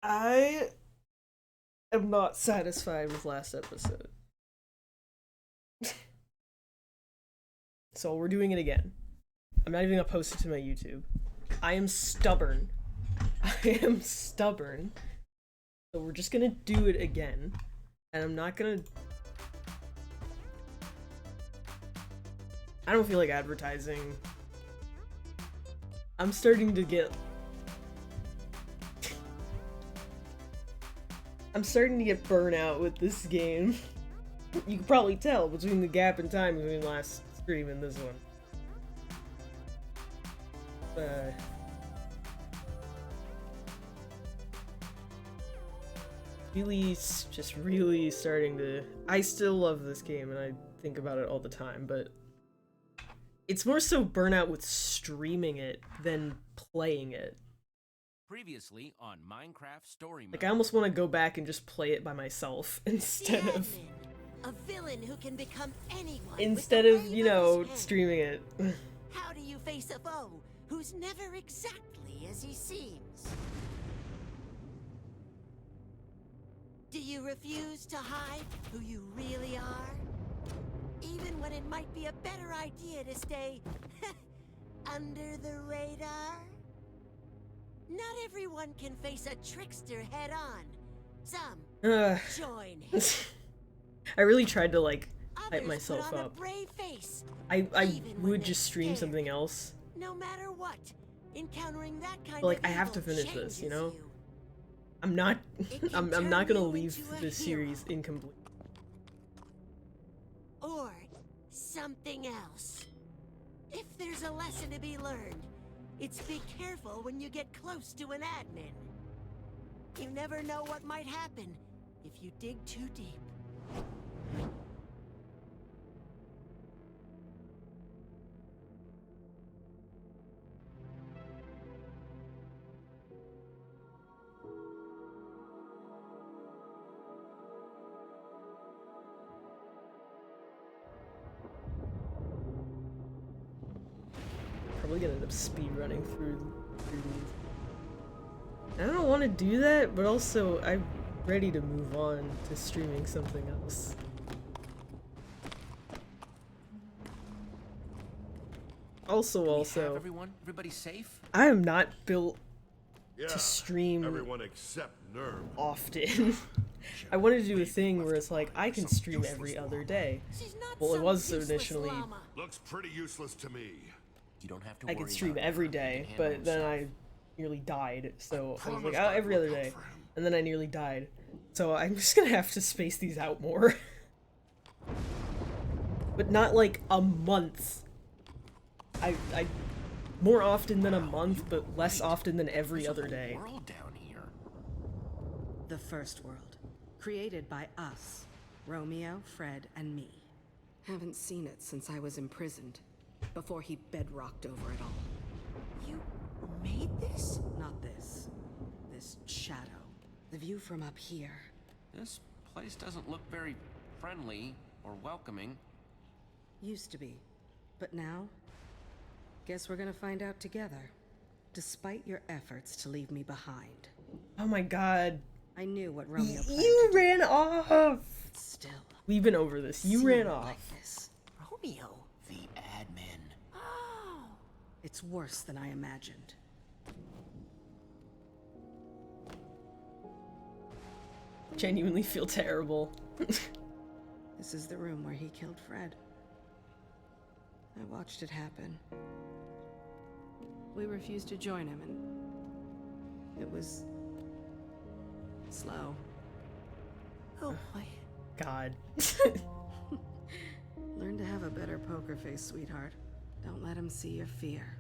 I am not satisfied with last episode. So we're doing it again. I'm not even gonna post it to my YouTube. I am stubborn. I am stubborn. So we're just gonna do it again. And I'm not gonna... I don't feel like advertising. I'm starting to get... I'm starting to get burnout with this game. You can probably tell between the gap in time between last stream and this one. Just really starting to... I still love this game and I think about it all the time, but it's more so burnout with streaming it than playing it. Previously on Minecraft Story Mode. Like, I almost want to go back and just play it by myself instead of... A villain who can become anyone. Instead of, you know, streaming it. How do you face a foe who's never exactly as he seems? Do you refuse to hide who you really are? Even when it might be a better idea to stay under the radar? Not everyone can face a trickster head on. Some join him. I really tried to, like, hype Others myself put on up. A brave face, I even when would they're just stream scared. something else. No matter what, encountering that kind But, like, of I have to evil finish this, you know? changes you. I'm not It can I'm turn not gonna you leave into a this hero. series incomplete. Or something else. If there's a lesson to be learned, it's be careful when you get close to an admin. You never know what might happen if you dig too deep. Probably gonna end up speed running through these. I don't want to do that, but also I'm ready to move on to streaming something else. Also, Everybody safe? I am not built Yeah, to stream everyone except Nerv. often. I wanted to do a thing where it's like I can stream every other day. She's not Well, it some was useless initially llama. Looks pretty useless to me. You don't have to I worry could stream about every it. day, He can handle but then I himself. nearly died, so I was like, Promised oh, I'd every other look out day. for him. And then I nearly died. So I'm just gonna have to space these out more. But not like a month. I more often than a month, but less often than every There's a other whole day. world down here. The first world, created by us, Romeo, Fred, and me. Haven't seen it since I was imprisoned, before he bedrocked over it all. You made this? Not this. This shadow. The view from up here. This place doesn't look very friendly or welcoming. Used to be. But now? Guess we're gonna find out together. Despite your efforts to leave me behind. Oh my god. I knew what Romeo planned You to do, ran off! but still. We've been over this. You seeing ran it off. like this. Romeo. The admin. Oh. It's worse than I imagined. Genuinely feel terrible. This is the room where he killed Fred. I watched it happen. We refused to join him, and it was slow. Oh boy. God. Learn to have a better poker face, sweetheart. Don't let him see your fear.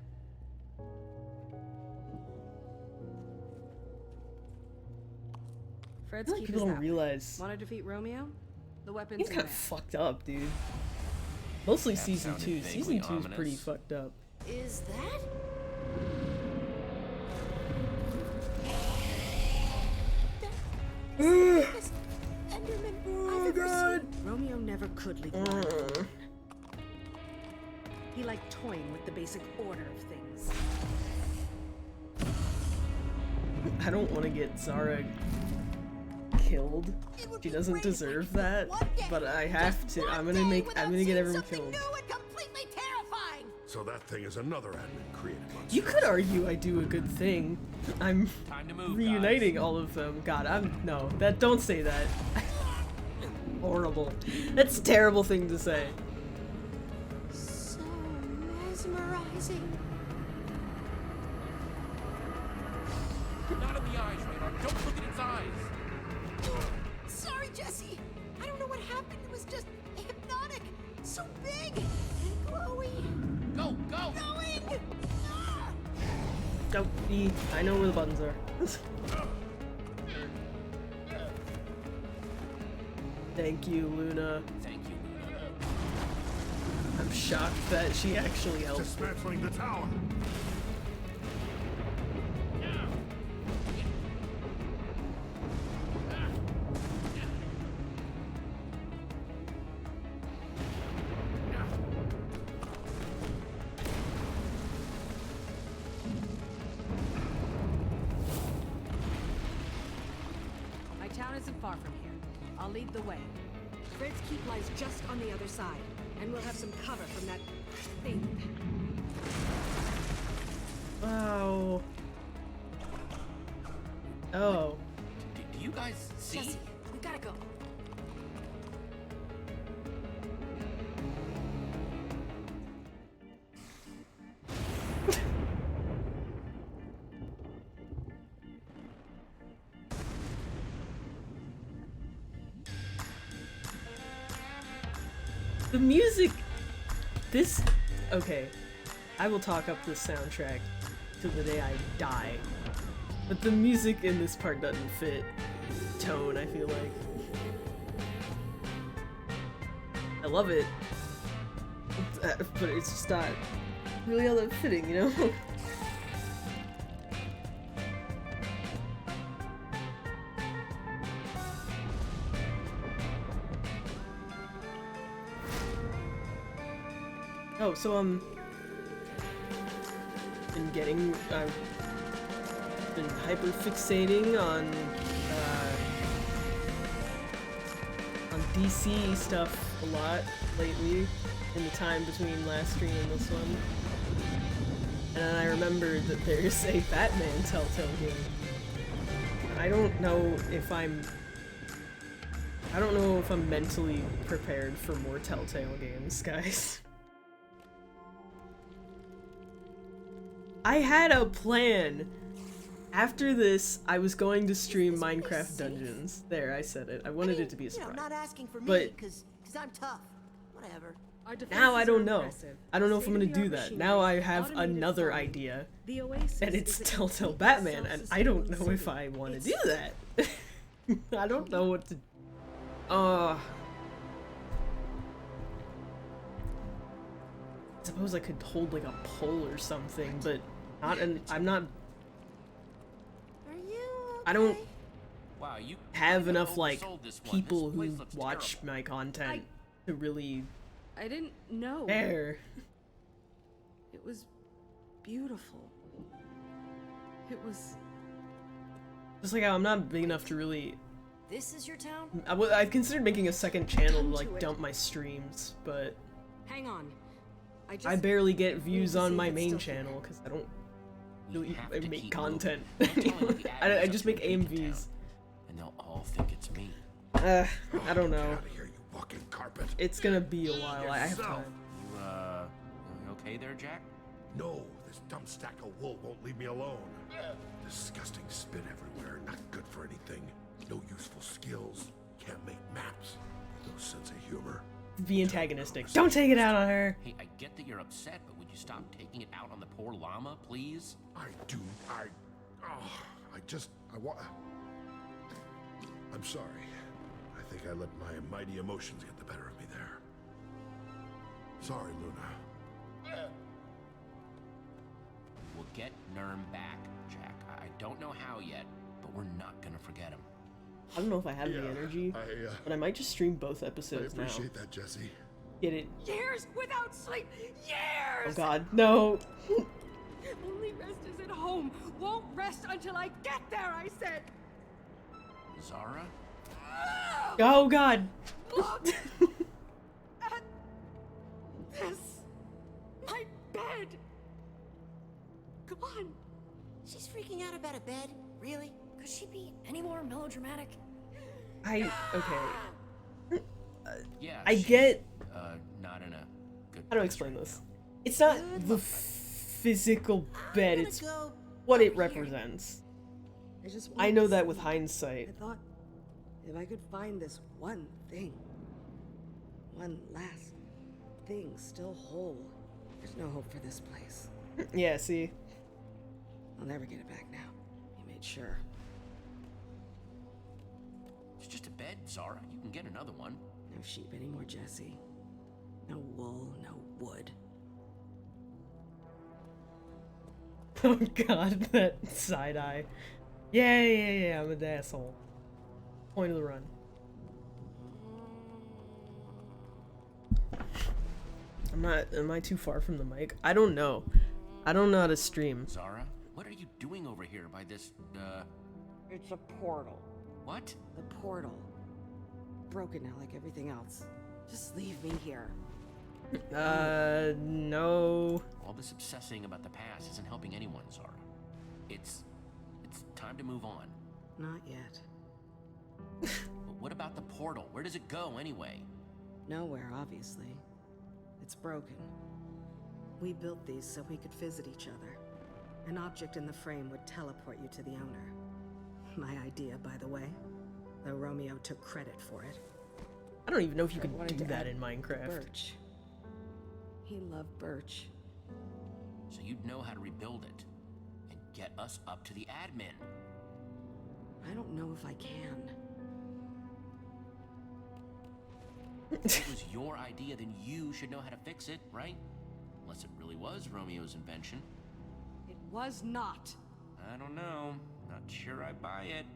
Fred's keep People is don't that. realize Want to defeat Romeo? The weapons he's in kind of there. fucked up, dude. Mostly That season sounded 2. vaguely Season 2 is pretty ominous. fucked up. Is that? Biggest Enderman I've ever seen. Romeo never could leave one alone. He liked toying with the basic order of things. I don't want to get Zara killed. It would She be doesn't great if I deserve could that, one day, but I have just to. one I'm day gonna without get seeing everyone something killed. new and completely terrifying. So that thing is another admin created monster. You could argue I do a good thing. I'm Time to move, reuniting all of them. God, no. Don't say that. Horrible. That's a terrible thing to say. So mesmerizing. Not in the eyes, Radar. Don't look at its eyes. Sorry, Jesse. I don't know what happened. It was just hypnotic. So big and glowy. Go, go. Going! Ah! Don't be. I know where the buttons are. Thank you, Luna. Thank you, Luna. I'm shocked that she actually helped. Dismantling the tower. My town isn't far from here. I'll lead the way. Fred's keep lies just on the other side, and we'll have some cover from that thing. Wow. Oh. Do you guys see? Jesse, we gotta go. The music. Okay. I will talk up this soundtrack till the day I die. But the music in this part doesn't fit tone, I feel like. I love it. But it's just not really all that fitting, you know? Oh, so I've been hyper fixating on DC stuff a lot lately in the time between last stream and this one. And then I remembered that there's a Batman Telltale game. I don't know if I'm mentally prepared for more Telltale games, guys. I had a plan. After this, I was going to stream Minecraft Dungeons. There, I said it. I wanted it to be a surprise. Not asking for me, But- because I'm tough. Whatever. Now I don't know. I don't know if I'm gonna do that. Now I have another idea, The Oasis and it's is a Telltale complete Batman, and I don't know self-sustaining if I city. want to It's- do that. I don't know what to. I suppose I could hold like a poll or something, but not. And I'm not. Are you I don't okay? Wow, you have kinda enough like oversold this one. people This place who looks watch terrible. my content to really I didn't know. care. It was beautiful. It was. Just like how I'm not big enough to really. This is your town? I've considered making a second channel to Come like to it. dump my streams, but Hang on. I barely get views to on see my if it's main still here. channel because I don't We really have to make keep content. moving. I'm telling the I admins just up make to Beacon AMVs. Town, and they'll all think it's me. I don't Get know. out of here, you walking carpet. It's gonna be a while. I have Yourself. time. You okay there, Jack? No, this dumb stack of wool won't leave me alone. Disgusting spit everywhere, not good for anything. No useful skills. Can't make maps. No sense of humor. Be antagonistic. Don't take it out on her. Hey, I get that you're upset, but would you stop taking it out on the poor llama, please? I'm sorry. I think I let my mighty emotions get the better of me there. Sorry, Luna. We'll get Nurm back, Jack. I don't know how yet, but we're not gonna forget him. I don't know if I have the energy, but I might just stream both I episodes now. appreciate that, Jesse. Get it? Years without sleep! Oh Years! God, no. Only rest is at home. Won't rest until I get there, I said. Zara? Oh god. Look at this. My bed. Gone. She's freaking out about a bed? Really? Could she be any more melodramatic? Okay. Yeah. I she's, get. not in a good How do I place explain right this? It's not the physical bed, I'm it's gonna go what it over here. represents. I just I wanted know to that with see. hindsight. I thought if I could find this one thing, one last thing still whole, there's no hope for this place. Yeah, see? I'll never get it back now. He made sure. It's just a bed, Zara. You can get another one. No sheep anymore, Jesse. No wool, no wood. Oh god, that side eye. Yeah, I'm an asshole. Point of the run. Am I too far from the mic? I don't know. I don't know how to stream. Zara, what are you doing over here by this, It's a portal. what? The portal. Broken now like everything else. Just leave me here. No. All this obsessing about the past isn't helping anyone, Zara. It's time to move on. Not yet. But what about the portal? Where does it go, anyway? Nowhere, obviously. It's broken. We built these so we could visit each other. An object in the frame would teleport you to the owner. My idea, by the way. Though Romeo took credit for it. I don't even know if you I could wanted do to that add in Minecraft. Birch. He loved Birch. So you'd know how to rebuild it and get us up to the admin. I don't know if I can. If it was your idea, then you should know how to fix it, right? Unless it really was Romeo's invention. It was not. I don't know. Not sure I buy it.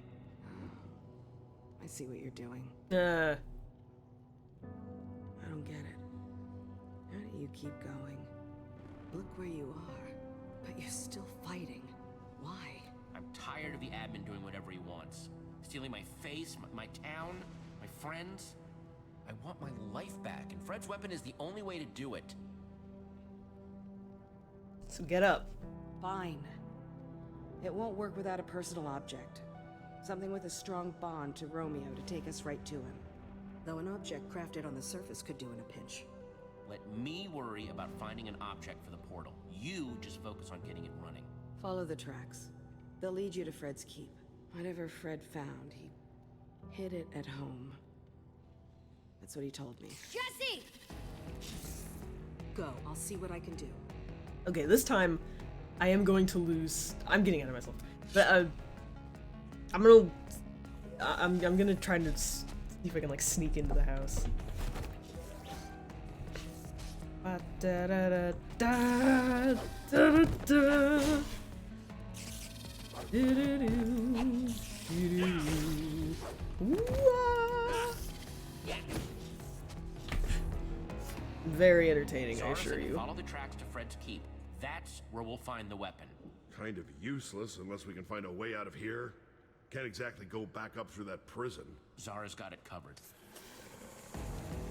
I see what you're doing. Uh, I don't get it. How do you keep going? Look where you are, but you're still fighting. Why? I'm tired of the admin doing whatever he wants. Stealing my face, my town, my friends. I want my life back, and Fred's weapon is the only way to do it. so get up. Fine. It won't work without a personal object. Something with a strong bond to Romeo to take us right to him. Though an object crafted on the surface could do in a pinch. Let me worry about finding an object for the portal. You just focus on getting it running. Follow the tracks. They'll lead you to Fred's keep. Whatever Fred found, he hid it at home. That's what he told me. Jesse! Go, I'll see what I can do. Okay, this time I am going to lose. I'm getting out of myself. But I'm gonna try to see if I can like sneak into the house. Very entertaining, I Zara assure said to you. follow the tracks to Fred's keep. That's where we'll find the weapon. Kind of useless unless we can find a way out of here. Can't exactly go back up through that prison. Zara's got it covered.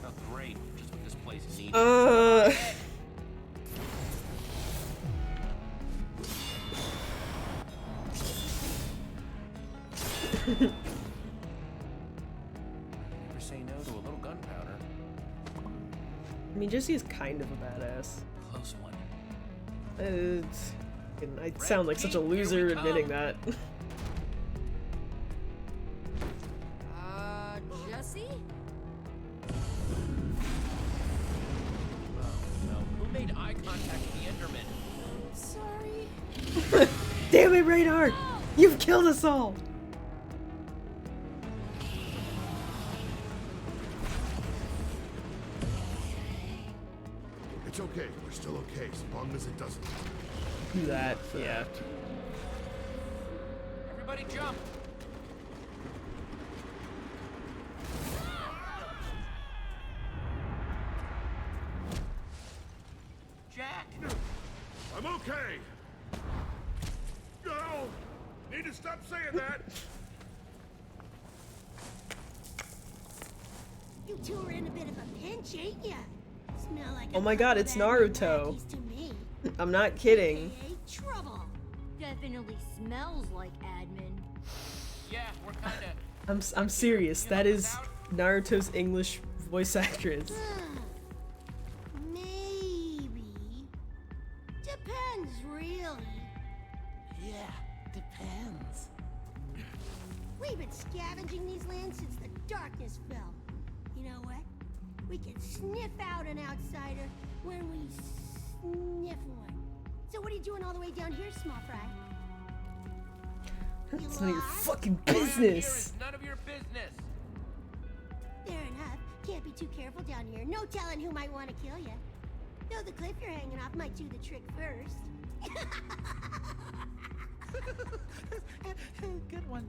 Oh, great. Just what this place needs. Never say no to a little gunpowder. I mean, Jesse is kind of a badass. Close one. I sound like such a loser admitting that. Jesse? No. Who made eye contact with the Enderman? Sorry. Damn it, Radar! You've killed us all! It's okay. We're still okay, as long as it doesn't. Do that, yeah. Everybody jump! Jack! I'm okay! stop saying that! You two are in a bit of a pinch, ain't ya? Smell like Oh my god, it's Naruto. To me. I'm not kidding. AKA trouble. Definitely smells like admin. Yeah, we're kinda. I'm serious. That is Naruto's English voice actress. Maybe. Depends, really. Yeah, depends. We've been scavenging these lands since the darkness fell. You know what? We can sniff out an outsider when we sniff one. So what are you doing all the way down here, small fry? It's none of your lost? fucking Here business. is none of your business. Fair enough. Can't be too careful down here. No telling who might want to kill you. Though the cliff you're hanging off might do the trick first. Good one.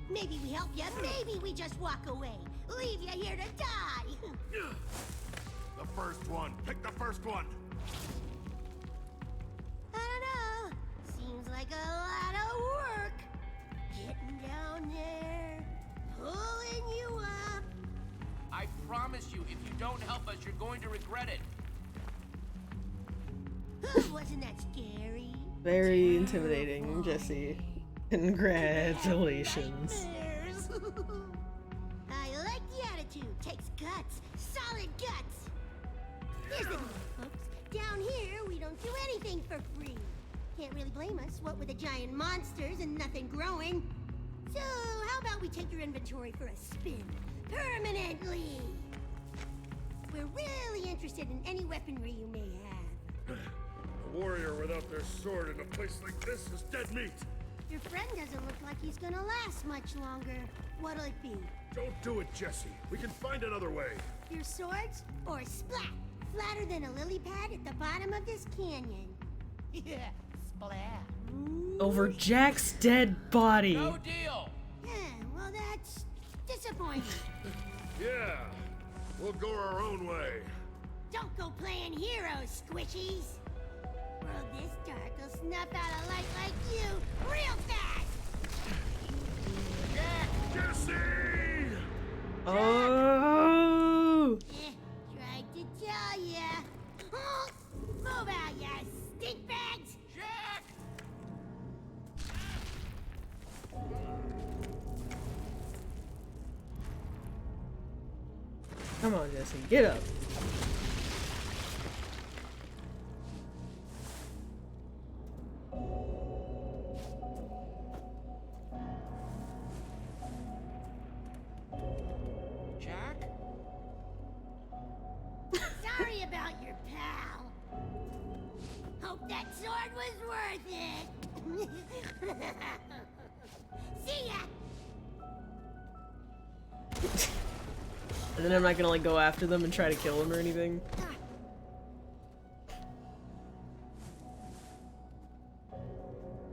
Maybe we help you, maybe we just walk away. Leave you here to die. The first one. Pick the first one. I don't know. Seems like a lot of work. Getting down there, pulling you up. I promise you, if you don't help us, you're going to regret it. Wasn't that scary? Very intimidating, Jesse. Congratulations. Nightmares. I like the attitude. Takes guts. Solid guts. Here's the deal, folks. Down here, we don't do anything for free. Can't really blame us, what with the giant monsters and nothing growing. So, how about we take your inventory for a spin? Permanently! We're really interested in any weaponry you may have. A warrior without their sword in a place like this is dead meat. Your friend doesn't look like he's gonna last much longer. What'll it be? Don't do it, Jesse. We can find another way. Your swords? Or splat? Flatter than a lily pad at the bottom of this canyon. Yeah, splat. Over Jack's dead body. No deal. Yeah, well that's disappointing. Yeah, we'll go our own way. Don't go playing heroes, squishies. World this dark will snuff out a light like you real fast. Jesse! Oh. Tried to tell ya. Oh, move out, ya stink bags. Jack! Come on, Jesse, get up. Jack? Sorry about your pal. Hope that sword was worth it. See ya. And then I'm not gonna like go after them and try to kill them or anything.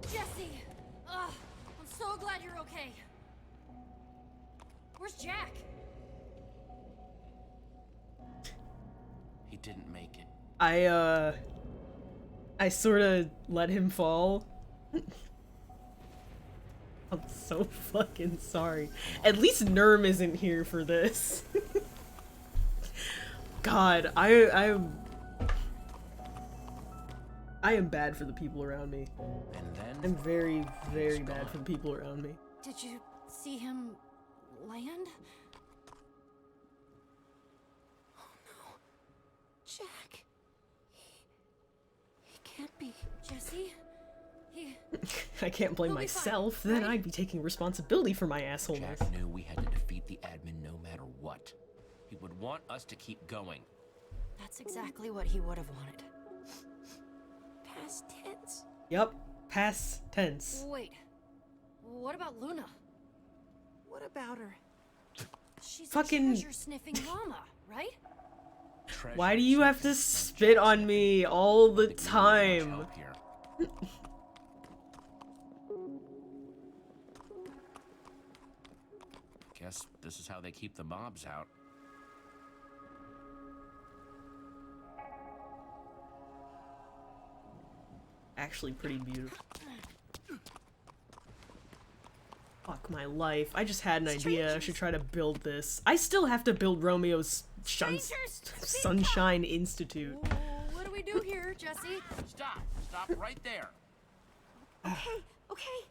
Jesse! Ugh, I'm so glad you're okay. Where's Jack? He didn't make it. I sorta let him fall. I'm so fucking sorry. At least Nerm isn't here for this. God, I am bad for the people around me. And then I'm very, very bad for the people around me. Did you see him land? Jack. He can't be. Jesse? He... I can't blame He'll be fine, myself, then right? I'd be taking responsibility for my assholeness. Jack knew we had to defeat the admin no matter what. He would want us to keep going. That's exactly what he would have wanted. Past tense. Yep, past tense. Wait. What about Luna? What about her? She's Fucking- a treasure-sniffing llama, right? Why do you have to spit on me all the Think we need much time? help here. Guess this is how they keep the mobs out. Actually pretty beautiful. Fuck my life. I just had an idea. I should try to build this. I still have to build Romeo's Sunshine Institute. What do we do here, Jesse? Stop. Stop right there. Okay.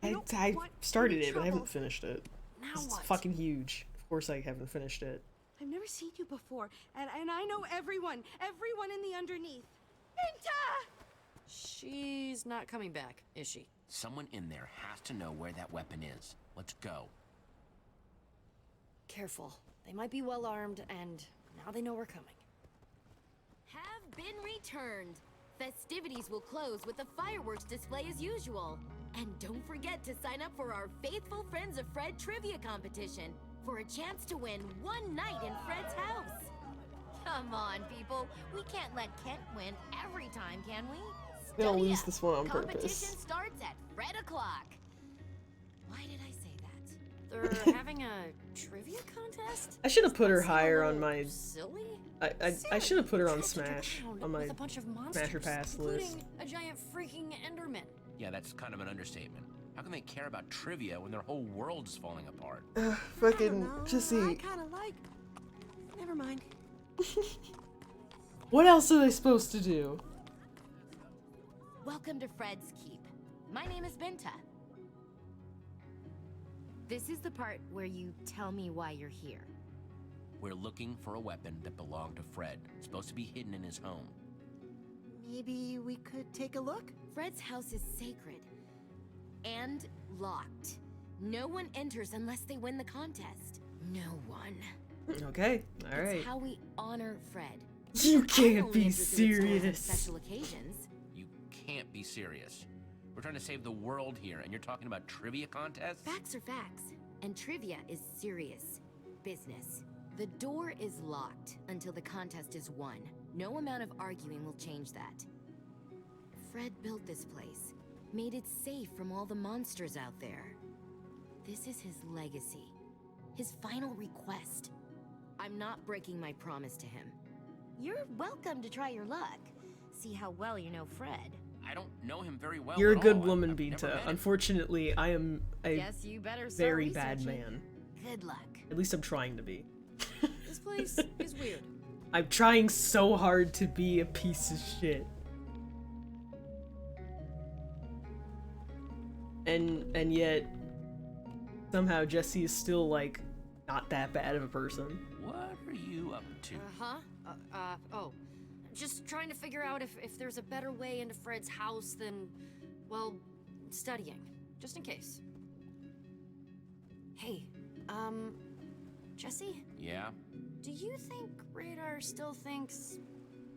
I started it, but I haven't finished it. Now It's what? fucking huge. Of course I haven't finished it. I've never seen you before, and I know everyone in the underneath. Pinta! She's not coming back, is she? Someone in there has to know where that weapon is. Let's go. Careful. They might be well armed, and now they know we're coming. Have been returned. Festivities will close with a fireworks display as usual. And don't forget to sign up for our Faithful Friends of Fred trivia competition for a chance to win one night in Fred's house. Come on, people. We can't let Kent win every time, can we? They'll Study lose up. this one on Competition purpose. starts at Fred o'clock. Why did I say that? They're having a trivia contest? I should have put her Does that seem a higher on little my... silly? I should have put her on Tragic Smash, around on my with a bunch of Smasher monsters, Pass list. including a giant freaking Enderman. Yeah, that's kind of an understatement. How can they care about trivia when their whole world is falling apart? Fucking I Jesse. kind of like. Never mind. What else are they supposed to do? Welcome to Fred's Keep. My name is Binta. This is the part where you tell me why you're here. We're looking for a weapon that belonged to Fred. It's supposed to be hidden in his home. Maybe we could take a look? Fred's house is sacred and locked. No one enters unless they win the contest. No one. Okay, alright. It's how we honor Fred. You I can't only be enter through its doors on serious. Special occasions. You can't be serious. We're trying to save the world here, and you're talking about trivia contests? Facts are facts, and trivia is serious business. The door is locked until the contest is won. No amount of arguing will change that. Fred built this place, made it safe from all the monsters out there. This is his legacy, his final request. I'm not breaking my promise to him. You're welcome to try your luck. See how well you know Fred. I don't know him very well. You're a at good all. woman, I've never Binta. met him. Unfortunately, I am a Guess you better start very bad researching. man. Good luck. At least I'm trying to be. This place is weird. I'm trying so hard to be a piece of shit. And yet, somehow Jesse is still, like, not that bad of a person. What are you up to? Oh. Just trying to figure out if there's a better way into Fred's house than, well, studying. Just in case. Hey, Jesse? Yeah? Do you think Radar still thinks...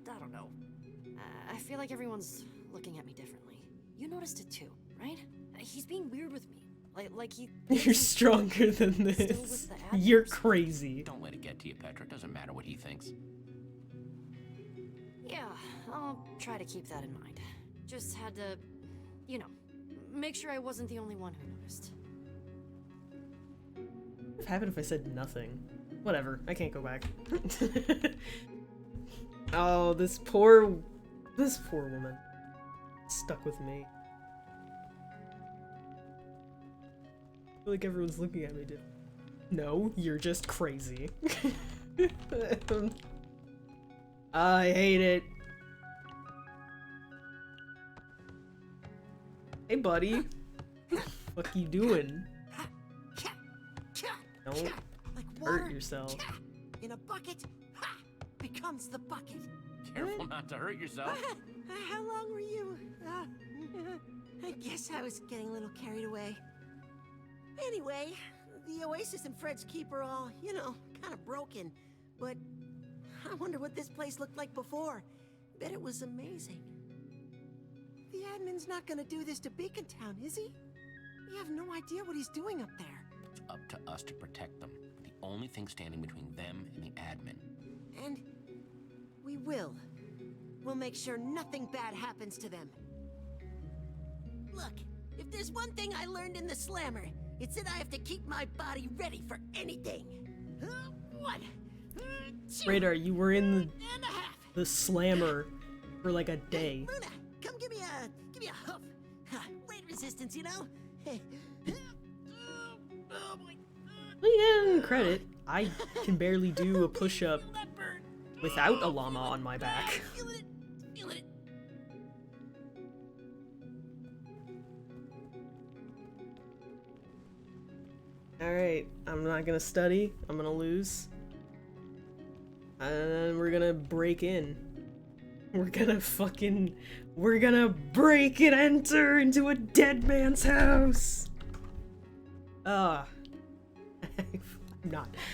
I don't know. I feel like everyone's looking at me differently. You noticed it too, right? He's being weird with me. Like he... You're stronger than Still this. with the You're adverbs. crazy. Don't let it get to you, Petra. It doesn't matter what he thinks. Yeah, I'll try to keep that in mind. Just had to, you know, make sure I wasn't the only one who noticed. What would happen if I said nothing? Whatever, I can't go back. Oh, this poor woman. Stuck with me. I feel like everyone's looking at me, dude. No, you're just crazy. I hate it. Hey, buddy. What you doing? Don't Like hurt water yourself. in a bucket becomes the bucket. Careful not to hurt yourself. How long were you? I guess I was getting a little carried away. Anyway, the Oasis and Fred's Keep are all, you know, kind of broken. But I wonder what this place looked like before. Bet it was amazing. The admin's not gonna do this to Beacon Town, is he? We have no idea what he's doing up there. It's up to us to protect them. The only thing standing between them and the admin. And we will. We'll make sure nothing bad happens to them. Look, if there's one thing I learned in the Slammer, it's that I have to keep my body ready for anything. One, two, Radar, you were in and a half. the slammer for like a day. Luna, come give me a hoof. Weight resistance, you know. Well, yeah, credit. I can barely do a push-up without a llama on my back. Feel it. Feel it. Alright, I'm not gonna study. I'm gonna lose. And we're gonna break in. We're gonna break and enter into a dead man's house!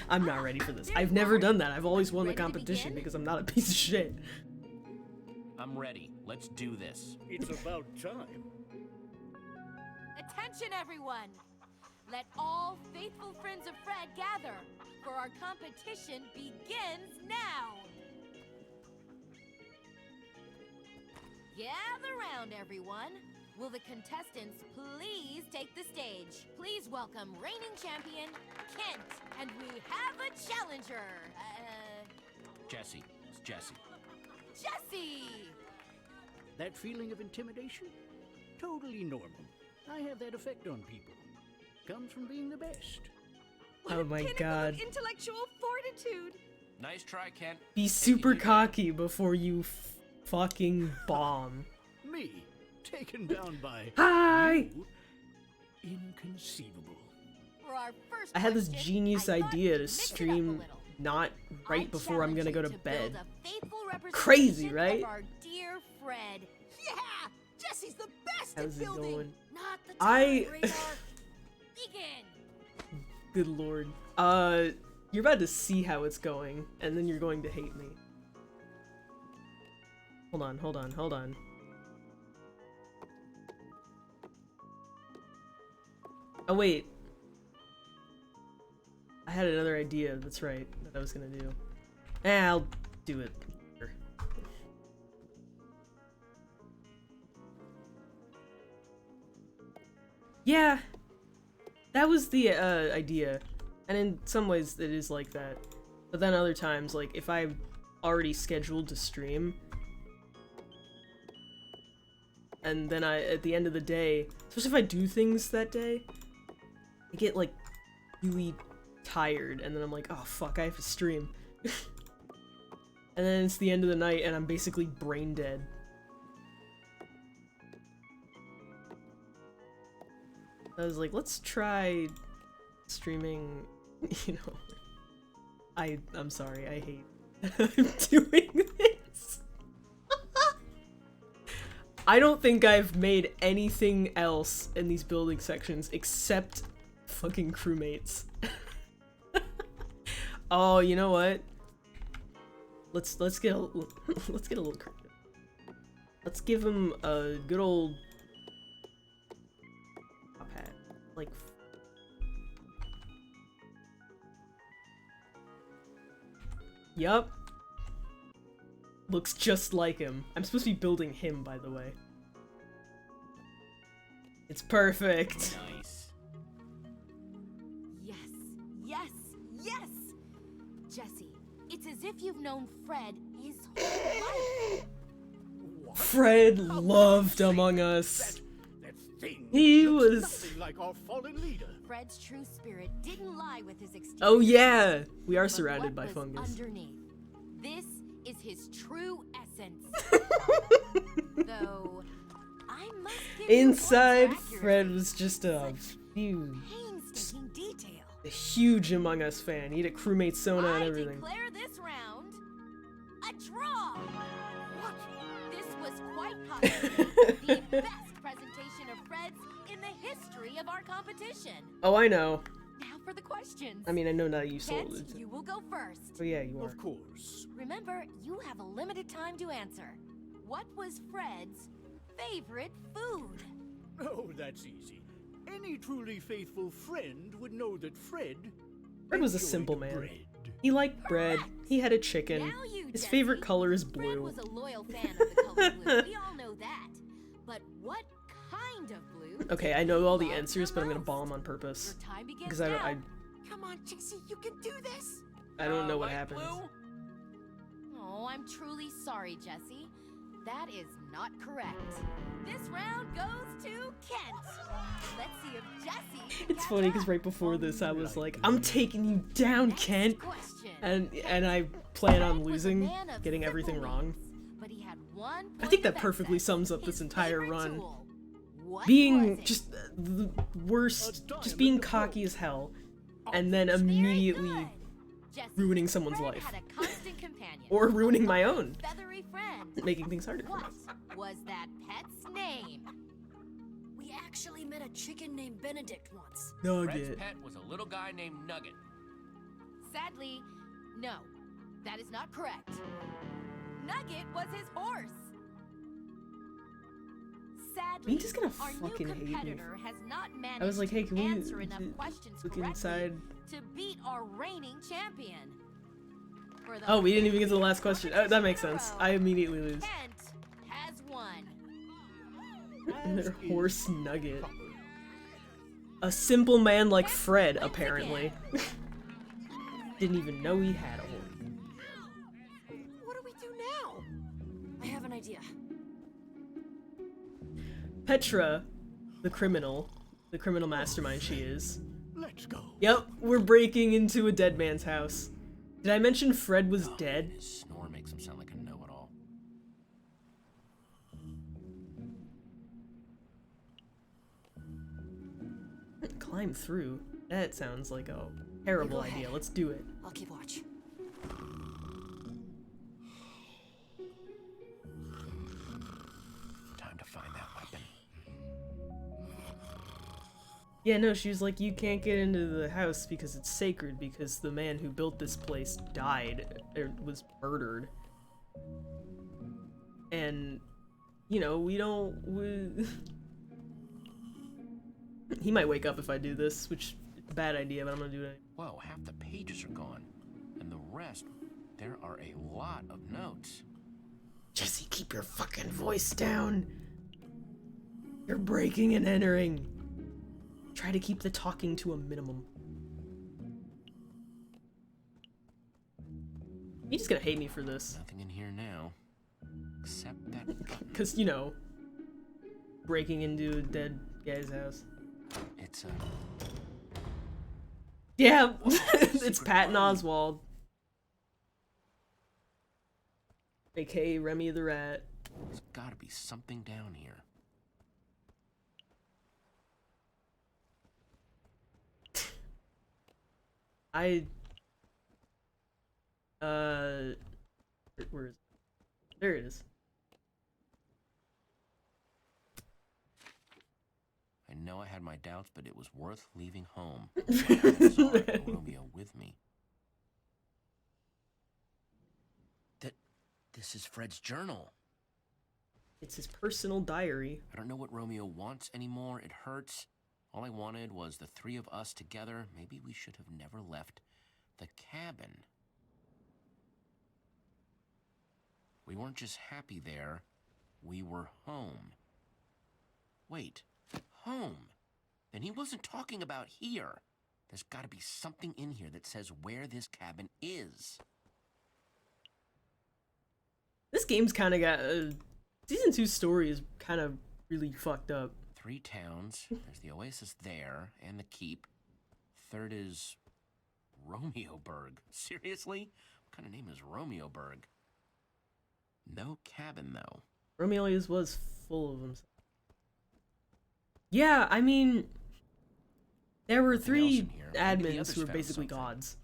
I'm not ready for this. I've never done that. I've always won the competition because I'm not a piece of shit. I'm ready. Let's do this. It's about time. Attention, everyone! Let all faithful friends of Fred gather, for our competition begins now! Gather round, everyone. Will the contestants please take the stage? Please welcome reigning champion, Kent. And we have a challenger. Jesse. It's Jesse. Jesse! That feeling of intimidation? Totally normal. I have that effect on people. Comes from being the best. Oh my god. Intellectual fortitude. Nice try, Kent. Be super cocky before you fucking bomb. Me, taken down by Hi! you? Inconceivable. For our first I had this question, genius I thought idea we'd to mix it up a stream little. not right before I'm gonna go to bed. Build a faithful Crazy, representation right? Of our dear Fred. Yeah! Jesse's the best How's at it building! going? Not the I- time, radar. Begin. Good lord. You're about to see how it's going, and then you're going to hate me. Hold on. Oh wait. I had another idea, that's right, that I was gonna do. I'll do it. Sure. Yeah, that was the idea, and in some ways it is like that. But then other times, like if I'm already scheduled to stream, and then at the end of the day, especially if I do things that day, I get like really tired, and then I'm like, oh fuck, I have to stream. And then it's the end of the night, and I'm basically brain dead. I was like, let's try streaming, you know. I'm sorry, I hate I'm doing this. I don't think I've made anything else in these building sections except fucking crewmates. Oh, you know what? Let's get a let's get a little creative. Let's give him a good old top hat. Like yup. Looks just like him. I'm supposed to be building him, by the way. It's perfect. Nice. Yes, yes, yes! Jesse, it's as if you've known Fred his whole life. Fred loved Among Us. That thing He looks was- nothing like our fallen leader. Fred's true spirit didn't lie with his exterior. Oh yeah! We are but surrounded by what was fungus. underneath. This is his true essence. Though, I must give you Inside, points for Fred accuracy. was just a huge, Painstaking detail. a huge Among Us fan. He had a crewmate Sona and I everything. declare this round a draw. What? This was quite possibly the best presentation of Fred's in the history of our competition. Oh, I know. Now for the questions. I mean, I know now you sold Kent, it. you will go first. Oh yeah, you are. Of course. Remember, you have a limited time to answer. What was Fred's favorite food? Oh, that's easy. Any truly faithful friend would know that Fred Was a enjoyed simple man. bread. He liked bread. He had a chicken. Now you, His Jesse. favorite color is Fred blue. was a loyal fan of the color blue. We all know that. But what kind of blue? Okay, I know all the Love answers, the but I'm gonna most? bomb on purpose Your time begins because I don't. now. Come on, Jesse, you can do this! I don't know what Light happens. blue? Oh, I'm truly sorry, Jesse. That is not correct. This round goes to Kent. Let's see if Jesse can It's catch funny because up. right before this I was like, I'm taking you down, Next Kent. question. And I plan on Fred was a losing, man of getting everything simple wrong. means, but he had one I point think that of perfectly excess, sums up this his entire favorite run. tool. What was Being it? just the worst, A just being diamond cocky approach. as hell, and then Very immediately good. Jesse, ruining someone's Fred life. had a constant companion, Or ruining a my fun, own. feathery friend. Making things harder for What us. was that pet's name? We actually met a chicken named Benedict once. Fred's Nugget. pet was a little guy named Nugget. Sadly, no. That is not correct. Nugget was his horse. Sadly, Are you just gonna our fucking new hate me? competitor has not managed I was like, hey, to can we answer enough questions look correctly inside? to beat our reigning champion. For the Oh, we didn't even get to the last fifth question. Oh, that makes competition sense. in a I row, immediately lose. Kent has won. Their horse Nugget. A simple man like Fred, wins apparently. again. Didn't even know he had a horse. What do we do now? I have an idea. Petra, the criminal mastermind she is. Let's go. Yep, we're breaking into a dead man's house. Did I mention Fred was dead? His snore makes him sound like a know-it-all. Climb through. That sounds like a terrible You go idea. ahead. Let's do it. I'll keep watch. Time to find that weapon. Yeah, no, she was like, you can't get into the house because it's sacred because the man who built this place died, or was murdered. And, you know, he might wake up if I do this, which is a bad idea, but I'm gonna do it. Whoa, half the pages are gone. And the rest, there are a lot of notes. Jesse, keep your fucking voice down. You're breaking and entering. Try to keep the talking to a minimum. You're just gonna hate me for this. Nothing in here now. Except that button. Because, you know, breaking into a dead guy's house. It's a... Yeah, it's Patton Oswald. AKA Remy the Rat. There's gotta be something down here. Where is it? There it is. I know I had my doubts, but it was worth leaving home. Chances are I had Romeo with me. This is Fred's journal. It's his personal diary. I don't know what Romeo wants anymore. It hurts. All I wanted was the three of us together. Maybe we should have never left the cabin. We weren't just happy there. We were home. Wait, home? Then he wasn't talking about here. There's gotta be something in here that says where this cabin is. This game's kind of got Season 2 story is kind of really fucked up. 3 towns. There's the oasis there, and the keep. Third is Romeoburg. Seriously? What kind of name is Romeoburg? No cabin, though. Romeo always was full of himself. Yeah, I mean, there were Nothing else 3 in here. Maybe the admins others who were found basically something. gods.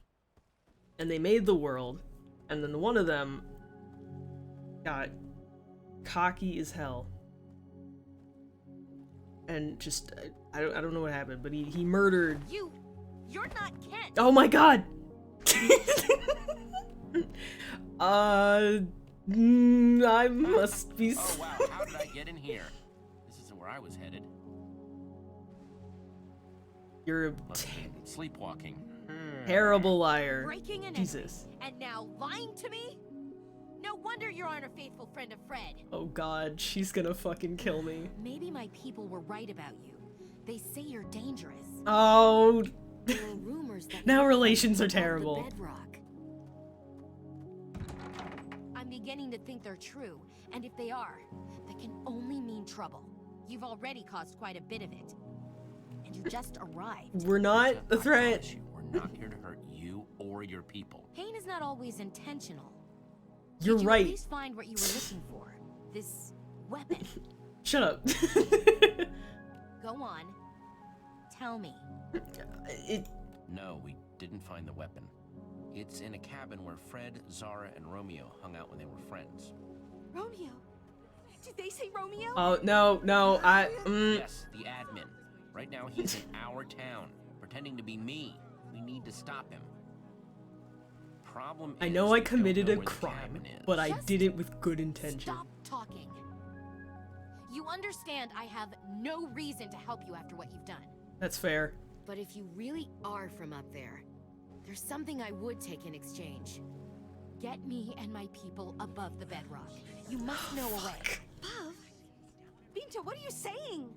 And they made the world, and then one of them got cocky as hell. And just, I don't know what happened, but he murdered... You're not Kent. Oh my god! I must be... Oh, wow. How did I get in here? This isn't where I was headed. You're a Must have been sleepwalking. terrible liar. Breaking and Jesus. entering, and now lying to me? No wonder you aren't a faithful friend of Fred. Oh god, she's gonna fucking kill me. Maybe my people were right about you. They say you're dangerous. Oh, There are rumors that now you're relations are above the terrible. bedrock. I'm beginning to think they're true, and if they are, the can only mean trouble. You've already caused quite a bit of it. And you just arrived. We're not a I threat. promise you, we're not here to hurt you or your people. Pain is not always intentional. You're Did you right. at least find what you were looking for? This weapon. Shut up. Go on. Tell me. No, we didn't find the weapon. It's in a cabin where Fred, Zara, and Romeo hung out when they were friends. Romeo? Did they say Romeo? Oh, no, Yes, the admin. Right now he's in our town, pretending to be me. We need to stop him. Problem I is, know we I don't committed know a where the crime, cabin is. but I Just did it with good intention. Stop talking. You understand I have no reason to help you after what you've done. That's fair. But if you really are from up there, there's something I would take in exchange. Get me and my people above the bedrock. You must know a way. Above? Binta, what are you saying?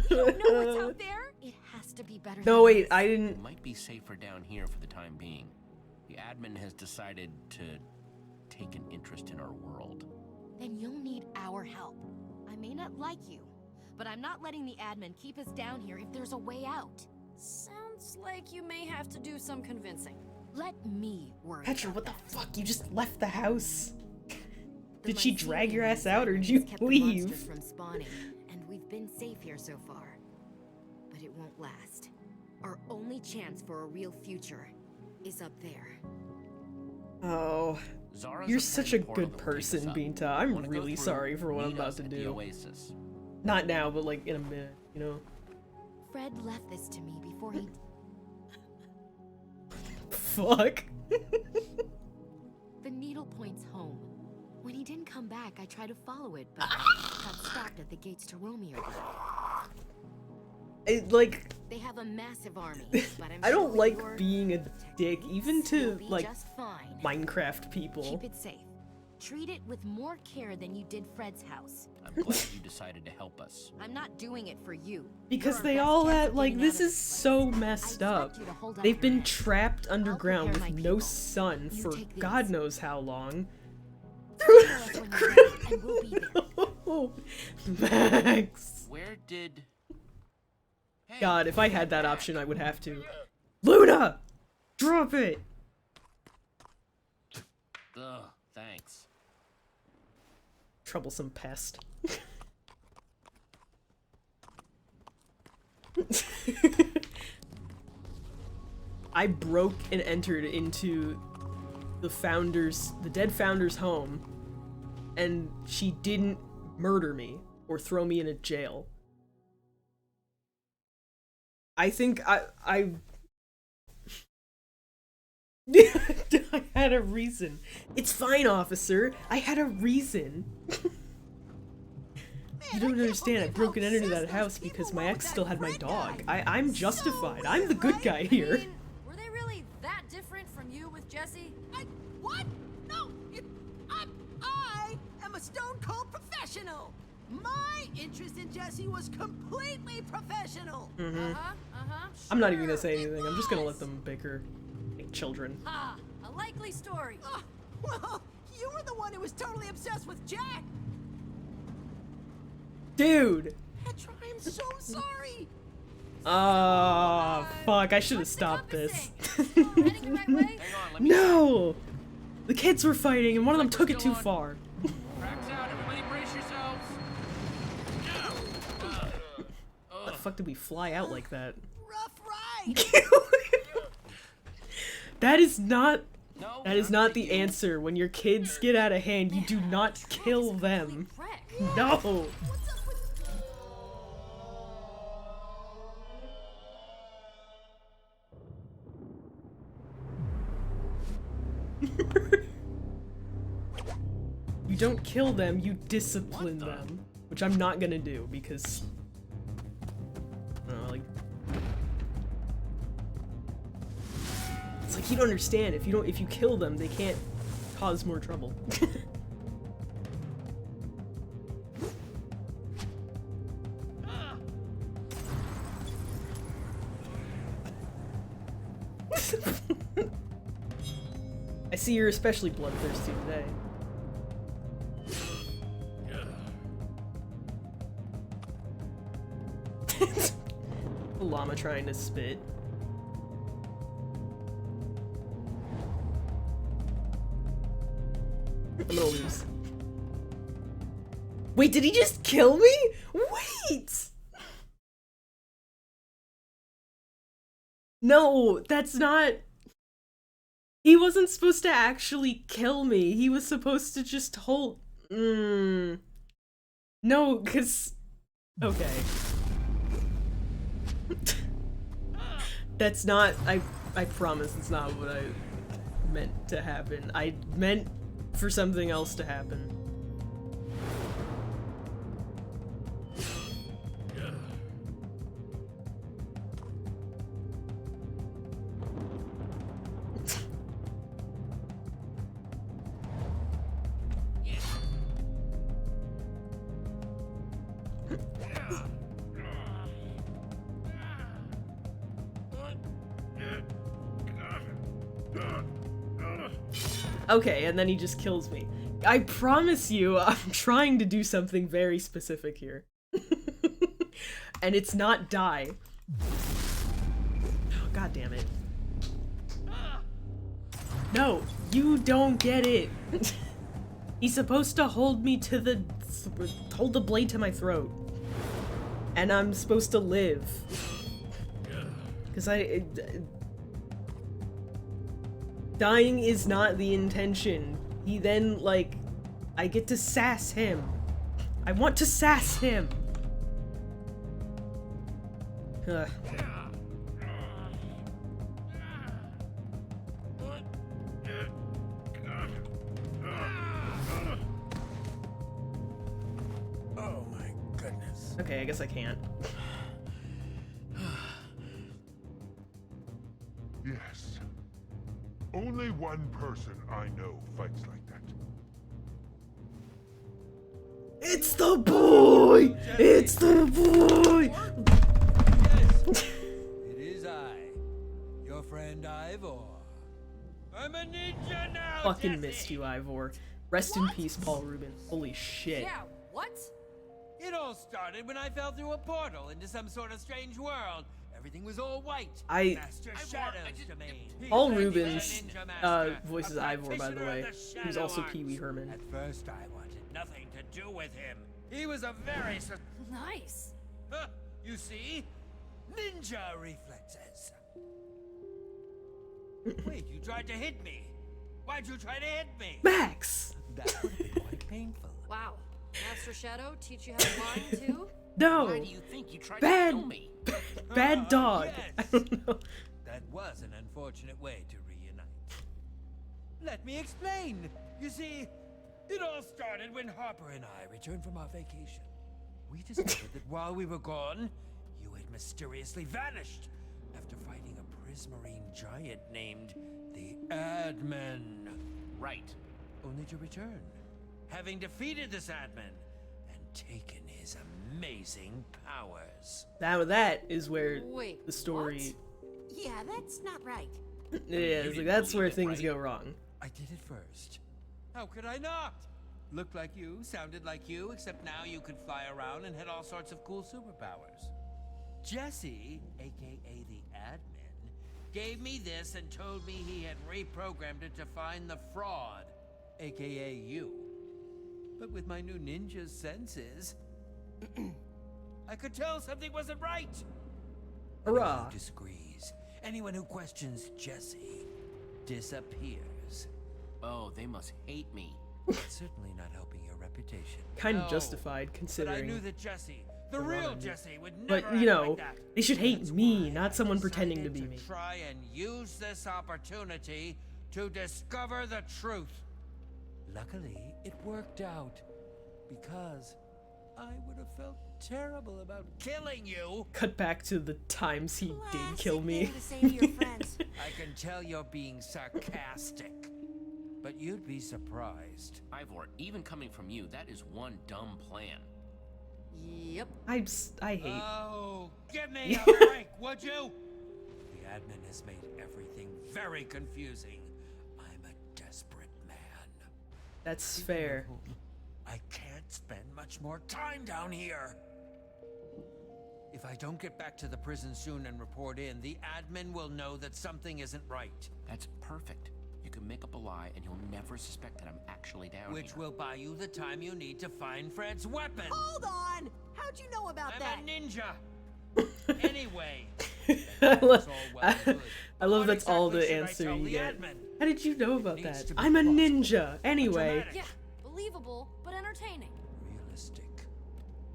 You don't know what's out there? It has to be better No, than wait, this. I It didn't. might be safer down here for the time being. The admin has decided to take an interest in our world. Then you'll need our help. I may not like you, but I'm not letting the admin keep us down here if there's a way out. Sounds like you may have to do some convincing. Let me worry. Petra, about what the that. fuck? You just left the house. The Did she Mycelium drag your ass inside out or me did you has kept the leave? monsters from spawning, and we've been safe here so far. But it won't last. Our only chance for a real future is up there. Oh, Zara's you're such a repairing portal good that will take us person, up. Binta. I'm Wanna go really through? sorry for what I'm Meet about us to at the do. Oasis. Not now, but like in a minute, you know? Fred left this to me before he... Fuck. The needle points home. When he didn't come back, I tried to follow it, but got stopped at the gates to Romeo. Like, They have a massive army, but I'm I don't sure like your being a dick, even techniques, to, you'll be like, just fine. Minecraft people. Keep it safe. Treat it with more care than you did Fred's house. I'm glad you decided to help us. I'm not doing it for you. Because You're they our best all chance had, of like, getting this out of is this so place. messed I up. expect you to hold up They've your been end. trapped underground prepare with my no people. sun You for take these. God knows how long. Tell us when you're ready, and we'll be there. Max. Where did... Hey, God, if I had that option, I would have to. Luna! Drop it! Ugh, thanks. Troublesome pest. I broke and entered into the dead founder's home, and she didn't murder me or throw me in a jail. I think I I had a reason. It's fine, officer. I had a reason. You don't understand. I broke and entered that house because my ex still had my dog. I'm justified. I'm the good guy here. I mean, were they really that different from you with Jesse? What? No! I am a stone cold professional! My interest in Jesse was completely professional! I'm not even gonna say anything. I'm just gonna let them bicker. Like children. Ah, a likely story. Well, you were the one who was totally obsessed with Jack! Dude! Petra, I'm so sorry! Oh, fuck. I should have stopped this. Heading the right way? Hang on, let me... No! The kids were fighting and one of them took it too far. Cracks out, everybody brace yourselves. How the fuck did we fly out like that? Rough ride! That is not No, that is not the answer. When your kids get out of hand, you do not kill them. Wreck. No. You don't kill them, you discipline them, which I'm not gonna do because I don't know, like it's like you don't understand. If you kill them, they can't cause more trouble. I see you're especially bloodthirsty today. trying to spit. I'm gonna lose. Wait, did he just kill me? Wait! No, that's not... He wasn't supposed to actually kill me. He was supposed to just hold... No, cause... Okay. That's not... I promise it's not what I meant to happen. I meant for something else to happen. Okay, and then he just kills me. I promise you, I'm trying to do something very specific here. And it's not die. Oh, God damn it. No, you don't get it. He's supposed to hold me to the... hold the blade to my throat. And I'm supposed to live. Because dying is not the intention. He then, like, I get to sass him. I want to sass him. Ugh. Oh my goodness. Okay, I guess I can't. Yes. Only one person I know fights like that. It's the boy! It's the boy! Yes, it is I, your friend Ivor. I'm a ninja now. Fucking Jesse. missed you, Ivor. Rest in peace, Paul Rubin. Holy shit. Yeah, what? It all started when I fell through a portal into some sort of strange world. Everything was all white. Master Shadow's domain. Paul He's Rubens a ninja master, voices a Ivor, by the practitioner way. of the Who's Shadow also Arts. Pee Wee Herman. At first, I wanted nothing to do with him. He was a very Nice. you see, ninja reflexes. Wait, you tried to hit me. Why'd you try to hit me? Max! That would have been quite painful. Wow. Master Shadow teach you how to whine too? No! Why do you think you tried Bad- to kill me? Bad dog. Yes. I don't know. That was an unfortunate way to reunite. Let me explain. You see, it all started when Harper and I returned from our vacation. We discovered that while we were gone, you had mysteriously vanished after fighting a prismarine giant named the Admin. Right. Only to return, having defeated this Admin and taken his amazing powers. Now that is where Wait, the story... Yeah, that's not right. Yeah, it's like, that's where things go wrong. I did it first. How could I not? Looked like you, sounded like you, except now you could fly around and had all sorts of cool superpowers. Jesse, aka the Admin, gave me this and told me he had reprogrammed it to find the fraud, aka you. But with my new ninja senses, I could tell something wasn't right. Anyone Hurrah. who disagrees, anyone who questions Jesse, disappears. Oh, they must hate me. It's certainly not helping your reputation. Kind of No, justified, But I considering... knew that Jesse, the real Jesse, would never But, act you know, like that. they should hate That's me, why not I someone pretending to decided be me. Try and use this opportunity to discover the truth. Luckily, it worked out because I would have felt terrible about killing you. Cut back to the times he did Classic kill me. thing to say to your friends. I can tell you're being sarcastic, but you'd be surprised. Ivor, even coming from you, that is one dumb plan. Yep. I hate... Oh, give me a break, would you? The admin has made everything very confusing. I'm a desperate man. That's fair. I can't spend much more time down here. If I don't get back to the prison soon and report in, the admin will know that something isn't right. That's perfect. You can make up a lie and he'll never suspect that I'm actually down Which here. will buy you the time you need to find Fred's weapon. Hold on! How'd you know about that? I'm a ninja. Anyway. I love, all well and good. I love What that's all exactly the should I answer tell you the get. admin? How did you know It about needs that? to be I'm a plausible, ninja. Anyway. dramatic. Yeah, believable, but entertaining. Realistic,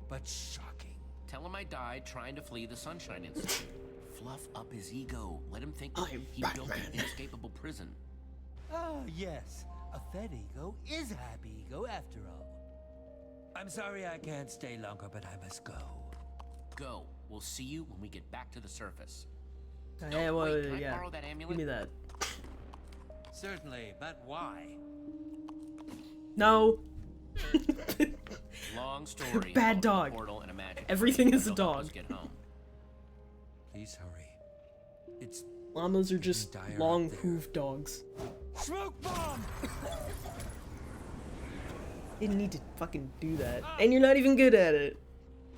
but shocking. Tell him I died trying to flee the Sunshine Institute. Fluff up his ego. Let him think I'm he built an Batman. inescapable prison. Oh, yes. A fed ego is a happy ego after all. I'm sorry I can't stay longer, but I must go. Go. We'll see you when we get back to the surface. Yeah, well, wait, can I yeah. borrow that Give amulet? me that. Certainly, but why? No. Long story. Bad involving a dog. Portal and a magic Everything trick is a that'll help dog. us Get home. Please hurry. It's Llamas are just dire long out there. hoof dogs. smoke bomb! Didn't need to fucking do that. And you're not even good at it.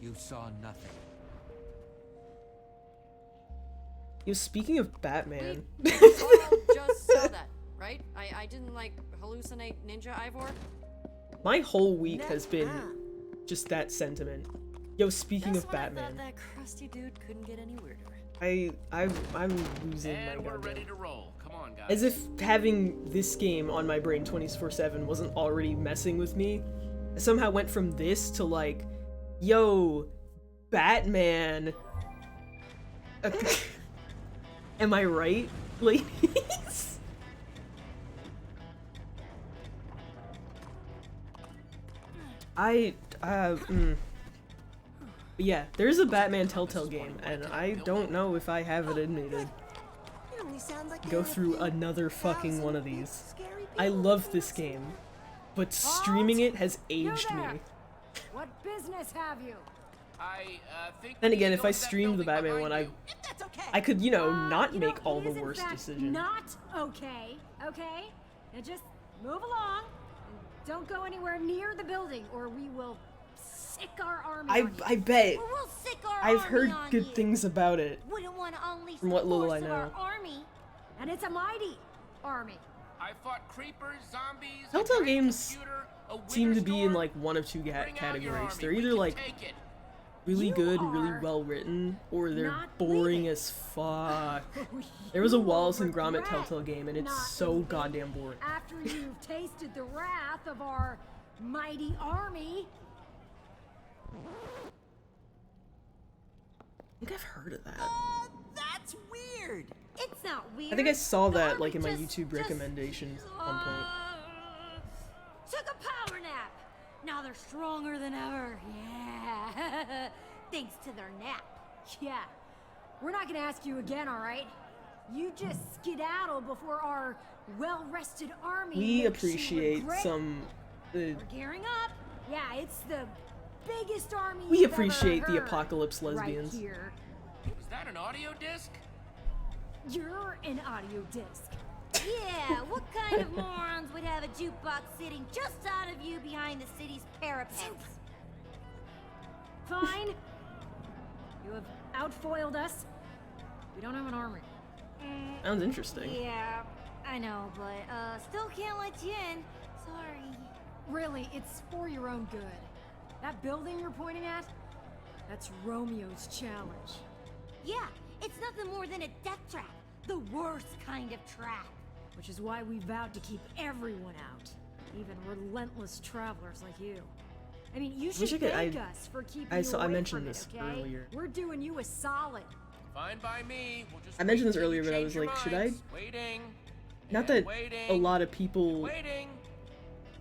You saw nothing. Yo, speaking of Batman. We all just saw that, right? I didn't like hallucinate Ninja Ivor. My whole week has been just that sentiment. Yo, speaking Just of when I Batman, thought that crusty dude couldn't get any weirder. I'm losing And my we're ready goddamn. to roll. Come on, guys. As if having this game on my brain 24/7 wasn't already messing with me. I somehow went from this to like, yo, Batman. Am I right, ladies? Yeah, there's a Batman Telltale game, and I don't know if I have it admitted. It only sounds like Go there are a through few another fucking one of thousand these. scary I people love in this prison. game, but streaming it has aged there. me. What business have you? I think. Then we again, need if to I go to that streamed the building Batman behind one, you. If that's okay. I could, you know, not You know, make all it the is, in worst fact, decisions. Not okay, okay? Now just move along and don't go anywhere near the building, or we will sick our army on you. I bet. Or we'll sick our I've army heard on good you. things about it. Wouldn't want to unleash From the what little force I of our know. army. And it's a mighty army. I fought creepers, zombies. a Telltale giant games computer, a Seem to winter be in storm. like one of two Bring out your categories. army. They're We either can like take it. really You good and really are well written, or they're not boring leaving. as fuck. There was a You will Wallace and Gromit regret Telltale game, and it's not so leaving goddamn boring. After you've tasted the wrath of our mighty army. I think I've heard of that. That's weird. It's not weird. I think I saw The that army like in my just- YouTube recommendations at one point. Took a power nap. Now they're stronger than ever. Yeah. Thanks to their nap. Yeah. We're not gonna ask you again, alright? You just skedaddle before our well-rested army. We makes you appreciate regret- some. We're gearing up. Yeah, it's the biggest army. We you've ever appreciate the heard apocalypse lesbians. Right here. Was that an audio disc? You're an audio disc. Yeah, what kind of morons would have a jukebox sitting just out of view behind the city's parapets? Fine. You have outfoiled us. We don't have an army. Sounds interesting. Yeah, I know, but still can't let you in. Sorry. Really, it's for your own good. That building you're pointing at, that's Romeo's challenge. Yeah, it's nothing more than a death trap. The worst kind of trap. Which is why we vowed to keep everyone out. Even relentless travelers like you. I mean, you should Wish I could- thank us for keeping I you saw- I away mentioned from this it, okay? earlier. We're doing you a solid. Fine by me. We'll just I mentioned wait this till earlier, you but I change was your like, should I- minds. Waiting. Not and that waiting, a lot of people, waiting.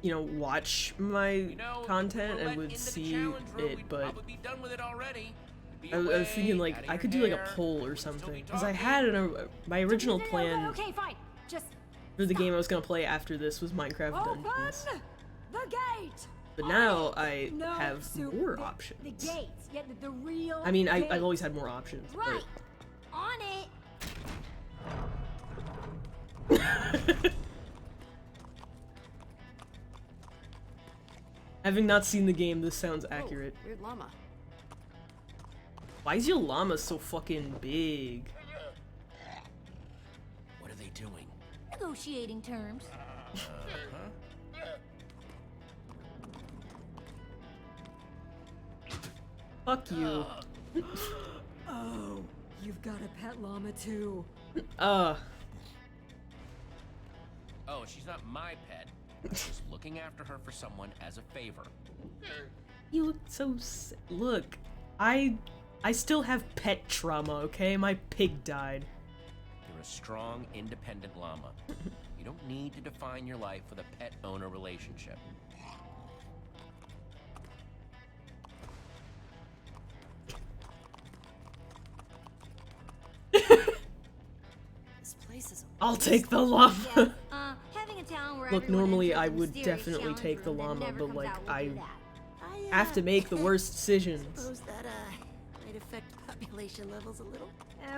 you know, watch my You know, if content we were and let would into the see challenge room, it, we'd but probably be done with it already. Be I was away, thinking like cutting I your could do like a hair, poll or we'd still be something because I talking. had my original No, plan okay, fine. Just for the game I was gonna play after this was Minecraft open Dungeons, the gate. but now I No, have Soup, more the options. gates, yeah, the real. I mean, I've gate. always had more options. Right. On it. But having not seen the game, this sounds accurate. Oh, weird llama. Why is your llama so fucking big? What are they doing? Negotiating terms. Fuck you. Oh, you've got a pet llama too. Oh, she's not my pet. I'm just looking after her for someone as a favor. You look so look, I still have pet trauma, okay? My pig died. You're a strong, independent llama. You don't need to define your life with a pet-owner relationship. This place is. I'll take the llama. Having a town where Look, everyone normally enters I a would mysterious definitely challenge take the room that llama, never but comes like out will I do that. have to make the worst decisions. Suppose that might affect population levels a little.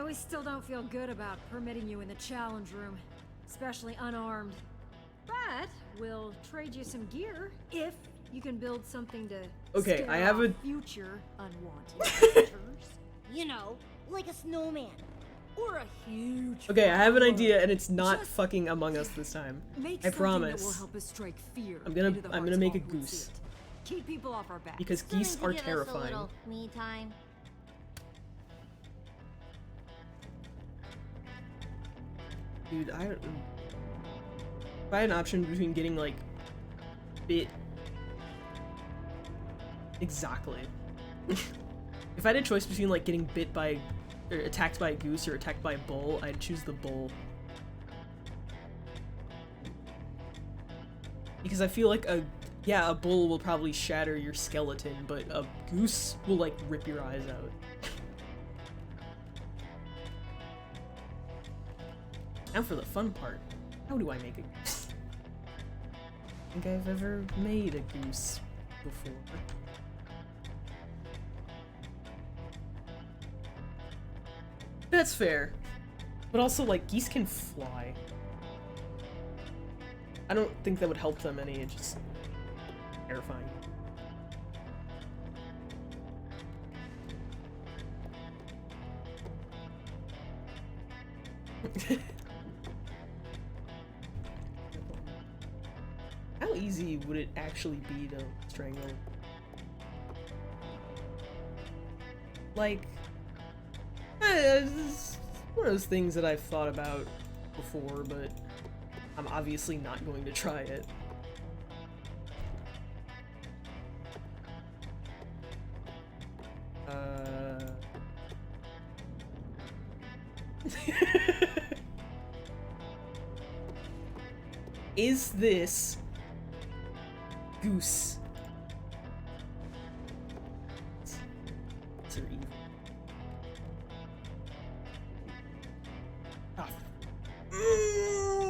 We still don't feel good about permitting you in the challenge room, especially unarmed. But we'll trade you some gear if you can build something to Okay, scare I have off a- future unwanted visitors. You know, like a snowman. Or a huge. Okay, I have an firework. idea, and it's not Just fucking Among Us this time. Make I something promise. That will help us strike fear I'm gonna into the hearts make of a all who would see goose. it. Keep people off our backs. Because geese Something to are give us a terrifying. little me time. Dude, if I had an option between getting like bit exactly. If I had a choice between like getting bit by or attacked by a goose or attacked by a bull, I'd choose the bull. Because I feel like a bull will probably shatter your skeleton, but a goose will like rip your eyes out. Now for the fun part. How do I make a goose? I think I've ever made a goose before. That's fair. But also, like, geese can fly. I don't think that would help them any, it's just terrifying. How easy would it actually be to strangle? Like, it's one of those things that I've thought about before, but I'm obviously not going to try it. Is this goose? It's evil. Oh.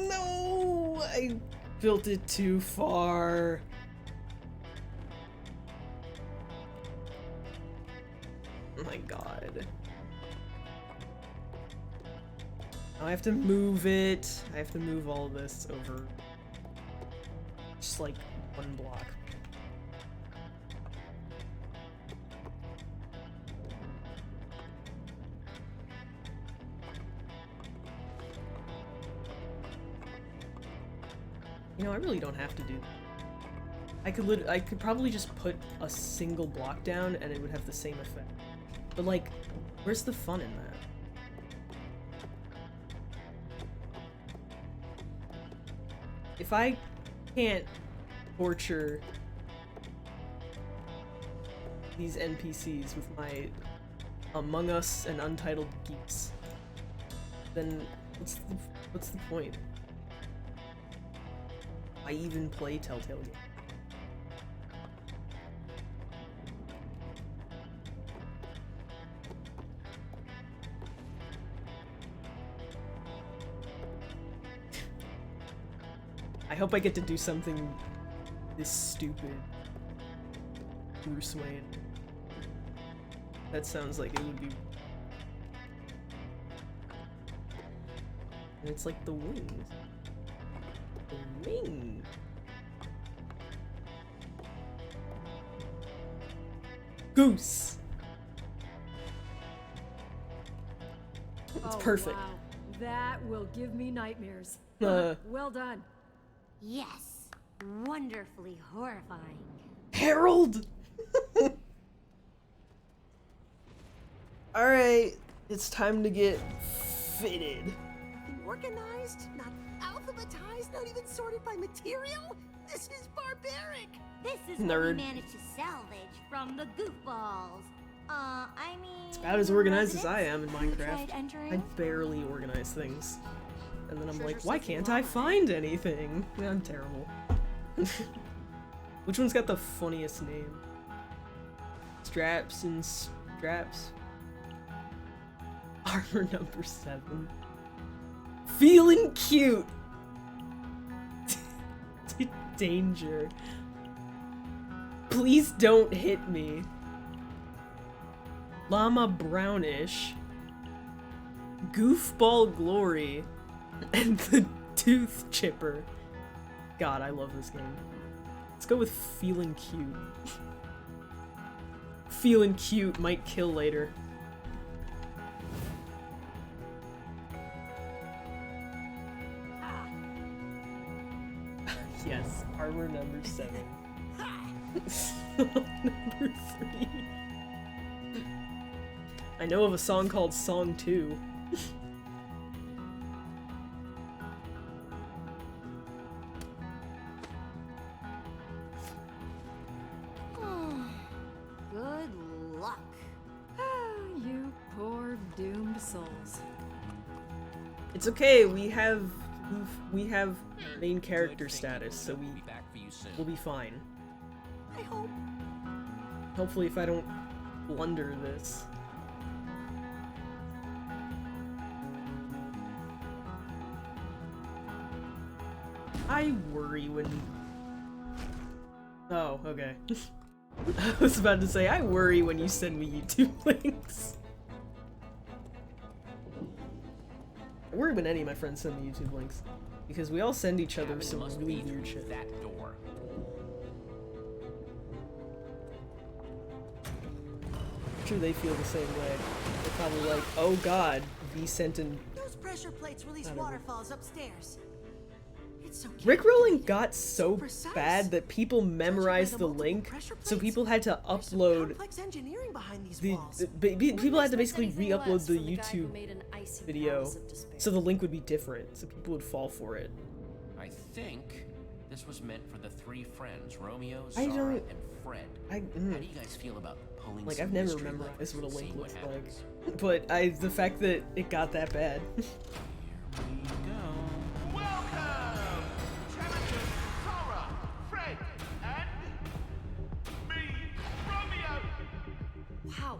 No! I built it too far. Oh my god. Now I have to move it. I have to move all this over. Just like one block. You know, I really don't have to do that. I could probably just put a single block down and it would have the same effect. But like, where's the fun in that? If I can't torture these NPCs with my Among Us and Untitled Geeks, then what's the point? I even play Telltale games. I hope I get to do something this stupid. Bruce Wayne. That sounds like it would be. And it's like the wings. The wing. Goose. It's Oh, perfect. Wow. That will give me nightmares. Well done. Yes, wonderfully horrifying. Harold! Alright, it's time to get fitted. Organized, not alphabetized, not even sorted by material? This is barbaric! This is Nerd. what we managed to salvage from the goofballs. I mean... It's about as organized as I am in You Minecraft. tried entering? I barely organize things. And then I'm like, Treasure why stuff you can't I want. find anything? Yeah, I'm terrible. Which one's got the funniest name? Straps and Straps? Armor number 7. Feeling cute! Danger. Please don't hit me. Llama Brownish. Goofball Glory. And the Tooth Chipper. God, I love this game. Let's go with Feeling Cute. Feeling cute might kill later. Yes, armor number 7. Number 3. I know of a song called Song 2. Good luck. You poor doomed souls. It's okay, we have main character Good thinking. status, so We'll be back for you soon. we'll be fine. I hope. Hopefully if I don't blunder this. I worry when... Oh, okay. I was about to say, I worry when you send me YouTube links. I worry when any of my friends send me YouTube links. Because we all send each other Cabin some must really be through weird shit. that door. I'm sure they feel the same way. They're probably like, oh god, V sent in... Those pressure plates release I don't know. waterfalls upstairs. It's so Rickrolling got so precise. bad that people memorized the multiple link, pressure so plates, people had to There's some upload complex engineering behind these the... walls. people had to basically Anything re-upload less the from the guy who YouTube made an icy video, palace of despair. so the link would be different, so people would fall for it. I think this was meant for the 3 friends, Romeo, I Zara, don't- and Fred. I... How do you guys feel about pulling Like, some I've never mystery memorized levers what a and link seeing looks what happens? like. But the fact that it got that bad. Here we go. Welcome! Challengers Zara, Fred, and me, Romeo! Wow,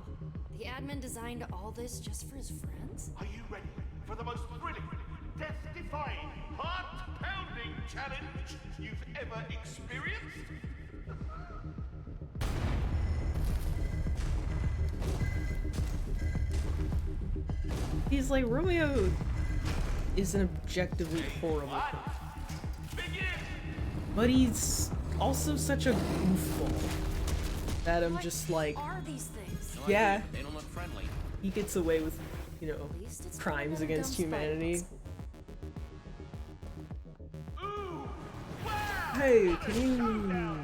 the admin designed all this just for his friends? Are you ready for the most thrilling, death-defying, heart-pounding challenge you've ever experienced? He's like, Romeo is an objectively horrible person. Begin! But he's also such a goofball that I'm just like, Are these things? No yeah, idea. They don't look friendly. he gets away with, you know, At least it's not crimes another against dumb spy humanity. box. Ooh! Wow! Hey, can you not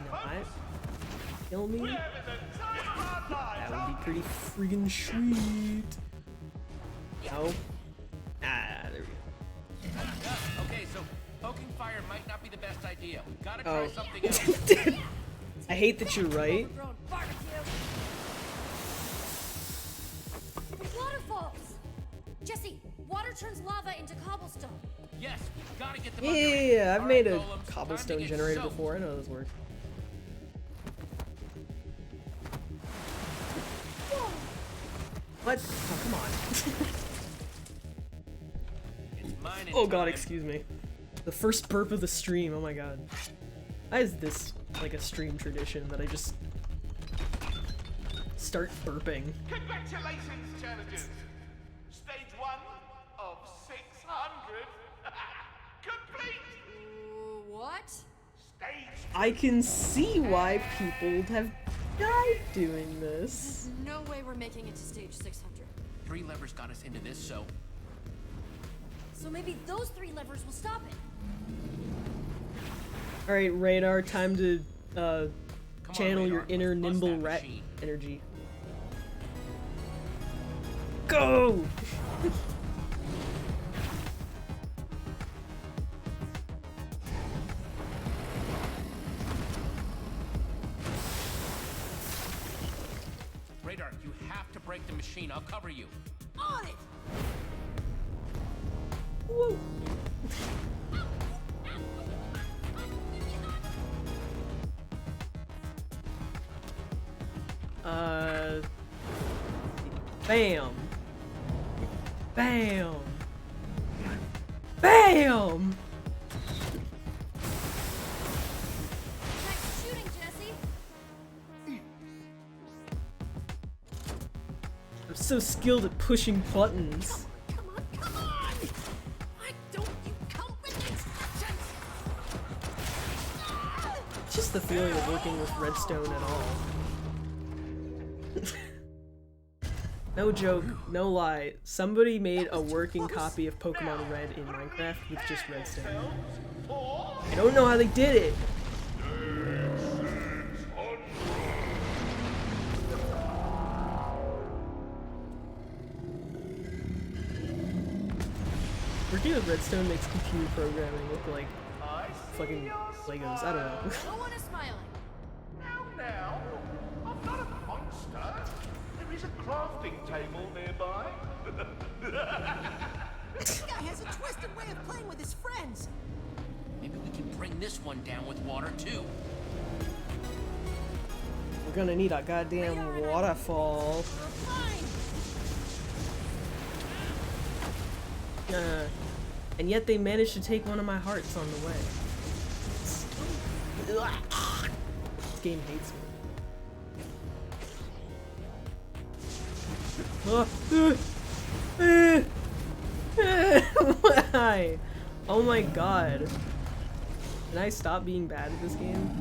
kill me? We're having the time of our lives, That would be pretty friggin' sweet. No. Ah, there we go. Okay, so poking fire might not be the best idea. We gotta try Oh. something else. I hate that you're right. Overgrown barbecue. Waterfalls! Jesse, water turns lava into cobblestone. Yes, we gotta get them Yeah, under yeah, it. yeah, I've All made right, a Golems, time to cobblestone get generator soaked. before. I know this works. What? Oh, come on. It's mine in Oh god, time. excuse me. The first burp of the stream, oh my god. Why is this like a stream tradition that I just start burping? Congratulations, challengers! Stage 1 of 600 complete! What? Stage I can see why people have died doing this. No way we're making it to stage 600. 3 levers got us into this, so So maybe those 3 levers will stop it. Alright, Radar, time to Come on, channel your Radar, inner let's bust nimble that rat machine. energy. Go! Radar, you have to break the machine. I'll cover you. On it! Woo. Bam. Bam. Bam! Nice shooting, Jesse. I'm so skilled at pushing buttons. Come on, come on! Why don't you come with instructions? Just the feeling of working with redstone at all. No joke, no lie. Somebody made a working copy of Pokemon Red in Minecraft with just redstone. I don't know how they did it. Working with redstone makes computer programming look like fucking Legos. I don't know. No one is smiling. Now, I'm not a monster. There is a crafting table nearby. This guy has a twisted way of playing with his friends. Maybe we can bring this one down with water, too. We're gonna need a goddamn waterfall. Fine. And yet they managed to take one of my hearts on the way. This game hates me. Why? Oh my god. Can I stop being bad at this game?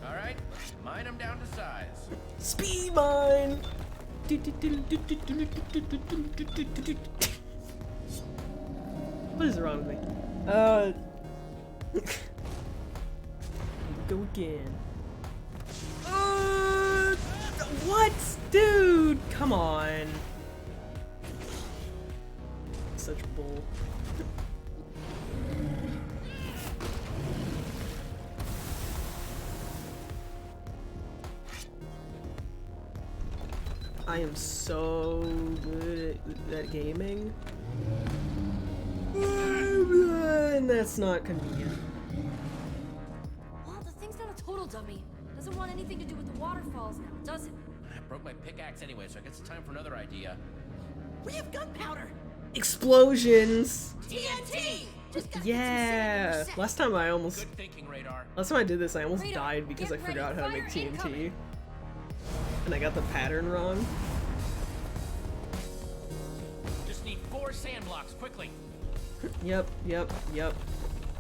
Alright, let's mine them down to size. Speed mine! What is wrong with me? Go again. What? Dude! Come on. Such bull. I am so good at gaming. And that's not convenient. Well, the thing's not a total dummy. Doesn't want anything to do with the waterfalls now, does it? I broke my pickaxe anyway, so I guess it's time for another idea. We have gunpowder. Explosions! TNT. Just gotta Yeah! get some Last time I almost... Good thinking, Radar. Last time I did this, I almost Radar, died because I get ready, forgot how to make fire TNT. incoming. And I got the pattern wrong. Just need 4 sand blocks, quickly. Yep.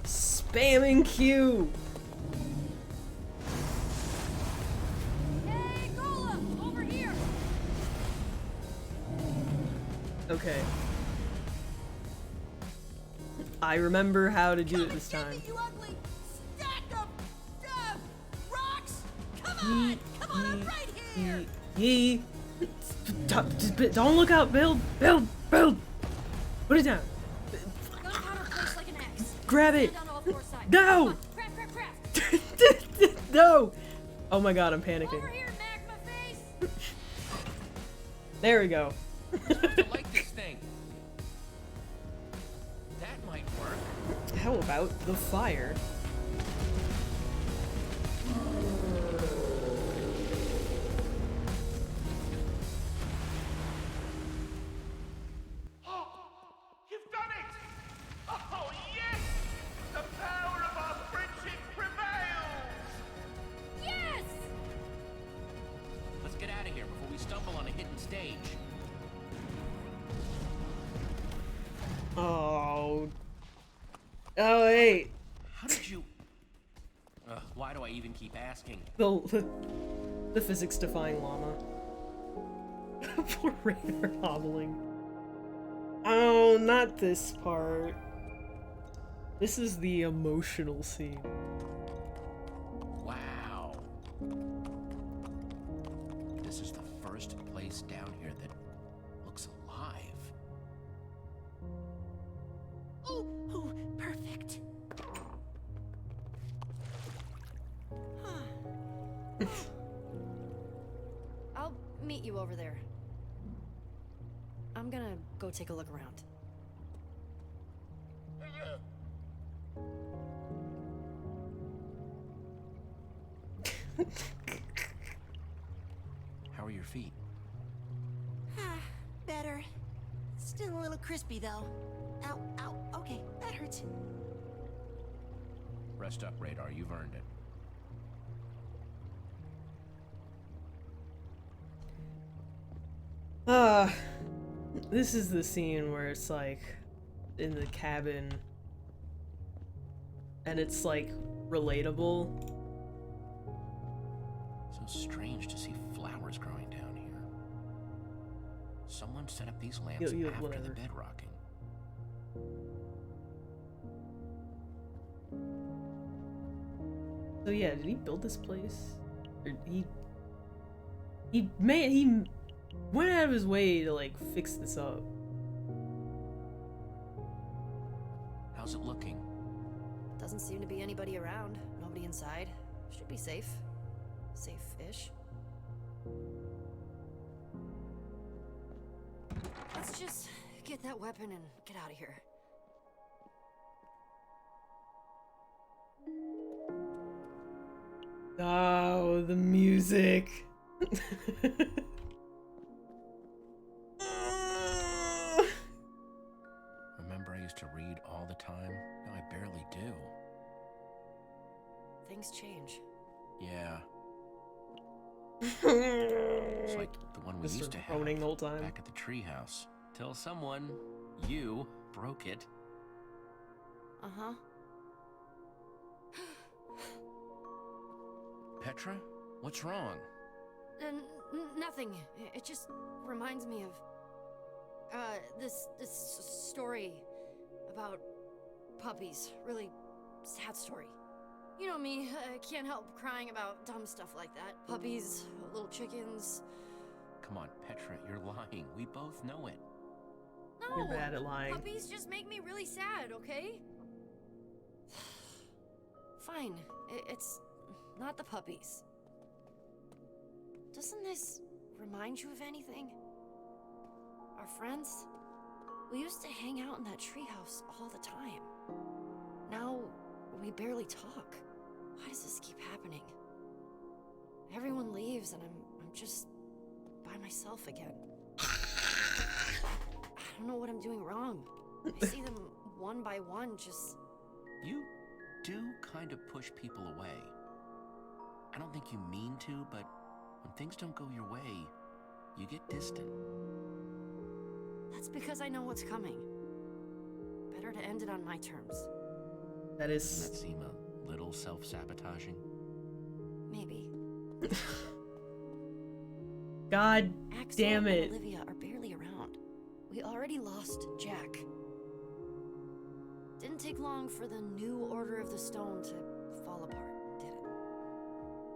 Spamming Q! Hey, Golem, over here. Okay. I remember how to do it this time. You ugly stack of rocks. Come on, I'm right here. Yee! Don't look out, build! Put it down! Gunpowder placed like an X. Grab it! Stand on all 4 sides. No! Come on, craft. No! Oh my god, I'm panicking. Over here, magma face. There we go. I like this thing. That might work. How about the fire? You've done it! Oh, yes! The power of our friendship prevails! Yes. Let's get out of here before we stumble on a hidden stage. Oh. Oh, wait. How did you... why do I even keep asking? The physics-defying llama. Poor Radar hobbling. Oh, not this part. This is the emotional scene. Wow. This is the first place down here that looks alive. Oh, perfect. I'll meet you over there. I'm gonna go take a look around. How are your feet? Better. Still a little crispy, though. Ow, ow. Okay, that hurts. Rest up, Radar. You've earned it. This is the scene where it's like in the cabin and it's like relatable. So strange to see flowers growing down here. Someone set up these lamps after whatever. the bedrocking. So yeah, did he build this place? Or he went out of his way to like fix this up. How's it looking? Doesn't seem to be anybody around. Nobody inside. Should be safe. Safe-ish. Let's just get that weapon and get out of here. Oh, the music. Remember I used to read all the time? Now I barely do. Things change. Yeah. It's like the one we Just used to have droning the whole time. back at the treehouse. Till someone, you, broke it. Uh-huh. Petra? What's wrong? Nothing. It just reminds me of this story about puppies. Really sad story. You know me, I can't help crying about dumb stuff like that. Puppies, little chickens. Come on, Petra, you're lying. We both know it. No, You're bad at lying. Puppies just make me really sad, okay? Fine, it's not the puppies. Doesn't this remind you of anything? Our friends? We used to hang out in that treehouse all the time. Now, we barely talk. Why does this keep happening? Everyone leaves and I'm just by myself again. I don't know what I'm doing wrong. I see them one by one just... You do kind of push people away. I don't think you mean to, but when things don't go your way, you get distant. That's because I know what's coming. Better to end it on my terms. That Doesn't is... that seem a little self-sabotaging? Maybe. God Axel damn it. and Olivia are barely around. We already lost Jack. Didn't take long for the new Order of the Stone to fall apart, did it?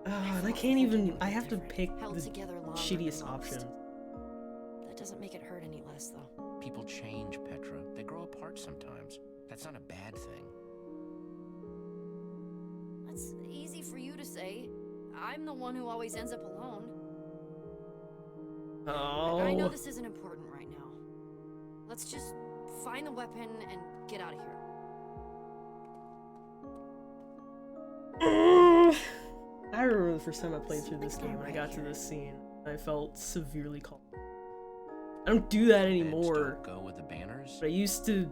And I can't even... I have to pick Held the together longer shittiest than most. option. That doesn't make it hurt any less, though. People change, Petra. They grow apart sometimes. That's not a bad thing. That's easy for you to say. I'm the one who always ends up alone. Oh. I know this isn't important right now. Let's just find the weapon and get out of here. I remember the first time I played through this game when I got to this scene. I felt severely calm. I don't do that anymore. Beds don't go with the banners? But I used to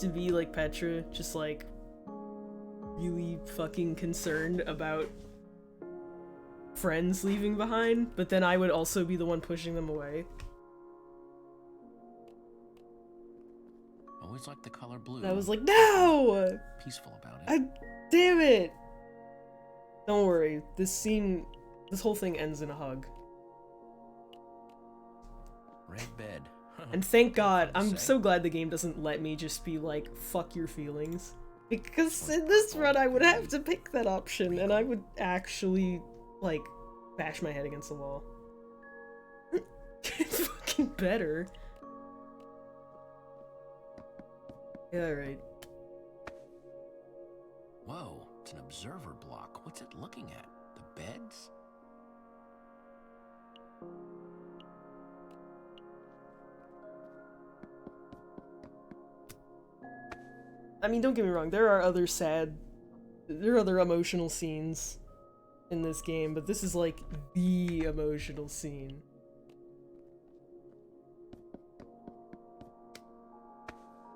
be like Petra, just like really fucking concerned about friends leaving behind, but then I would also be the one pushing them away. Always like the color blue. And I was like, no! Peaceful about it. Damn it! Don't worry, this whole thing ends in a hug. Red bed. And thank God, Fun to I'm say. so glad the game doesn't let me just be like, fuck your feelings. Because in this run, I would have to pick that option, and I would actually, like, bash my head against the wall. It's fucking better. Yeah, alright. Whoa, it's an observer block. What's it looking at? The beds? I mean, don't get me wrong, there are other emotional scenes in this game, but this is like the emotional scene.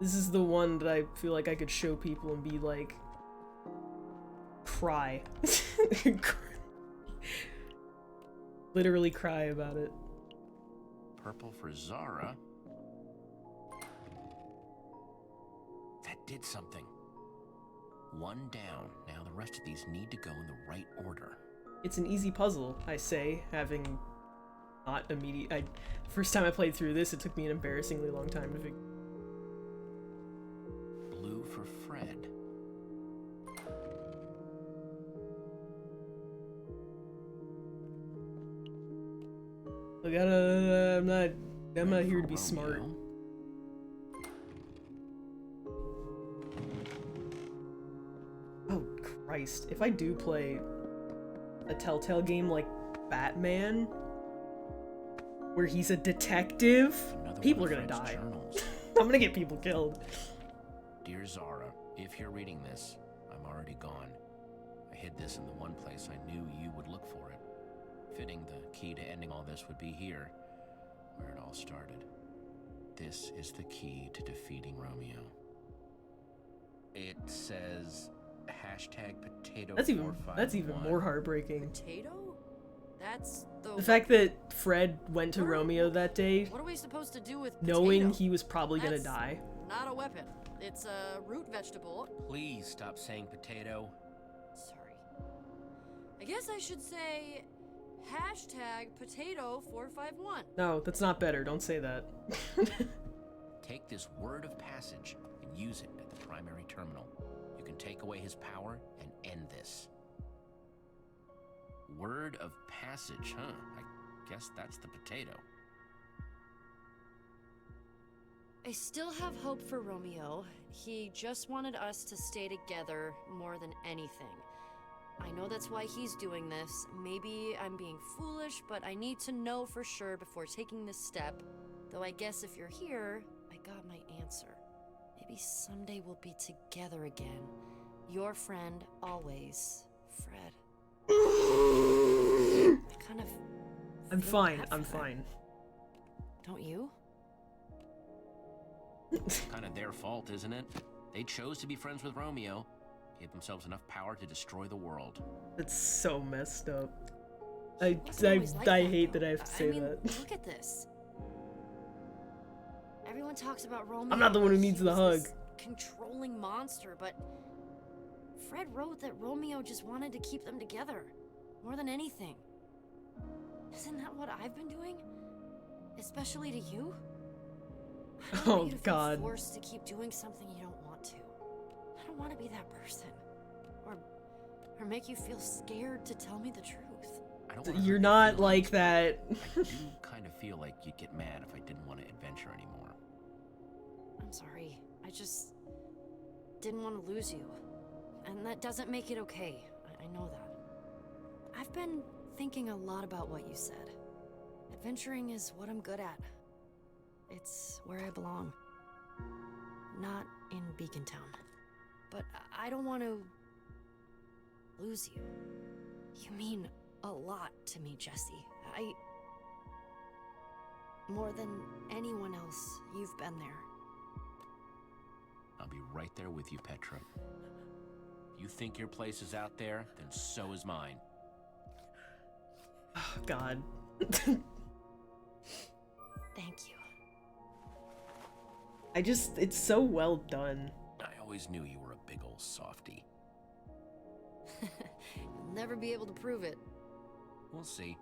This is the one that I feel like I could show people and be like, cry. Literally cry about it. Purple for Zara. That did something. One down. Now the rest of these need to go in the right order. It's an easy puzzle, I say, having not immediate. First time I played through this, it took me an embarrassingly long time to figure. Blue for Fred. Look, I'm not here to be smart. Oh Christ! If I do play a Telltale game like Batman, where he's a detective, people are gonna die. I'm gonna get people killed. Dear Zara, if you're reading this, I'm already gone. I hid this in the one place I knew you would look for it. Fitting the key to ending all this would be here, where it all started. This is the key to defeating Romeo. It says hashtag potato. That's even more heartbreaking. Potato? That's The fact that Fred went to Romeo that day, What are we supposed to do with knowing potato? he was probably gonna That's die. Not a weapon. It's a root vegetable. Please stop saying potato. Sorry. I guess I should say hashtag potato451. No, that's not better. Don't say that. Take this word of passage and use it at the primary terminal. You can take away his power and end this. Word of passage, huh? I guess that's the potato. I still have hope for Romeo. He just wanted us to stay together more than anything. I know that's why he's doing this. Maybe I'm being foolish, but I need to know for sure before taking this step. Though I guess if you're here, I got my answer. Maybe someday we'll be together again. Your friend, always, Fred. I kind of I'm feel fine. bad for I'm them. fine. Don't you? Kind of their fault, isn't it? They chose to be friends with Romeo, gave themselves enough power to destroy the world. That's so messed up. I Wasn't always like that, hate though. that I have to say I mean, that. look at this. Everyone talks about Romeo. I'm not the one who like needs he the was hug. this controlling monster, but Fred wrote that Romeo just wanted to keep them together more than anything. Isn't that what I've been doing? Especially to you? I don't want you to feel God. forced to keep doing something you don't want to. I don't want to be that person, or make you feel scared to tell me the truth. I don't wanna You're hurt your not feelings, like but that. I do kind of feel like you'd get mad if I didn't want to adventure anymore. I'm sorry. I just didn't want to lose you. And that doesn't make it okay. I know that. I've been thinking a lot about what you said. Adventuring is what I'm good at. It's where I belong. Not in Beacon Town. But I don't want to lose you. You mean a lot to me, Jesse. More than anyone else, you've been there. I'll be right there with you, Petra. If you think your place is out there, then so is mine. Oh, God. Thank you. It's so well done. I always knew you were a big old softy. You'll never be able to prove it. We'll see.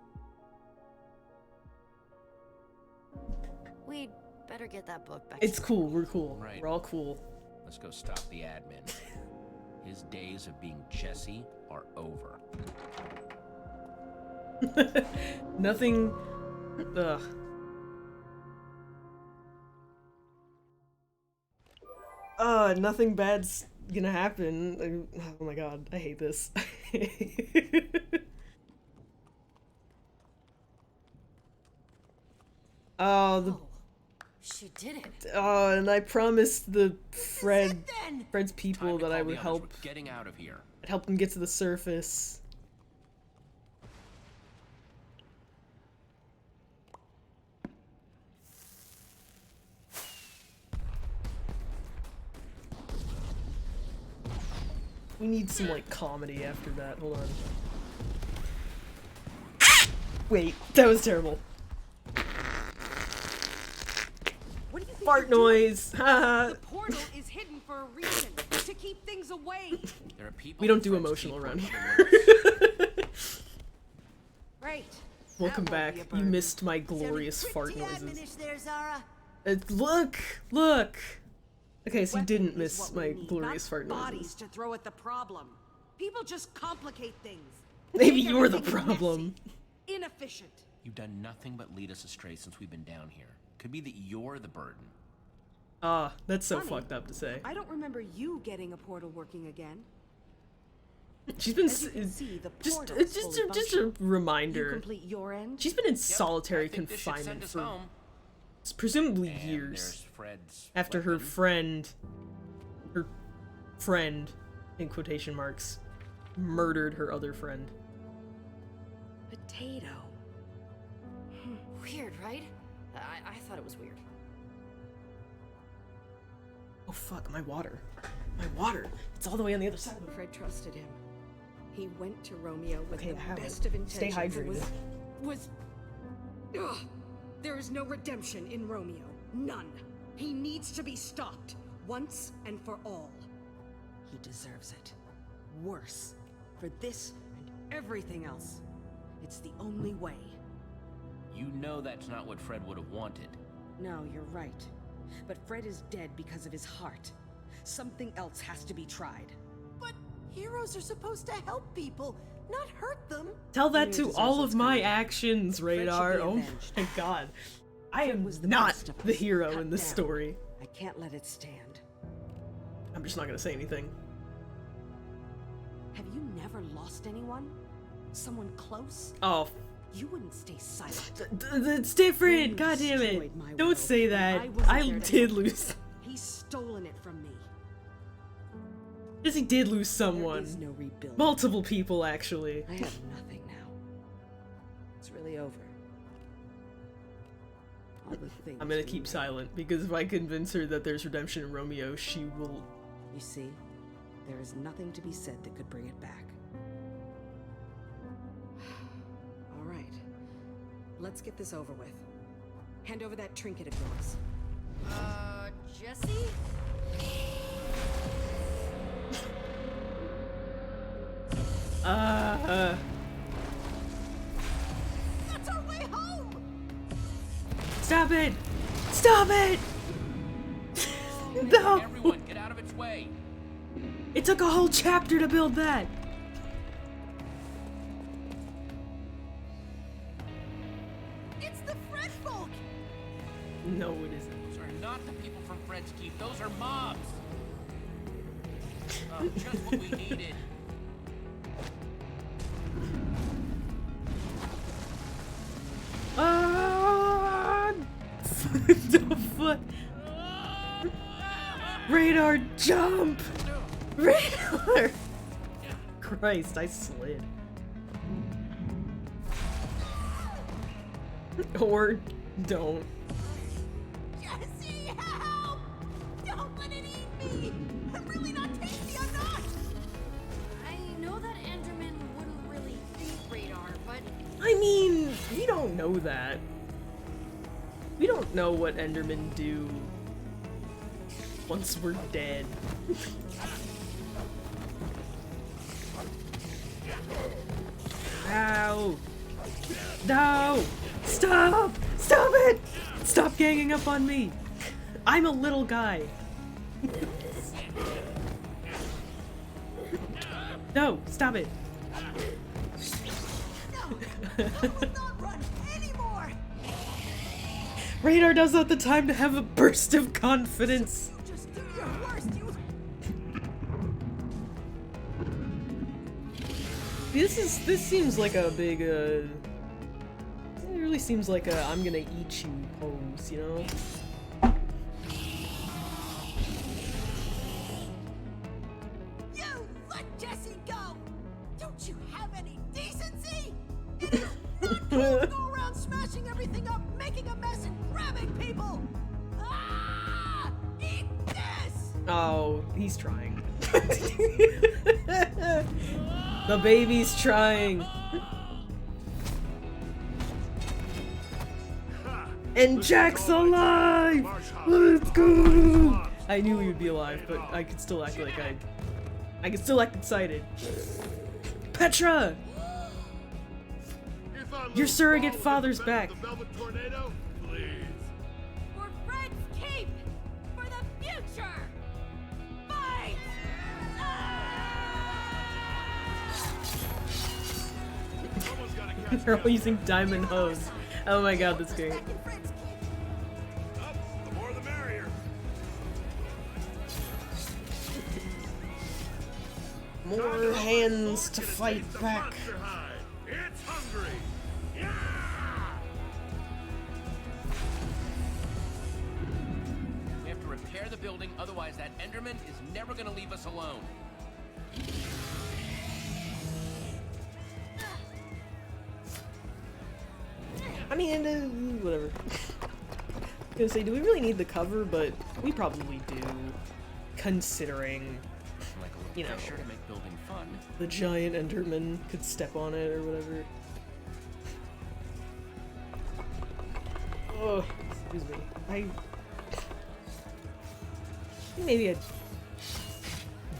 better get that book back. It's cool. We're cool. Right. We're all cool. Let's go stop the admin. His days of being Jesse are over. Nothing. Ugh. Nothing bad's gonna happen. Oh my god, I hate this. She did it. And I promised the Fred's Time people to that I call would the others. help. We're getting out of here. I'd help them get to the surface. We need some, like, comedy after that. Hold on. Wait, that was terrible. What do you think Fart you're doing? noise. Haha. The portal is hidden for a reason, to keep things away. There are people We don't in do Fred's emotional keep around working here. Great. Welcome That won't back. be a You burden. missed my glorious fart Pretty noises. admonish there, Zara. Look! Okay, so you didn't Weapons is miss what my we need, glorious not fart bodies noises. to throw at the problem. People just complicate things. Maybe Make you're the everything problem. messy, inefficient. You've done nothing but lead us astray since we've been down here. Could be that you're the burden. Ah, that's so Funny. fucked up to say. I don't remember you getting a portal working again. She's been As you can see, the just portal it's is just fully a functional. You reminder. complete your end. She's been in Yep, solitary I think this should confinement send us for home. presumably And years there's Fred's after her weapon. friend, in quotation marks, murdered her other friend. Potato. Weird, right? I thought it was weird. Oh fuck, my water. My water. It's all the way on the other side of the Fred trusted him. He went to Romeo with Okay, the have it. best of Stay intentions. hydrated. Ugh. There is no redemption in Romeo. None. He needs to be stopped. Once and for all. He deserves it. Worse. For this and everything else. It's the only way. You know that's not what Fred would have wanted. No, you're right. But Fred is dead because of his heart. Something else has to be tried. But heroes are supposed to help people, not hurt them. Tell that Romeo to deserves all what's of my coming. actions, Fred should Radar. be Oh avenged. my god. I am was the not best of the us. hero Cut in this down. story. I can't let it stand. I'm just not gonna say anything. Have you never lost anyone? Someone close? Oh, You wouldn't stay silent. it's different. Romeo God damn it! destroyed my Don't world, say and that. I wasn't I there to did help. lose. He's stolen it from me. Jesse did lose There someone. is no rebuilding. Multiple people, actually. I have nothing now. It's really over. All the things I'm gonna we keep made. silent because if I convince her that there's redemption in Romeo, she will. You see, there is nothing to be said that could bring it back. All right. Let's get this over with. Hand over that trinket of yours. Jesse? That's our way home. Stop it! Stop it! No! Everyone, get out of its way. It took a whole chapter to build that. It's the Fred folk. No, it isn't. Those are not the people from Fred's Keep. Those are mobs. Just what we needed. Ah! The fuck? Radar, jump! Radar! Christ, I slid. Or don't. Jesse, help! Don't let it eat me. I'm really not tasty. I'm not. I know that Enderman wouldn't really eat Radar, but I mean, we don't know that. We don't know what Endermen do once we're dead. Ow! No! Stop! Stop it! Stop ganging up on me! I'm a little guy. No, stop it. No, I will not run anymore. Radar doesn't have the time to have a burst of confidence. Just do your worst. This seems like a big it really seems like a I'm gonna eat you pose, you know? You let Jesse go. Don't you have any decency? It is not cool to go around smashing everything up, making a mess, and grabbing people. Ah! Eat this. Oh, he's trying. The baby's trying. And Jack's alive! Let's go! I knew he would be alive, but I could still act like I could still act excited. Petra! Your surrogate father's back. The Velvet Tornado, please. For Fred's keep! For the future! Fight! Someone's gotta catch They're me all using diamond hose. Oh my god, that's great. up. The more the merrier. More hands to fight The back. monster hide. It's hungry. Yeah! We have to repair the building, otherwise that Enderman is never gonna leave us alone. I mean, whatever. I was gonna say, do we really need the cover? But we probably do, considering, Like a little you know, pressure to make building fun. the giant Enderman could step on it or whatever. Oh, excuse me. I think maybe I'd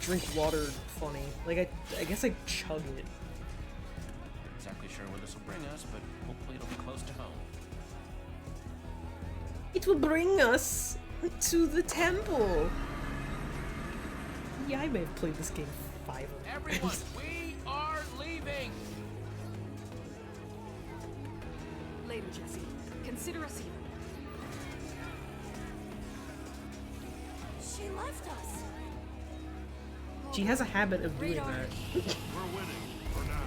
drink water funny. Like, I guess I'd chug it. Not exactly sure where this will bring us, but hopefully it'll be close to home. It will bring us to the temple. Yeah, I may have played this game 5 Everyone, we are leaving! Later, Jesse. Consider us even. She left us. She has a habit of doing that. We're winning, for now.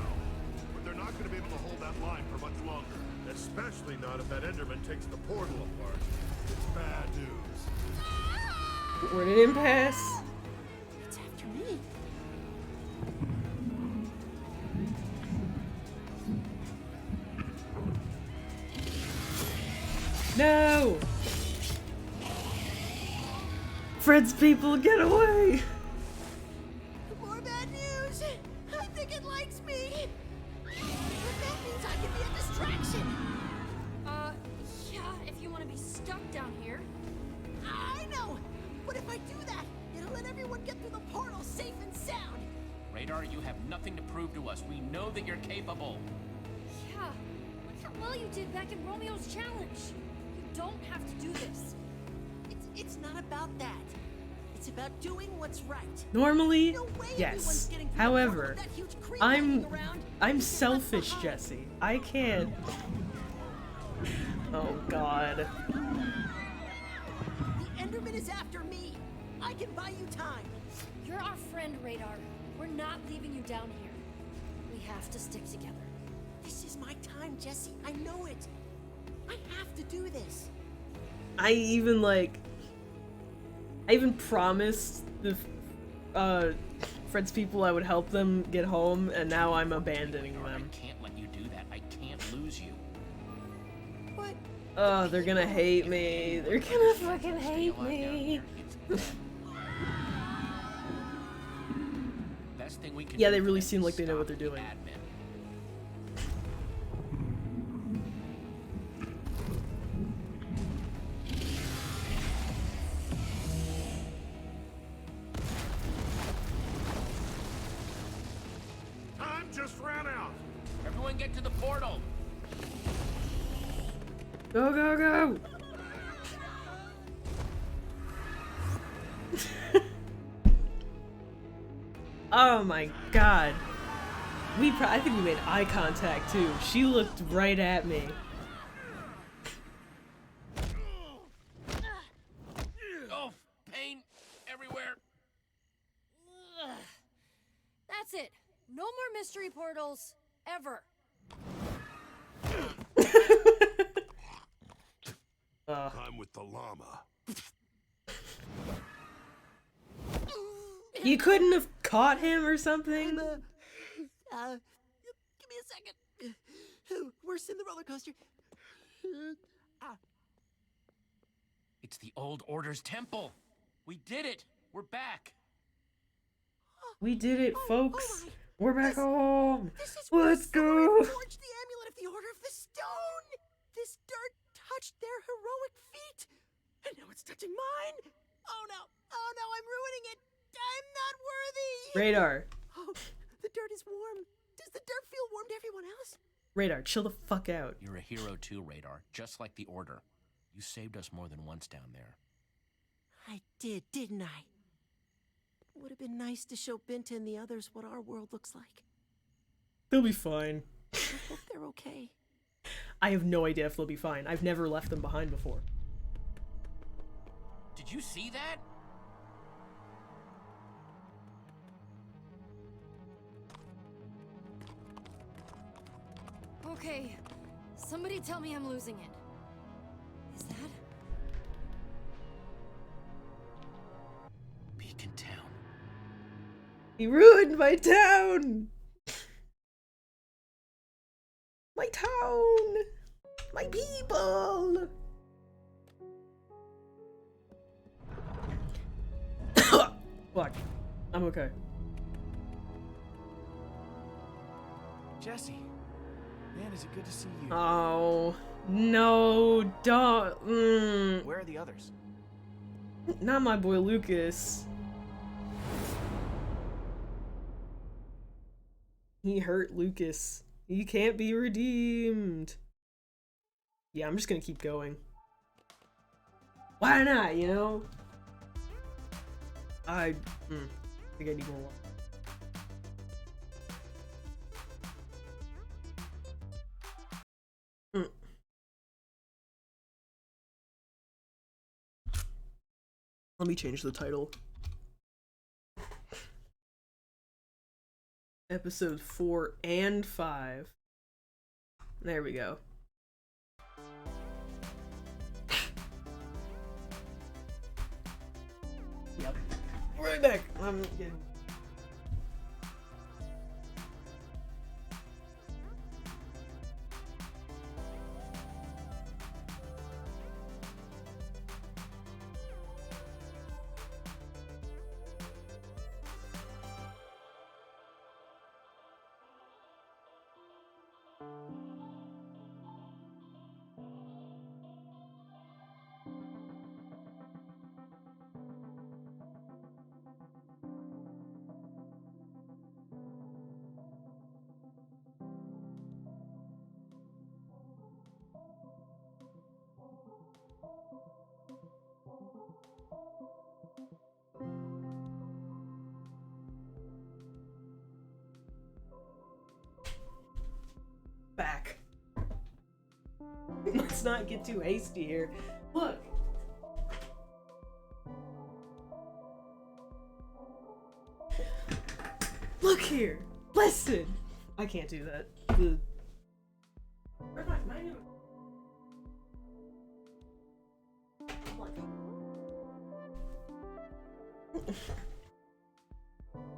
But they're not going to be able to hold that line for much longer. Especially not if that Enderman takes the portal apart. It's bad news. We're in an impasse. It's after me. No! Fred's people, get away! More bad news. I think it likes me. But that means I can be a distraction. Yeah, if you want to be stuck down here. I know. But if I do that, it'll let everyone get through the portal safe and sound. Radar, you have nothing to prove to us. We know that you're capable. Yeah, look how well you did back in Romeo's challenge. You don't have to do this. It's not about that. It's about doing what's right. Normally, No way anyone's yes. getting through the However, portal with that huge creep hanging around. I'm selfish, Jesse. I can't. Oh God. The Enderman is after me. I can buy you time. You're our friend, Radar. We're not leaving you down here. We have to stick together. This is my time, Jesse. I know it. I have to do this. I even promised the Fred's people I would help them get home, and now I'm abandoning Radar, them. I can't let you do that. I can't lose you. But Oh, they're gonna hate me. They're gonna fucking Stay hate alive down me. here. Best thing we can Yeah, do they for really them seem is like they know what stop they're the doing. admin. Time just ran out. Everyone get to the portal. Go, go, go! Oh my god. I think we made eye contact too. She looked right at me. Oh, pain everywhere. That's it. No more mystery portals. Ever. I'm with the llama. You couldn't have caught him or something? Give me a second. Worse than the roller coaster. It's the old Order's temple. We did it. We're back. We did it, folks. my. We're back home. This is where Let's Sauron go. forged the amulet of the Order of the Stone. This dirt touched their heroic feet, and now it's touching mine. Oh no! Oh no! I'm ruining it. I'm not worthy. Radar. Oh, the dirt is warm. Does the dirt feel warm to everyone else? Radar, chill the fuck out. You're a hero too, Radar, just like the Order. You saved us more than once down there. I did, didn't I? Would have been nice to show Binta and the others what our world looks like. They'll be fine. I hope they're okay. I have no idea if they'll be fine. I've never left them behind before. Did you see that? Okay. Somebody tell me I'm losing it. Is that? Beacon Town. He ruined my town! My town! My people! Fuck. I'm okay. Jesse, man, is it good to see you. Oh, no, don't. Where are the others? Not my boy Lucas. He hurt Lucas. He can't be redeemed. Yeah, I'm just gonna keep going. Why not, you know? I think I need more water. Let me change the title. Episode 4 and 5. There we go. Yep. Right back. I'm getting... back. Let's not get too hasty here. Look. Look here. Listen. I can't do that.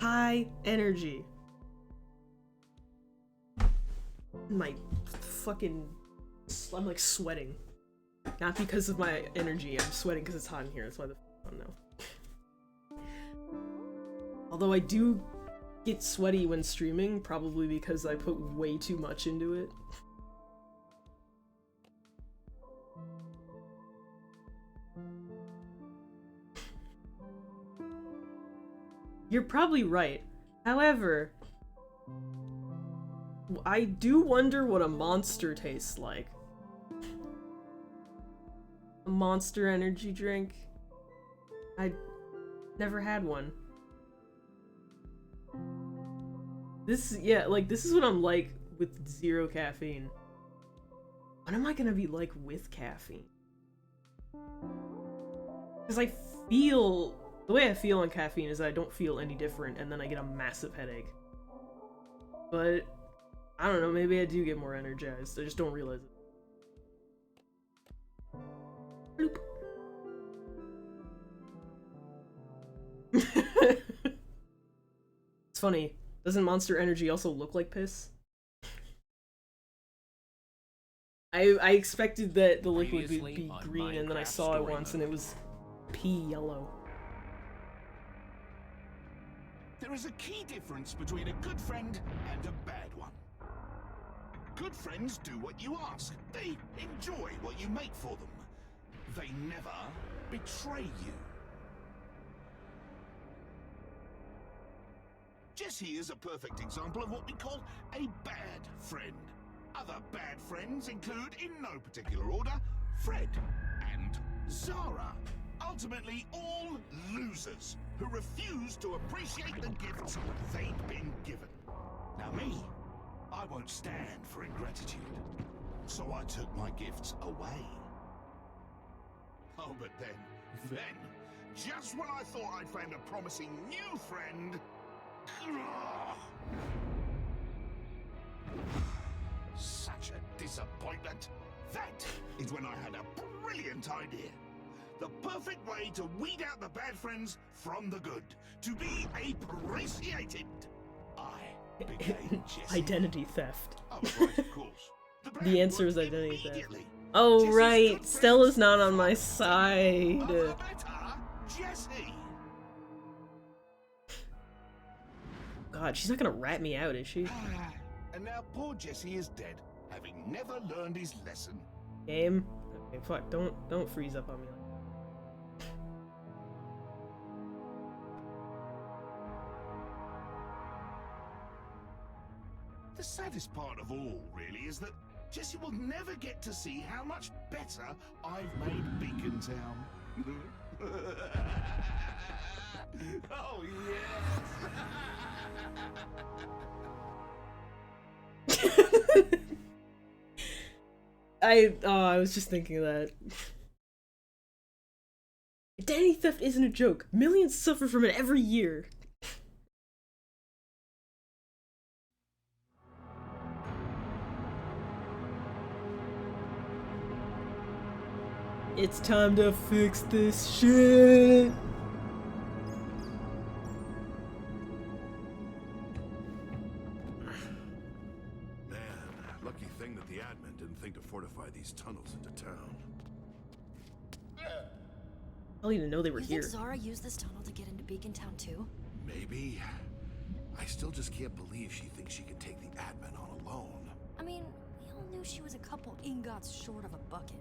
High energy. My fucking... I'm like sweating. Not because of my energy, I'm sweating because it's hot in here, that's why the... I don't know. Although I do get sweaty when streaming, probably because I put way too much into it. You're probably right. However, I do wonder what a monster tastes like. Monster energy drink. I never had one. This, yeah, like, this is what I'm like with 0 caffeine. What am I gonna be like with caffeine? Because I feel... The way I feel on caffeine is that I don't feel any different, and then I get a massive headache. But, I don't know, maybe I do get more energized. I just don't realize it. Bloop. It's funny. Doesn't Monster Energy also look like piss? I expected that the liquid would be green, and then I saw it once, and it was pea yellow. There is a key difference between a good friend and a bad one. Good friends do what you ask. They enjoy what you make for them. They never betray you. Jesse is a perfect example of what we call a bad friend. Other bad friends include, in no particular order, Fred and Zara. Ultimately, all losers who refuse to appreciate the gifts they'd been given. Now me, I won't stand for ingratitude, so I took my gifts away. Oh, but then, just when I thought I'd found a promising new friend, such a disappointment. That is when I had a brilliant idea. The perfect way to weed out the bad friends from the good. To be appreciated. I became Jesse. Identity theft. I was right, of course. The answer is identity theft. Oh, right. Stella's not on my side. Jesse. God, she's not gonna rat me out, is she? And now poor Jesse is dead, having never learned his lesson. Game? Okay, fuck, don't freeze up on me like that. The saddest part of all, really, is that Jesse will never get to see how much better I've made Beacon Town. Oh, yes! I was just thinking of that. Identity theft isn't a joke. Millions suffer from it every year. It's time to fix this shit. Man, lucky thing that the admin didn't think to fortify these tunnels into town. I didn't even know they were here. You think Zara used this tunnel to get into Beacon Town too? Maybe. I still just can't believe she thinks she can take the admin on alone. I mean, we all knew she was a couple ingots short of a bucket.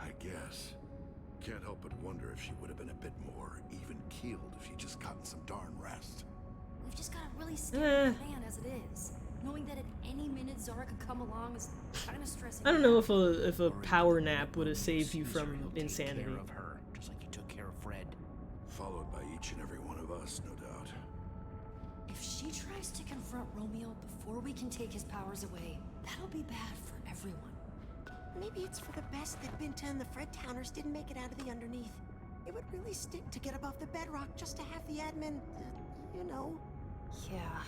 I guess. Can't help but wonder if she would have been a bit more even-keeled if she'd just gotten some darn rest. We've just got a really scary plan as it is. Knowing that at any minute Zara could come along is kind of stressing. I don't know if a power nap would have saved you from insanity. Take care of her, just like you took care of Fred. Followed by each and every one of us, no doubt. If she tries to confront Romeo before we can take his powers away, that'll be bad for everyone. Maybe it's for the best that Binta and the Fred Towners didn't make it out of the underneath. It would really stink to get above the bedrock just to have the admin, you know. Yeah.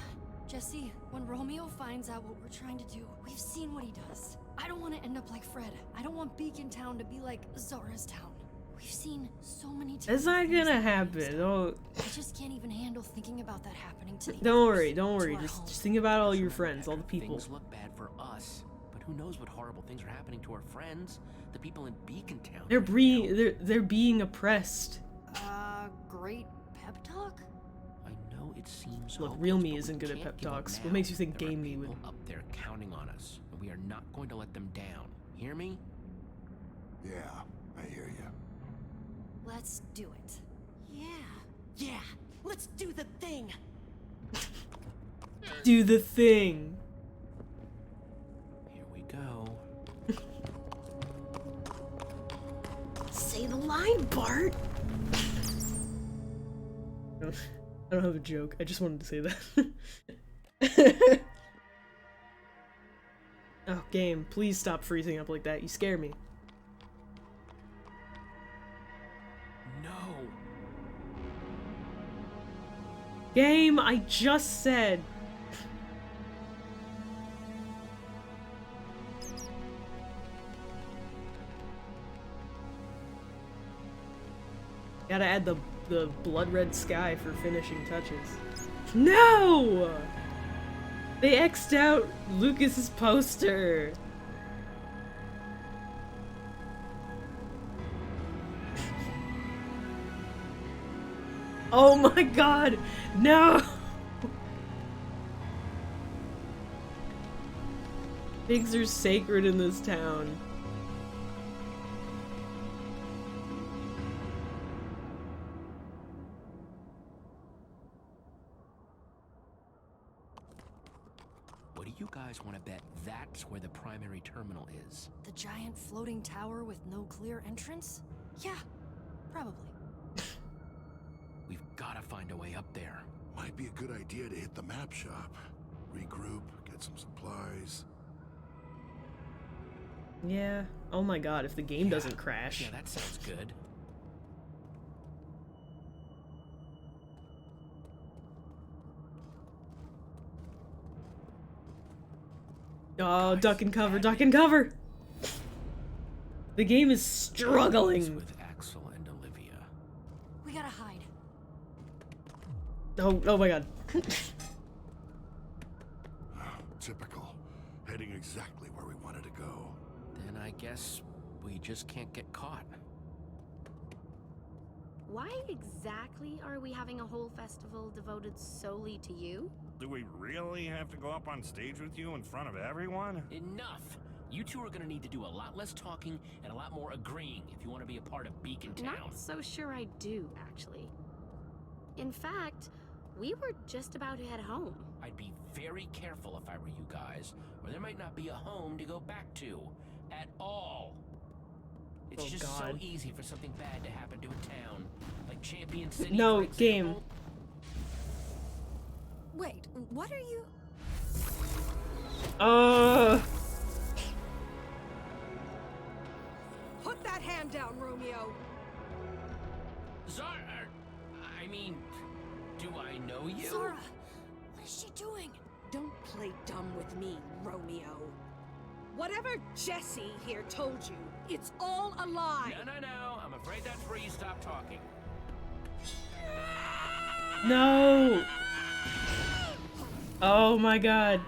Jesse, when Romeo finds out what we're trying to do, we've seen what he does. I don't want to end up like Fred. I don't want Beacon Town to be like Zara's town. We've seen so many times. It's not gonna happen. Oh. I just can't even handle thinking about that happening to the Don't worry. Just think about all your friends, all the people. Things look bad for us, but who knows what horrible things are happening to our friends, the people in Beacon Town. They're being oppressed. Great pep talk? I know it seems. Look, hopeless, real me but we isn't good at can't pep give up talks. now. What makes you think There are game me would? people up there counting on us, and we are not going to let them down. Hear me? Yeah, I hear you. Let's do it. Yeah, let's do the thing. Do the thing. Here we go. fine, Bart. I don't have a joke. I just wanted to say that. Oh, game, please stop freezing up like that. You scare me. No. Game, I just said. Gotta add the blood red sky for finishing touches. No! They X'd out Lucas's poster. Oh my god! No! Pigs are sacred in this town. What do you guys want to bet that's where the primary terminal is? The giant floating tower with no clear entrance? Yeah, probably. We've got to find a way up there. Might be a good idea to hit the map shop. Regroup, get some supplies. Yeah. Oh my god, if the game doesn't crash. Yeah, that sounds good. Oh, duck and cover, duck and cover! The game is struggling. With Axel and Olivia. We gotta hide. Oh my god. Typical. Heading exactly where we wanted to go. Then I guess we just can't get caught. Why exactly are we having a whole festival devoted solely to you? Do we really have to go up on stage with you in front of everyone? Enough! You two are gonna need to do a lot less talking and a lot more agreeing if you want to be a part of Beacon Town. Not so sure I do, actually. In fact, we were just about to head home. I'd be very careful if I were you guys, or there might not be a home to go back to. At all. It's just so easy for something bad to happen to a town. Like Champion City. No, game. Wait, what are you... Put that hand down, Romeo! Zara! I mean, do I know you? Zara! What is she doing? Don't play dumb with me, Romeo. Whatever Jesse here told you, it's all a lie! No. I'm afraid that's where you stop talking. No! Oh my god.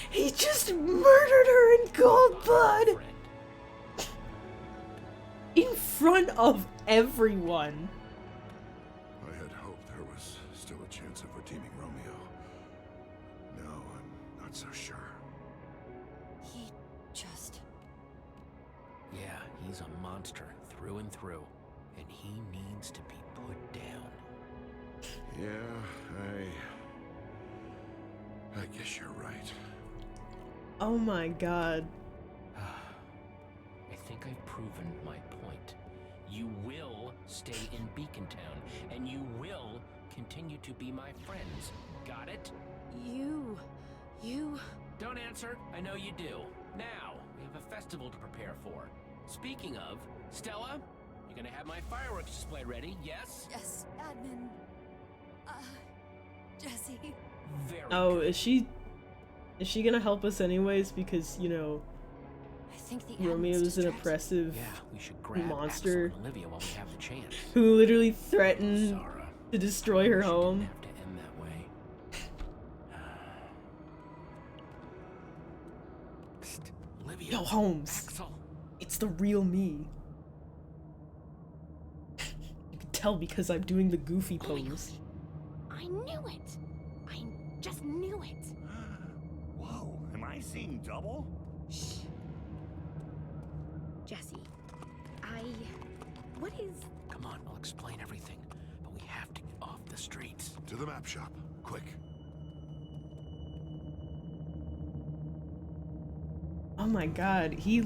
He just murdered her in cold blood! In front of everyone. I had hoped there was still a chance of redeeming Romeo. No, I'm not so sure. He just... Yeah, he's a monster through and through, and he needs to be put down. Yeah, I guess you're right. Oh my god. I think I've proven my point. You will stay in Beacon Town, and you will continue to be my friends. Got it? You... Don't answer. I know you do. Now, we have a festival to prepare for. Speaking of, Stella, you're gonna have my fireworks display ready, yes? Yes, admin... Jesse... Very Oh, good. is she gonna help us anyways? Because, you know, I think the Romeo's an oppressive we should grab monster Axel and Olivia while we have the chance. who literally threatened to destroy her home. Have to end that way. Psst, Olivia. Yo, Holmes. Axel. It's the real me. You can tell because I'm doing the goofy pose. I knew it! I just knew it! Whoa, am I seeing double? Shh. Jesse, what is... Come on, explain everything, but we have to get off the streets. To the map shop, quick. Oh my god, he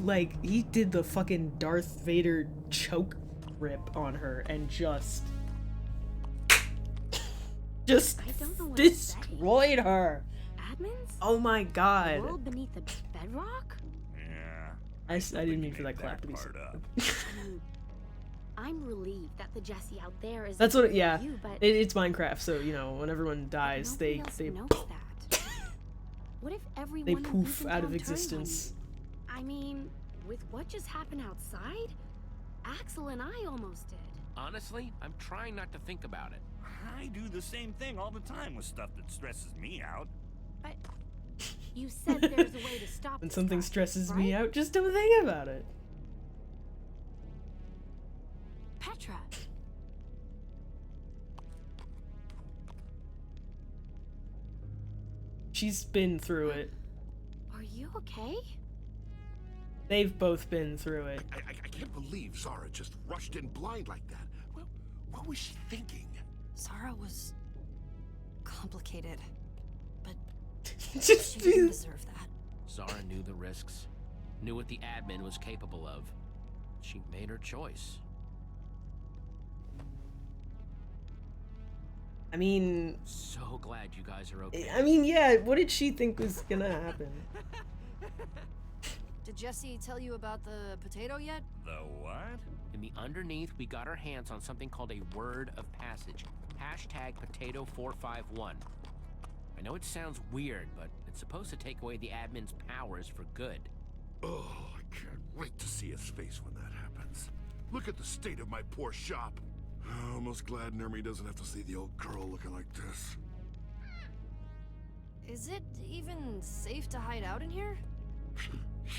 did the fucking Darth Vader choke rip on her and just I don't know what to say. destroyed her. Admins? Oh my The god. world beneath the bedrock? Yeah. I didn't mean for that clap to be so I'm relieved that the Jesse out there is. That's what, yeah. You, but It's Minecraft, so you know when everyone dies, they knows that. What if everyone they in poof Ethan out Town of turned on existence. you? I mean, with what just happened outside, Axel and I almost did. Honestly, I'm trying not to think about it. I do the same thing all the time with stuff that stresses me out. But you said there's a way to stop When this something guy, stresses right? me out, just don't think about it. Petra. She's been through it. Are you okay? They've both been through it. I can't believe Zara just rushed in blind like that. What was she thinking? Zara was complicated, but Just she didn't deserve that. Zara knew the risks, knew what the admin was capable of. She made her choice. I mean, So glad you guys are okay. I mean, yeah, what did she think was gonna happen? Did Jesse tell you about the potato yet? The what? In the underneath, we got our hands on something called a word of passage. Hashtag potato451. I know it sounds weird, but it's supposed to take away the admin's powers for good. Oh, I can't wait to see his face when that happens. Look at the state of my poor shop. Almost glad Nermy doesn't have to see the old girl looking like this. Is it even safe to hide out in here?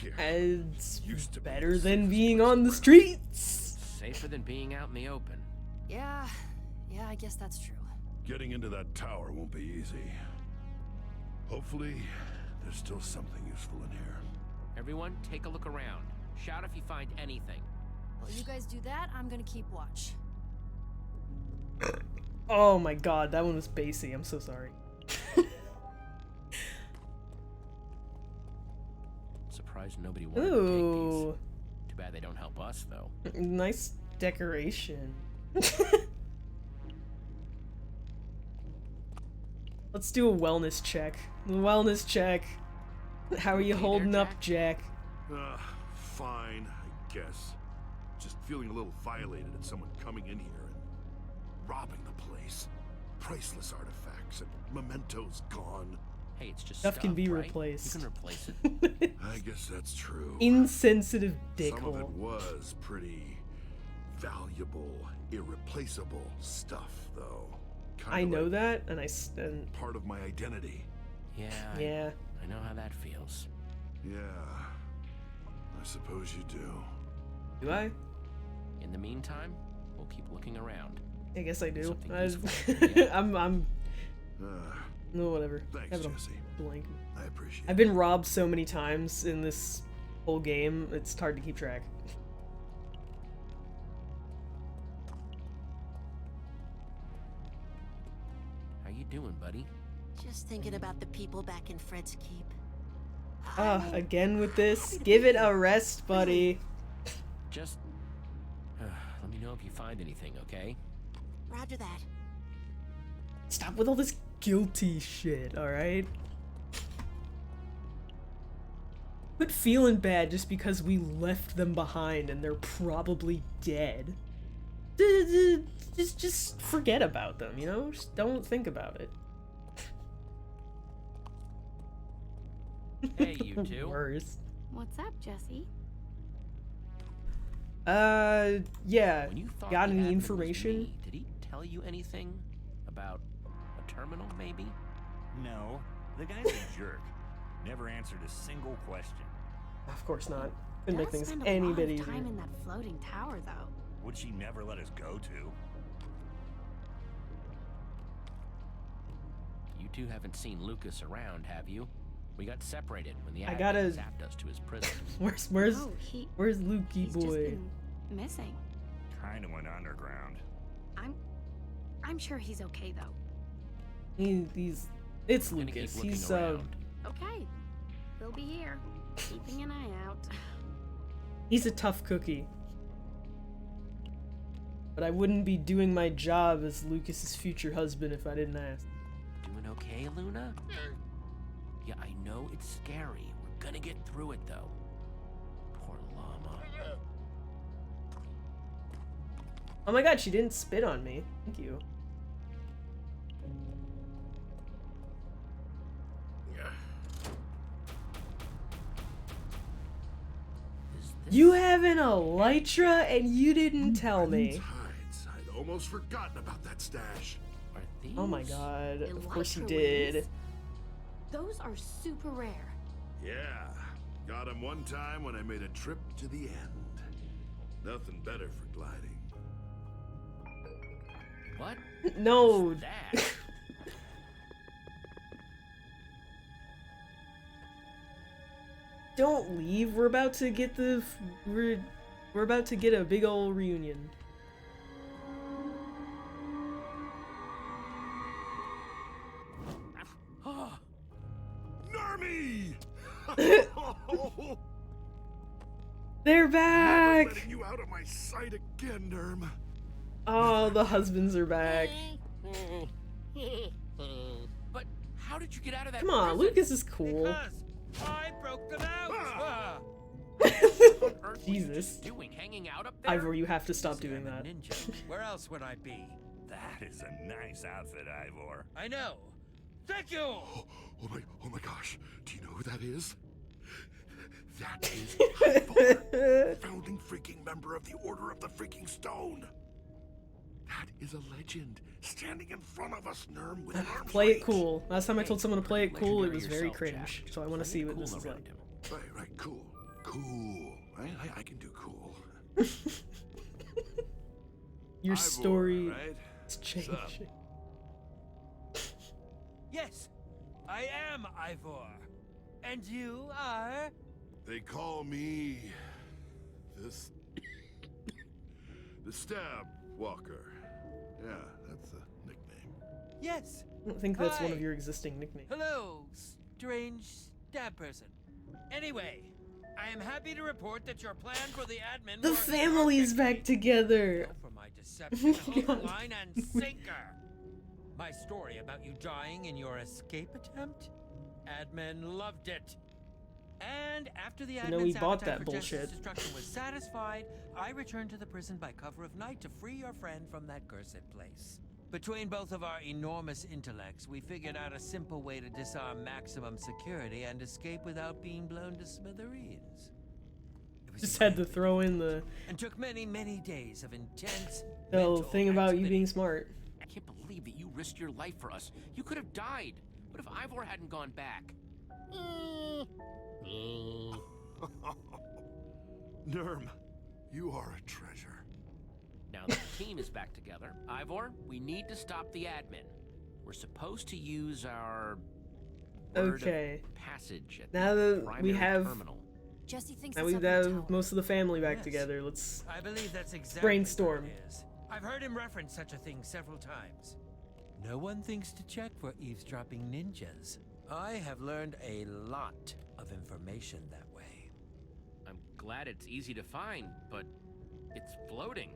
Yeah. It's Used to be better the than safest being place on the around. streets. Safer than being out in the open. Yeah, I guess that's true. Getting into that tower won't be easy. Hopefully, there's still something useful in here. Everyone, take a look around. Shout if you find anything. While you guys do that, I'm gonna keep watch. Oh my god, that one was bassy. I'm so sorry. Surprised nobody wanted to take Ooh, these. Too bad they don't help us, though. nice decoration. Let's do a wellness check. Wellness check. How are you Okay there, holding up, Jack? Fine, I guess. Just feeling a little violated at someone coming in here and robbing the place. Priceless artifacts and mementos gone. Hey, it's just Stuff can be right? replaced. You can replace it. I guess that's true. Insensitive Some of it dickhole. was pretty valuable, irreplaceable stuff, though. I know that, and and part of my identity. Yeah. yeah. I know how that feels. Yeah, I suppose you do. Do I? In the meantime, we'll keep looking around. I guess I do. Something I- useful for you. I'm Uh, no whatever. Thanks, Having a Jesse. blank. I appreciate I've been robbed so many times in this whole game. It's hard to keep track. How you doing, buddy? Just thinking about the people back in Fred's Keep. Again with this. Give it a rest, buddy. Just let me know if you find anything, okay? Roger that. Stop with all this guilty shit, alright? Quit feeling bad just because we left them behind and they're probably dead. Just forget about them, you know? Just don't think about it. Hey, you two. Worst. What's up, Jesse? Yeah. When you thought Got the any admin was information? me, did he tell you anything about a terminal, maybe? No, the guy's a jerk. Never answered a single question. Of course not. Could make Does things spend any a lot bit of easier. time in that floating tower, though. Would she never let us go to? You two haven't seen Lucas around, have you? We got separated when the I admin gotta- zapped us to his prison. Where's Oh, where's Lukey he's just boy? been missing. Kinda went underground. I'm sure he's okay though. It's I'm gonna Lucas. keep looking He's around. Okay. He'll be here, keeping an eye out. he's a tough cookie. But I wouldn't be doing my job as Lucas's future husband if I didn't ask. Doing okay, Luna? Yeah, I know it's scary. We're gonna get through it, though. Poor llama. Oh my god, she didn't spit on me. Thank you. You have an elytra and you didn't tell me. Tides. I'd almost forgotten about that stash. Are these? Oh my god, of course you Elytra did. wings? Those are super rare. Yeah. Got him one time when I made a trip to the end. Nothing better for gliding. What? No. What's that? Don't leave. We're about to get we're about to get a big ol' reunion. Narmi! They're Never back. letting you out of my sight again, Nerm. Oh, the husbands are back. But how did you get out of that Come on, prison? Lucas is cool. Because I broke them out. What on earth were you Jesus. just doing, hanging out up there? Ivor, you have to stop See, doing I'm a that. ninja. Where else would I be? That is a nice outfit, Ivor. I know. Thank you. Oh my gosh. Do you know who that is? That is Ivor, founding freaking member of the Order of the Freaking Stone. That is a legend, standing in front of us, Nerm, with arms Play it raised. cool. Last time I told someone to play it cool, it was very Legendary cringe. yourself, So I want to Jack. see what Cool this is around like. him. Right, cool. Right? I can do cool. Your Ivor, story right? is What's up? changing. Yes, I am Ivor. And you are? They call me this the Stab Walker. Yeah, that's the nickname. Yes. I don't think that's one of Hi. your existing nicknames. Hello, strange stab person. Anyway, I am happy to report that your plan for the admin The worked family's perfectly. back together. Go for my deception, hook, line, and sinker. My story about you dying in your escape attempt? Admin loved it. And after the know he admin's bought appetite that for justice bullshit. destruction was satisfied, I returned to the prison by cover of night to free your friend from that cursed place. Between both of our enormous intellects, we figured out a simple way to disarm maximum security and escape without being blown to smithereens. It was Just had to incredibly throw in the and took many, many days of intense whole mental thing about you activity. being smart. I can't believe that you risked your life for us. You could have died. What if Ivor hadn't gone back? Nerm, you are a treasure. Now that the team is back together, Ivor, we need to stop the admin. We're supposed to use our word Okay. of passage at Now the that we primary have terminal. Jesse thinks now it's we up in the have tower. most of the family back Yes. together. Let's I believe that's exactly brainstorm. what it is. I've heard him reference such a thing several times. No one thinks to check for eavesdropping ninjas. I have learned a lot of information that way. I'm glad it's easy to find, but it's floating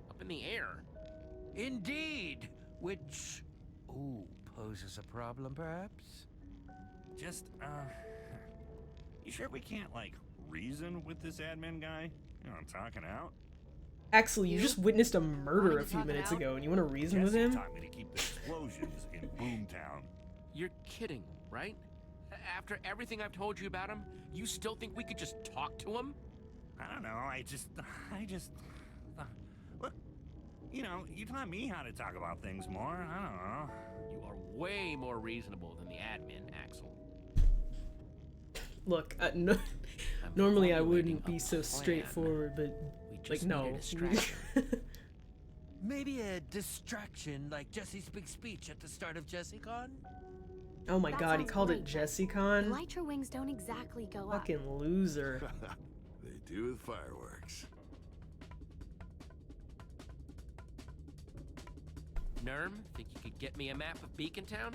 up in the air. Indeed, which, poses a problem, perhaps? Just, you sure we can't, like, reason with this admin guy? You know, talking out? Axel, you just witnessed a murder Wanting a to few talk it minutes out? ago, and you want to reason with Jesse him? taught me to keep the explosions in Boomtown. You're kidding, right? After everything I've told you about him, you still think we could just talk to him? I don't know, I just, look, you know, you taught me how to talk about things more, I don't know. You are way more reasonable than the admin, Axel. Look, I'm normally I formulating wouldn't a be so plan. straightforward, but We like just need a no. distraction. Maybe a distraction like Jesse's big speech at the start of JesseCon? Oh my That god, he sounds called it great, but JesseCon? Elytra wings don't exactly go up. Fucking loser. They do with fireworks. Nerm, think you could get me a map of Beacon Town?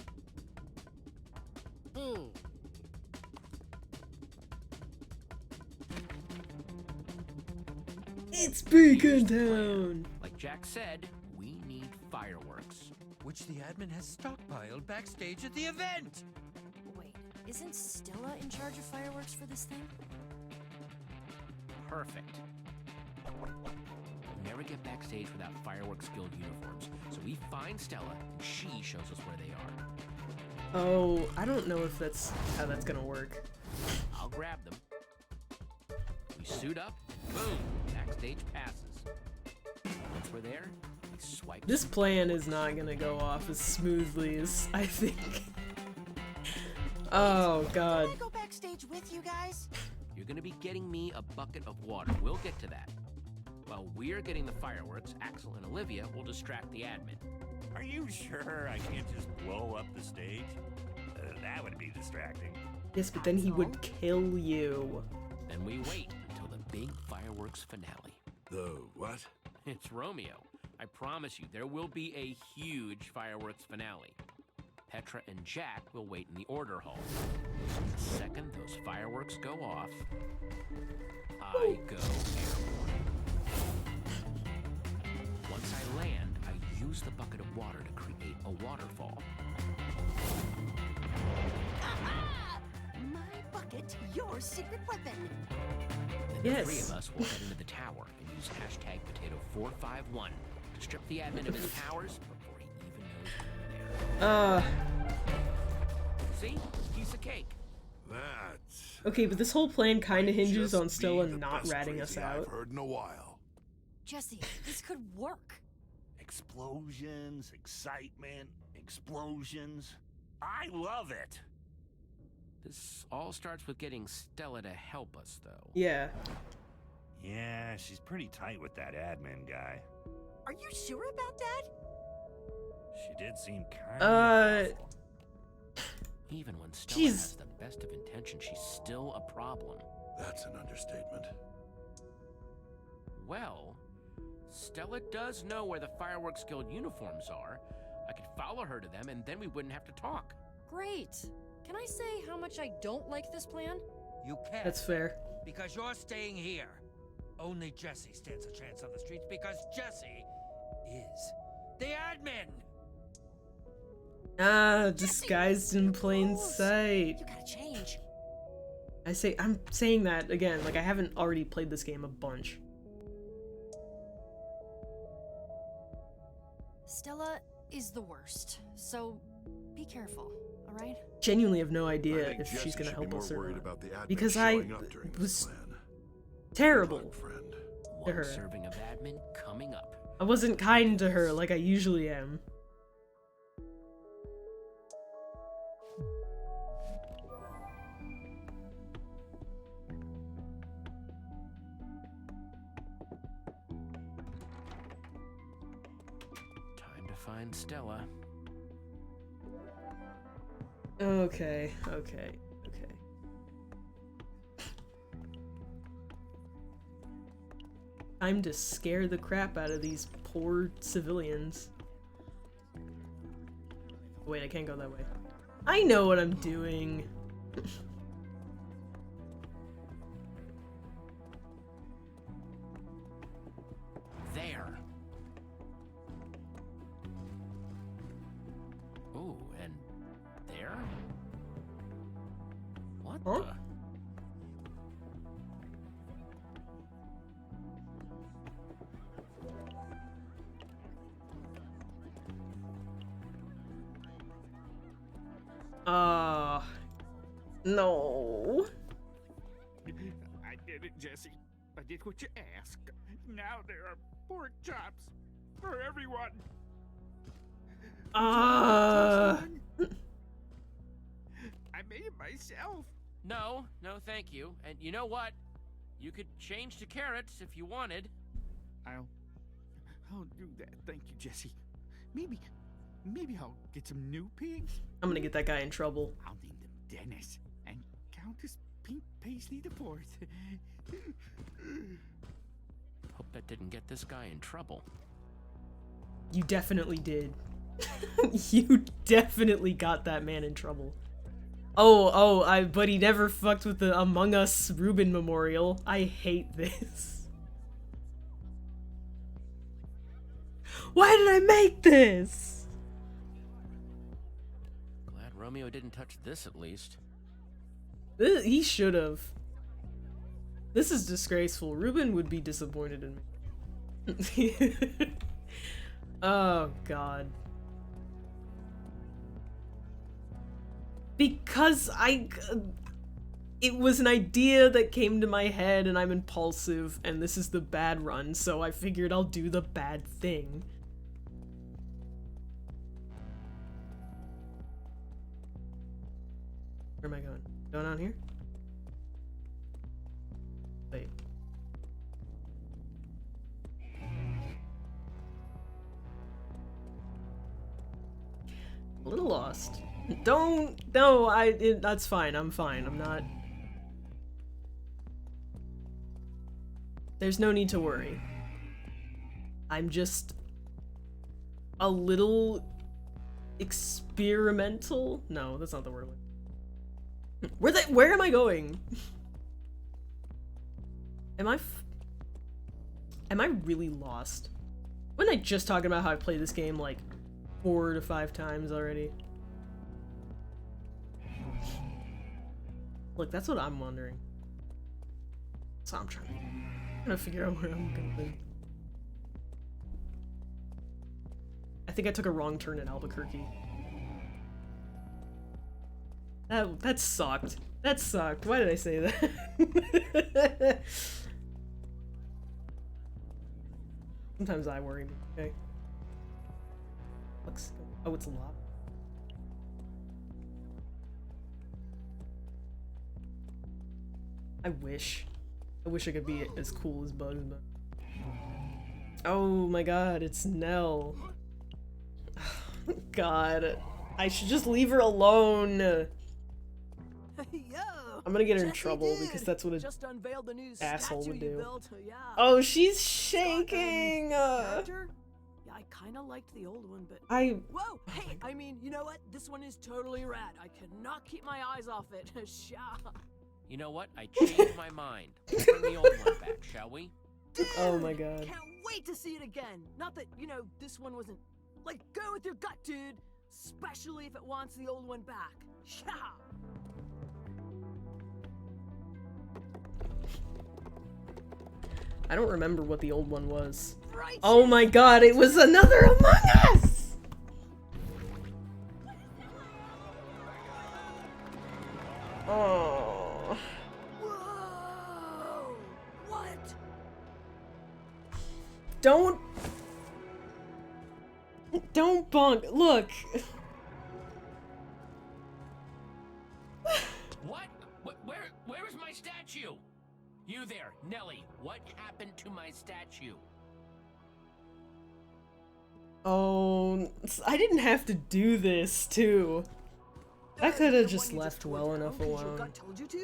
It's Beacon Town! Like Jack said, we need fireworks. Which the admin has stockpiled backstage at the event! Wait, isn't Stella in charge of fireworks for this thing? Perfect. We'll never get backstage without Fireworks Guild uniforms, so we find Stella, and she shows us where they are. Oh, I don't know if that's how that's gonna work. I'll grab them. We suit up, boom, backstage passes. Once we're there, we swipe. This plan is not gonna go off as smoothly as I think. Oh god. Can I go backstage with you guys? You're gonna be getting me a bucket of water. We'll get to that. While we're getting the fireworks, Axel and Olivia will distract the admin. Are you sure I can't just blow up the stage? That would be distracting. Yes, but then he would kill you. Then we wait until the big fireworks finale. The what? It's Romeo. I promise you, there will be a huge fireworks finale. Petra and Jack will wait in the order hall. The second those fireworks go off, I go airborne. Once I land, I use the bucket of water to create a waterfall. My bucket, your secret weapon. Then the three of us will head into the tower and use hashtag potato451 to strip the admin of his powers before he even knows we're there. See? Piece of cake. That's Okay, but this whole plan kind of hinges on Stella not ratting us I've out. heard in a while. Jesse, this could work. Explosions, excitement, explosions. I love it. This all starts with getting Stella to help us, though. Yeah. Yeah, she's pretty tight with that admin guy. Are you sure about that? She did seem kind of awful. Even when Stella has the best of intentions, she's still a problem. That's an understatement. Well, Stella does know where the Fireworks Guild uniforms are. I could follow her to them, and then we wouldn't have to talk. Great. Can I say how much I don't like this plan? You can't. That's fair. Because you're staying here. Only Jesse stands a chance on the streets because Jesse is the admin. Ah, disguised in plain sight. You gotta change. I'm saying that again, like I haven't already played this game a bunch. Stella is the worst, so be careful, alright? Genuinely have no idea if she's gonna help us or not. Because I was terrible to her. One serving of admin coming up. I wasn't kind to her like I usually am. Time to find Stella. Okay. Time to scare the crap out of these poor civilians. Wait, I can't go that way. I know what I'm doing. There. Ooh, and there? What the? No. I did it, Jesse. I did what you asked. Now there are pork chops for everyone. I made it myself. No, thank you. And you know what? You could change to carrots if you wanted. I'll do that. Thank you, Jesse. Maybe I'll get some new pigs. I'm gonna get that guy in trouble. I'll name them Dennis and Countess Pink Paisley the Fourth. Hope that didn't get this guy in trouble. You definitely did. You definitely got that man in trouble. But he never fucked with the Among Us Reuben memorial. I hate this. Why did I make this? Glad Romeo didn't touch this at least. He should have. This is disgraceful. Reuben would be disappointed in me. Oh, God. Because it was an idea that came to my head and I'm impulsive and this is the bad run, so I figured I'll do the bad thing. Where am I going? Going on here? Wait. A little lost. That's fine, I'm fine, I'm not... There's no need to worry. I'm just... a little... experimental? No, that's not the word. Where am I going? Am I really lost? Wasn't I just talking about how I played this game like 4 to 5 times already? Look, that's what I'm wondering. So I'm trying to figure out where I'm going. I think I took a wrong turn in Albuquerque. That sucked. That sucked. Why did I say that? Sometimes I worry. Okay. Oh, it's a lot. I wish I could be as cool as Bugs, but... Oh my god, it's Nell. God, I should just leave her alone. Yo, I'm gonna get her in Jesse, trouble dude, because that's what an just unveiled the new asshole statue would you do. built. Yeah. Oh, she's shaking! Character? Yeah, I kind of liked the old one, but... Whoa! Hey, I mean, you know what? This one is totally rad. I cannot keep my eyes off it. Sha. You know what? I changed my mind. Let's bring the old one back, shall we? Dude, oh my god. Can't wait to see it again. Not that, you know, this one wasn't... Like, go with your gut, dude. Especially if it wants the old one back. Sha. I don't remember what the old one was. Oh my god, it was another Among Us! Oh. Whoa! What? Don't bonk. Look. What? Where is my statue? You there, Nelly. What happened to my statue? Oh, I didn't have to do this, too. I could have just left well enough alone.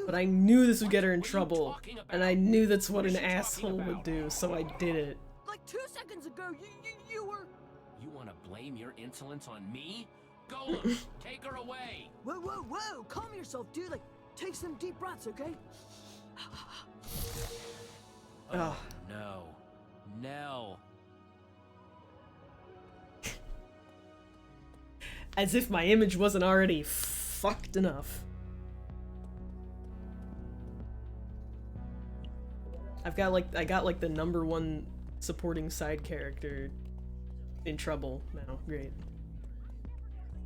But I knew this would get her in trouble. And I knew that's what an asshole would do, so I did it. Like 2 seconds ago, you were... You want to blame your insolence on me? Golem, take her away! Whoa! Calm yourself, dude. Like, take some deep breaths, okay? Oh, no. Nell. As if my image wasn't already fucked enough. I got like the #1 supporting side character in trouble now. Great.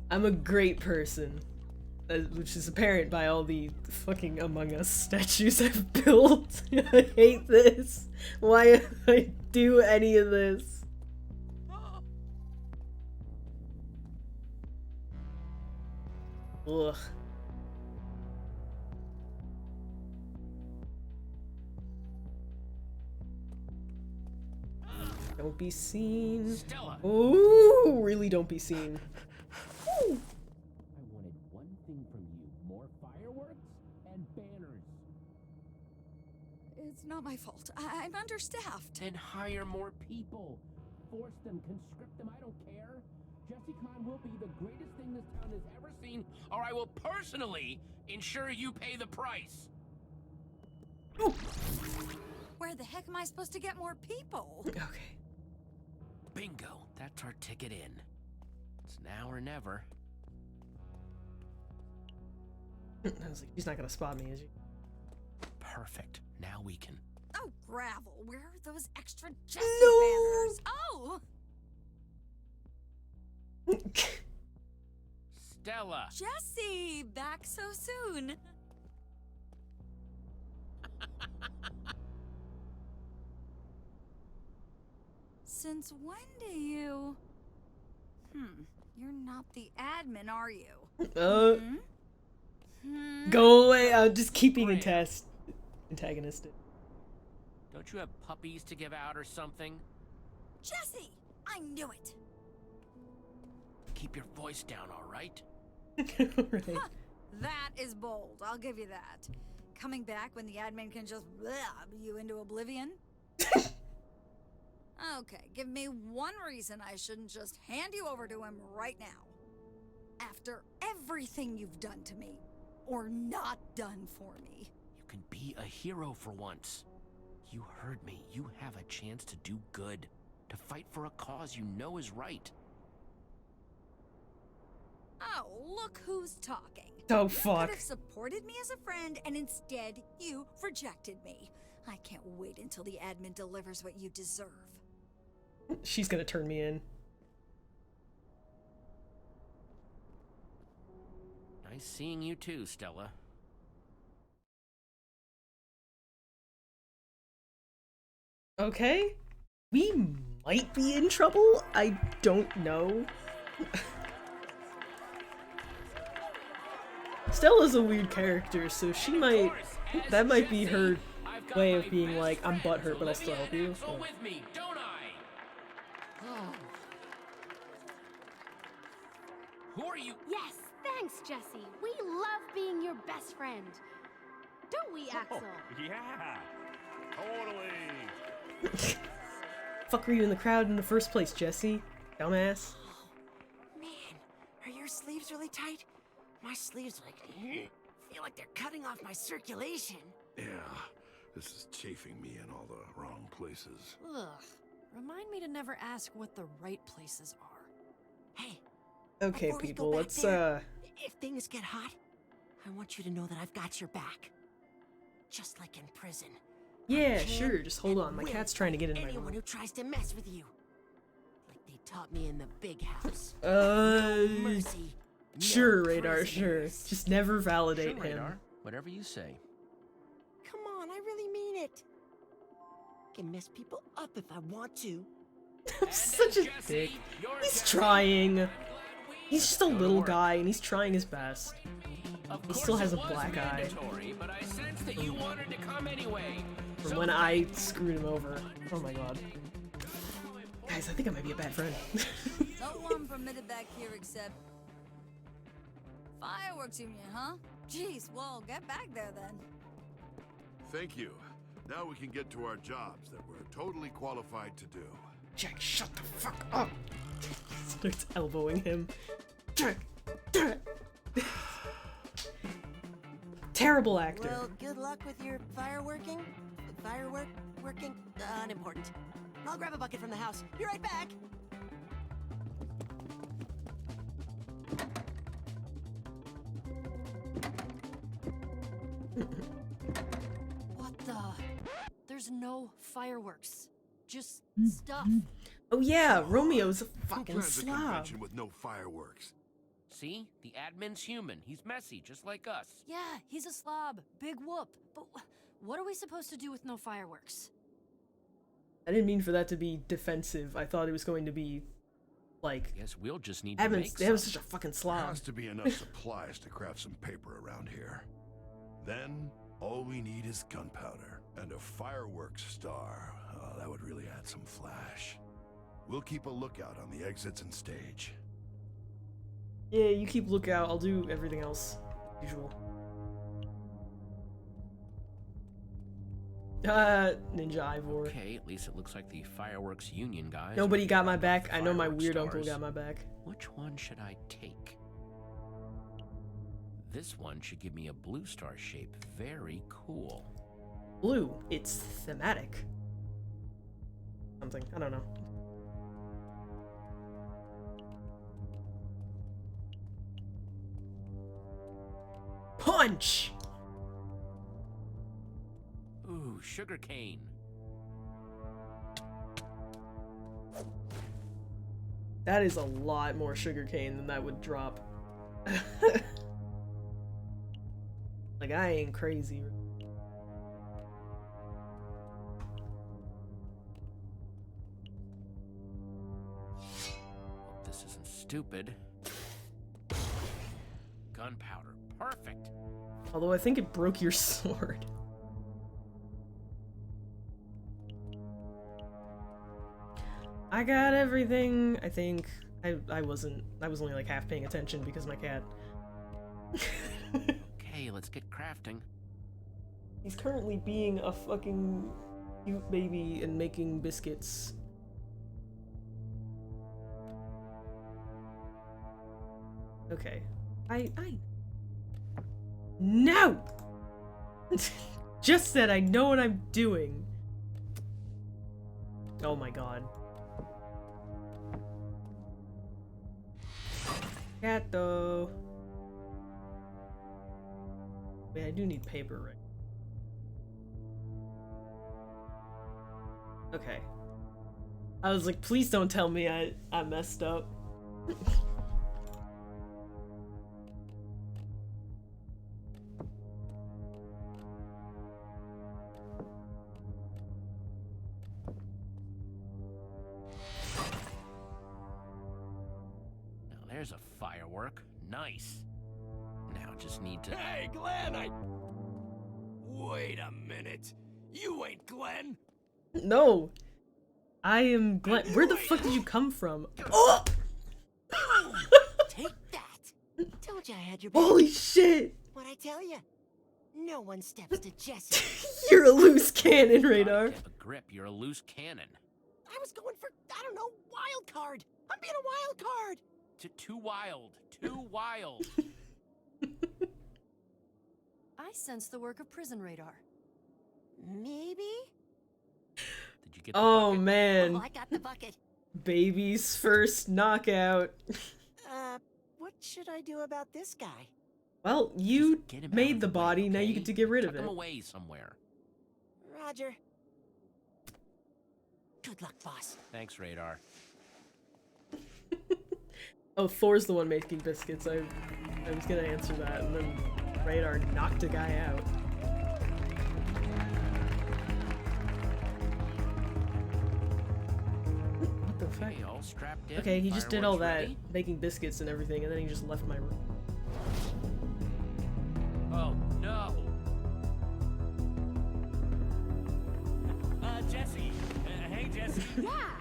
I'm a great person. Which is apparent by all the fucking Among Us statues I've built. I hate this. Why did I do any of this? Ugh. Don't be seen. Stella. Ooh, really don't be seen. Ooh. I wanted one thing from you. More fireworks and banners. It's not my fault. I'm understaffed. Then hire more people. Force them, conscript them, I don't care. Jesse Khan will will be the greatest thing this town has ever seen, or I will personally ensure you pay the price. Where the heck am I supposed to get more people? Okay. Bingo. That's our ticket in. It's now or never. I was like, he's not gonna spot me, is he? Perfect. Now we can. Oh, gravel. Where are those extra Jesse No! banners? Oh! Stella! Jesse! Back so soon. Since when do you... You're not the admin, are you? Go away. I'm just keeping antagonistic. Don't you have puppies to give out or something? Jesse! I knew it! Keep your voice down, all right? Right. Huh, that is bold, I'll give you that. Coming back when the admin can just blab you into oblivion? Okay, give me one reason I shouldn't just hand you over to him right now. After everything you've done to me, or not done for me. You can be a hero for once. You heard me. You have a chance to do good. To fight for a cause you know is right. Oh, look who's talking. Oh, You fuck. could have supported me as a friend, and instead, you rejected me. I can't wait until the admin delivers what you deserve. She's gonna turn me in. Nice seeing you too, Stella. Okay. We might be in trouble. I don't know. Stella's a weird character, so she might... That might be her way of being like, I'm butthurt, but I'll still help you. Go with me, don't I? Who are you? Yes, thanks, Jesse. We love being your best friend. Don't we, Axel? Yeah, totally. Fuck were you in the crowd in the first place, Jesse? Dumbass. Man, are your sleeves really tight? My sleeves feel like they're cutting off my circulation. Yeah, this is chafing me in all the wrong places. Ugh. Remind me to never ask what the right places are. Hey. Okay, before we people, go back let's, there, if things get hot, I want you to know that I've got your back. Just like in prison. Yeah, sure, just hold on. My cat's trying to get in my Anyone room. who tries to mess with you. Like they taught me in the big house. Mercy. Sure, no Radar, sure. prisoners. Just never validate Sure, him. Radar. Whatever you say. Come on, I really mean it. I can mess people up if I want to. I'm such a dick. He's trying. He's just a little guy, and he's trying his best. He still has a black eye. But I sensed that you wanted to come anyway. From when I screwed him over. Oh my god. Guys, I think I might be a bad friend. No one permitted back here except... Fireworks Union, huh? Jeez, well, get back there then. Thank you. Now we can get to our jobs that we're totally qualified to do. Jack, shut the fuck up! Starts elbowing him. Jack! Jack! Terrible actor. Well, good luck with your fireworking. Working? Unimportant. I'll grab a bucket from the house. Be right back. What the? There's no fireworks. Just stuff. Oh yeah, Romeo's a Who fucking plans a slob. convention with no fireworks? See? The admin's human. He's messy, just like us. Yeah, he's a slob. Big whoop. But what are we supposed to do with no fireworks? I didn't mean for that to be defensive. I thought it was going to be, like... Guess we'll just need to make That was some. such a fucking There slob. has to be enough supplies to craft some paper around here. Then, all we need is gunpowder and a fireworks star. Oh, that would really add some flash. We'll keep a lookout on the exits and stage. Yeah, you keep lookout. I'll do everything else. Usual. Ninja Ivor. Okay, at least it looks like the fireworks union guys. Nobody are got my running back. the I know my fireworks weird uncle stars. got my back. Which one should I take? This one should give me a blue star shape. Very cool. Blue. It's thematic. Something. I don't know. Punch! Ooh, sugarcane. That is a lot more sugarcane than that would drop. Like, I ain't crazy. Hope this isn't stupid. Gunpowder. Perfect. Although I think it broke your sword. I got everything. I think I was only like half paying attention because my cat. Okay, let's get crafting. He's currently being a fucking cute baby and making biscuits. Okay. No! Just said I know what I'm doing. Oh my god. Cat though. Man, I do need paper, right? Okay. I was like, please don't tell me I messed up. Now there's a firework. Nice. Now just need to... Hey, Glenn, Wait a minute. You ain't Glenn? No! I am Glenn. Where the fuck did you come from? Oh! Take that! Told you I had your back. Holy shit! What'd I tell you? No one steps to Jesse. You're a loose cannon, Radar. Get a grip. You're a loose cannon. I was going for, I don't know, wild card. I'm being a wild card. Too wild. Too wild. I sense the work of prison radar. Maybe? Did you get the Oh bucket? man. Oh, I got the bucket. Baby's first knockout. What should I do about this guy? Well, you Get him out made of the the way, body, now you okay? get to get rid Tuck of him it. away somewhere. Roger. Good luck, boss. Thanks, Radar. Oh, Thor's the one making biscuits. I was gonna answer that, and then Radar knocked a guy out. What the fuck? Okay, all strapped in. Okay, he just did all Fireworks that, ready? making biscuits and everything, and then he just left my room. Oh, no. Jesse. Hey, Jesse. Yeah!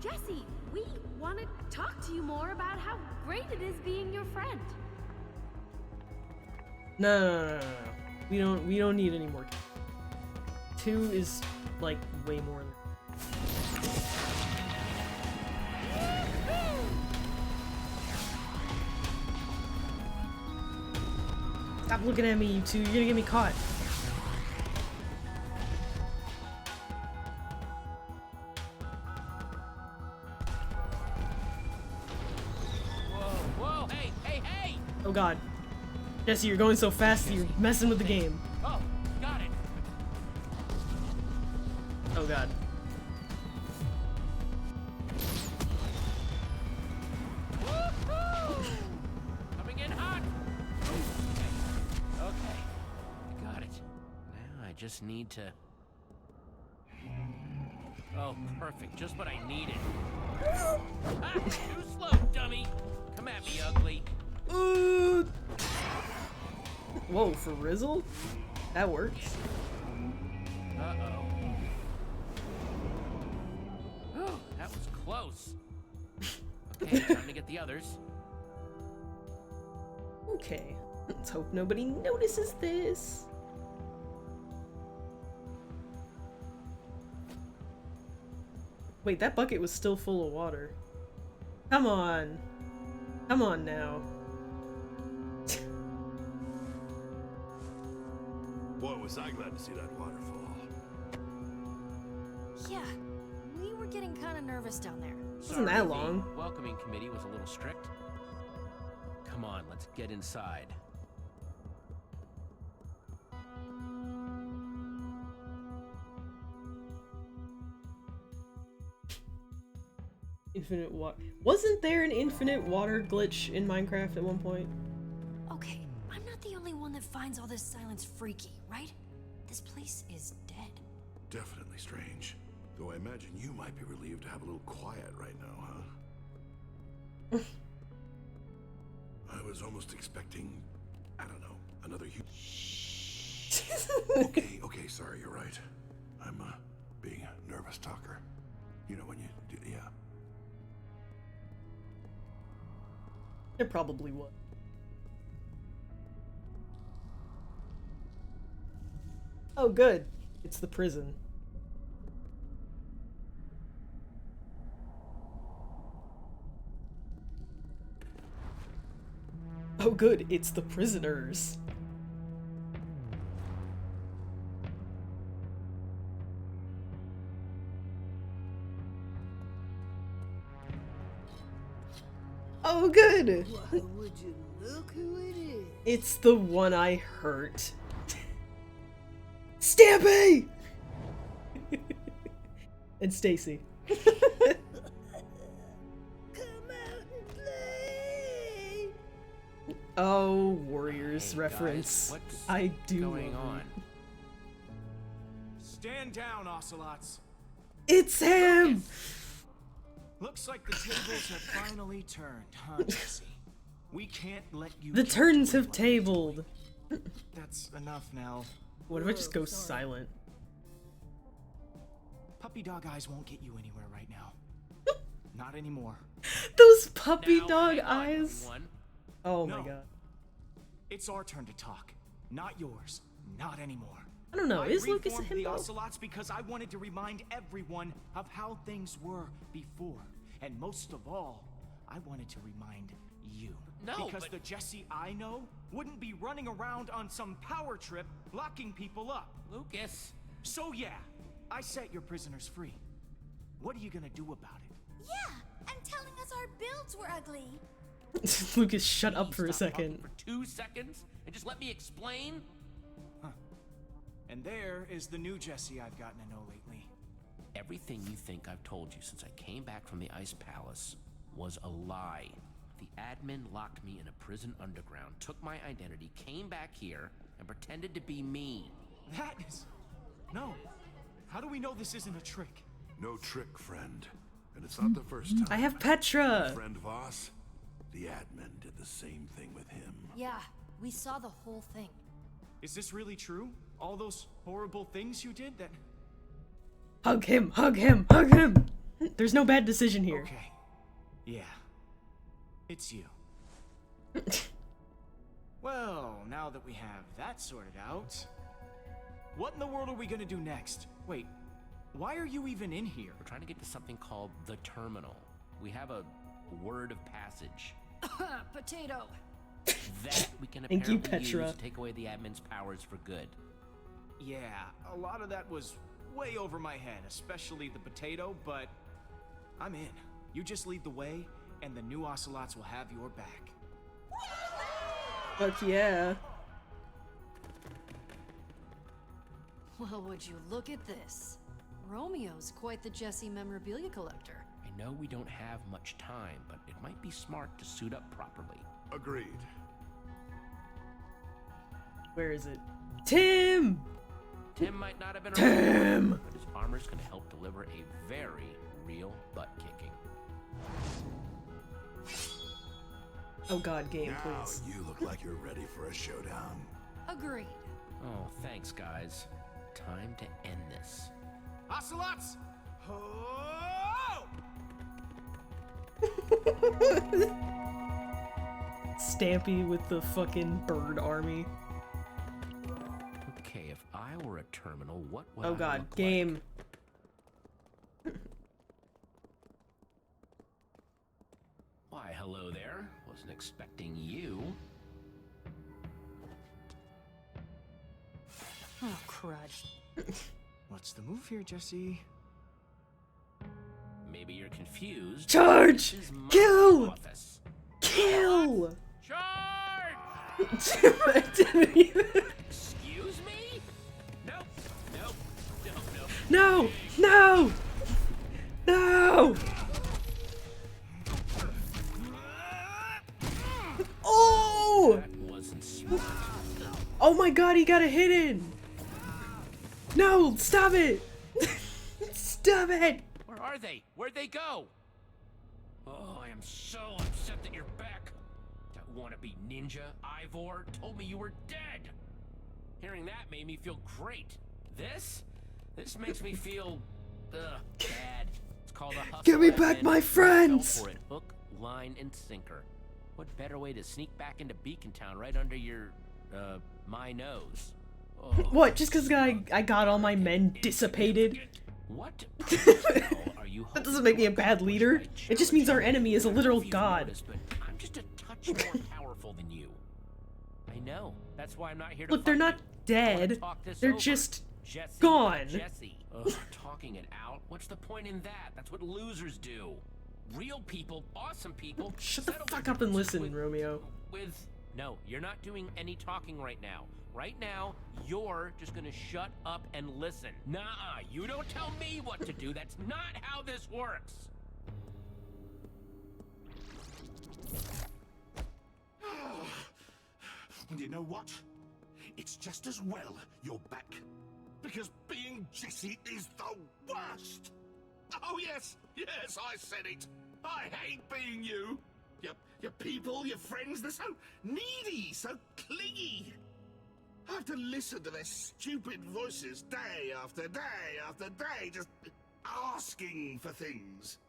Jesse, we want to talk to you more about how great it is being your friend. No. We don't need any more. 2 is like way more than. Stop looking at me, you two. You're gonna get me caught. Whoa, hey! Oh god. Jesse, you're going so fast that you're messing with the game. Oh, got it. Oh god. Coming in hot. Okay, got it. Now I just need to... Oh, perfect. Just what I needed. Ah, too slow, dummy. Come at me, ugly. Whoa, for Rizzle? That works. Uh-oh. Oh, that was close. Okay, time to get the others. Okay. Let's hope nobody notices this. Wait, that bucket was still full of water. Come on. Come on now. Boy, was I glad to see that waterfall. Yeah, we were getting kind of nervous down there. Wasn't that long. The welcoming committee was a little strict. Come on, let's get inside. Infinite water. Wasn't there an infinite water glitch in Minecraft at one point? Okay, I'm not the only one that finds all this silence freaky, right? This place is dead. Definitely strange. Though I imagine you might be relieved to have a little quiet right now, huh? I was almost expecting, I don't know, another Okay, sorry, you're right. I'm being a nervous talker. You know when you do, yeah. There probably was. Oh, good. It's the prison. Oh, good. It's the prisoners. Oh, good. Why would you look who it is? It's the one I hurt. Stampy! And Stacy. Oh, Warriors Hey, reference. guys, what's I do going love on? it. Stand down, Ocelots. It's him! Looks like the tables have finally turned, huh, Jesse? We can't let you. The turns have tabled. That's enough now. What if I just go silent? Puppy dog eyes won't get you anywhere right now. Not anymore. Those puppy dog hang on, eyes. everyone. Oh No. my god. It's our turn to talk, not yours. Not anymore. I don't know, I is Lucas a reformed the himbo? Ocelots because I wanted to remind everyone of how things were before. And most of all, I wanted to remind you. No, because but- the Jesse I know wouldn't be running around on some power trip locking people up. Lucas. So yeah, I set your prisoners free. What are you gonna do about it? Yeah, and telling us our builds were ugly. Lucas, shut up for a Stop talking second. For 2 seconds and just let me explain. And there is the new Jesse I've gotten to know lately. Everything you think I've told you since I came back from the Ice Palace was a lie. The admin locked me in a prison underground, took my identity, came back here, and pretended to be me. That is... No. How do we know this isn't a trick? No trick, friend. And it's not the first time. I have Petra. My friend Voss, the admin did the same thing with him. Yeah, we saw the whole thing. Is this really true? All those horrible things you did that... Hug him, hug him, hug him! There's no bad decision here. Okay. Yeah. It's you. Well, now that we have that sorted out... What in the world are we gonna do next? Wait, why are you even in here? We're trying to get to something called the terminal. We have a word of passage. Potato. That we can Thank you, apparently Petra. use to take away the admin's powers for good. Yeah, a lot of that was way over my head, especially the potato, but I'm in. You just lead the way, and the new Ocelots will have your back. Fuck yeah. Well, would you look at this? Romeo's quite the Jesse memorabilia collector. I know we don't have much time, but it might be smart to suit up properly. Agreed. Where is it? Tim! Tim might not have been Tim! around, but his armor's gonna help deliver a very real butt kicking. Oh god, game, Now please. you look like you're ready for a showdown. Agreed. Oh, thanks, guys. Time to end this. Ocelots! Ho! Stampy with the fucking bird army. Okay, if I were a terminal, what would Oh I god, look game. like? hello there. Wasn't expecting you. Oh, crud. What's the move here, Jesse? Maybe you're confused. Charge! This is my Kill! office. Kill! Charge! I didn't even... Excuse me? Nope. Nope. Nope. Nope. No! No! No! Oh! That wasn't smart. Oh my god, he got a hit in! No! Stop it! Stop it! Where are they? Where'd they go? Oh, I am so upset that you're back. That wannabe ninja, Ivor, told me you were dead. Hearing that made me feel great. This makes me feel, bad. It's called a hustle. Give me back and my I friends! fell for it, hook, line, and sinker. What better way to sneak back into Beacon Town right under your, my nose? Oh, What, just because I got all my men dissipated? what are you That doesn't make me a bad leader. It just means our enemy is a literal god. But I'm just a touch more powerful than you. I know. That's why I'm not here to Look, they're fight not you. I wanna dead. talk this They're over. just Jesse, gone. Jesse. Ugh, talking it out. What's the point in that? That's what losers do. Real people, awesome people. Shut the settle fuck their up and differences listen, Romeo. No, you're not doing any talking right now. Right now, you're just gonna shut up and listen. Nuh-uh, you don't tell me what to do. That's not how this works. And you know what? It's just as well you're back. Because being Jesse is the worst. Oh, yes, I said it. I hate being you. Your people, your friends, they're so needy, so clingy. I have to listen to their stupid voices day after day after day, just asking for things.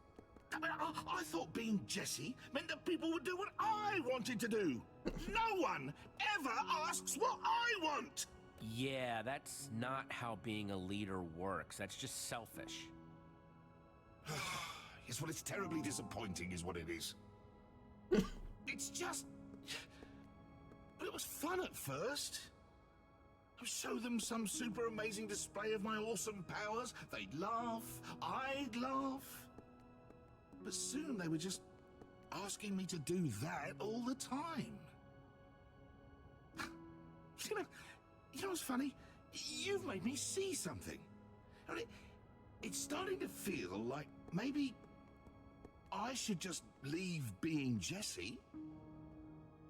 I mean, I thought being Jesse meant that people would do what I wanted to do. No one ever asks what I want. Yeah, that's not how being a leader works. That's just selfish. Yes, well, it's terribly disappointing is what it is. It's just... But it was fun at first. I'd show them some super amazing display of my awesome powers. They'd laugh. I'd laugh. But soon they were just asking me to do that all the time. You know what's funny? You've made me see something. I mean, it's starting to feel like maybe I should just leave being Jesse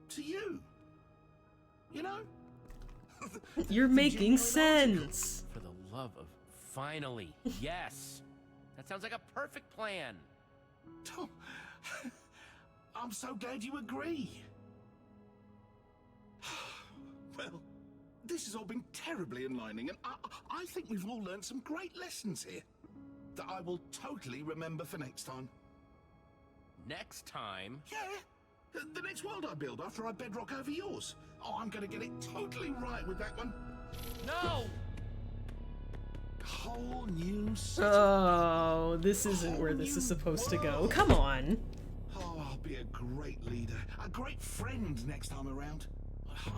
to you. You know? You're making sense. For the love of... Finally, yes. That sounds like a perfect plan. Tom, I'm so glad you agree. Well, this has all been terribly enlightening, and I think we've all learned some great lessons here that I will totally remember for next time. Next time? Yeah, the next world I build after I bedrock over yours. Oh, I'm gonna get it totally right with that one. No! Whole new city. Oh, this isn't where this is supposed to go. Come on. Oh, I'll be a great leader, a great friend next time around.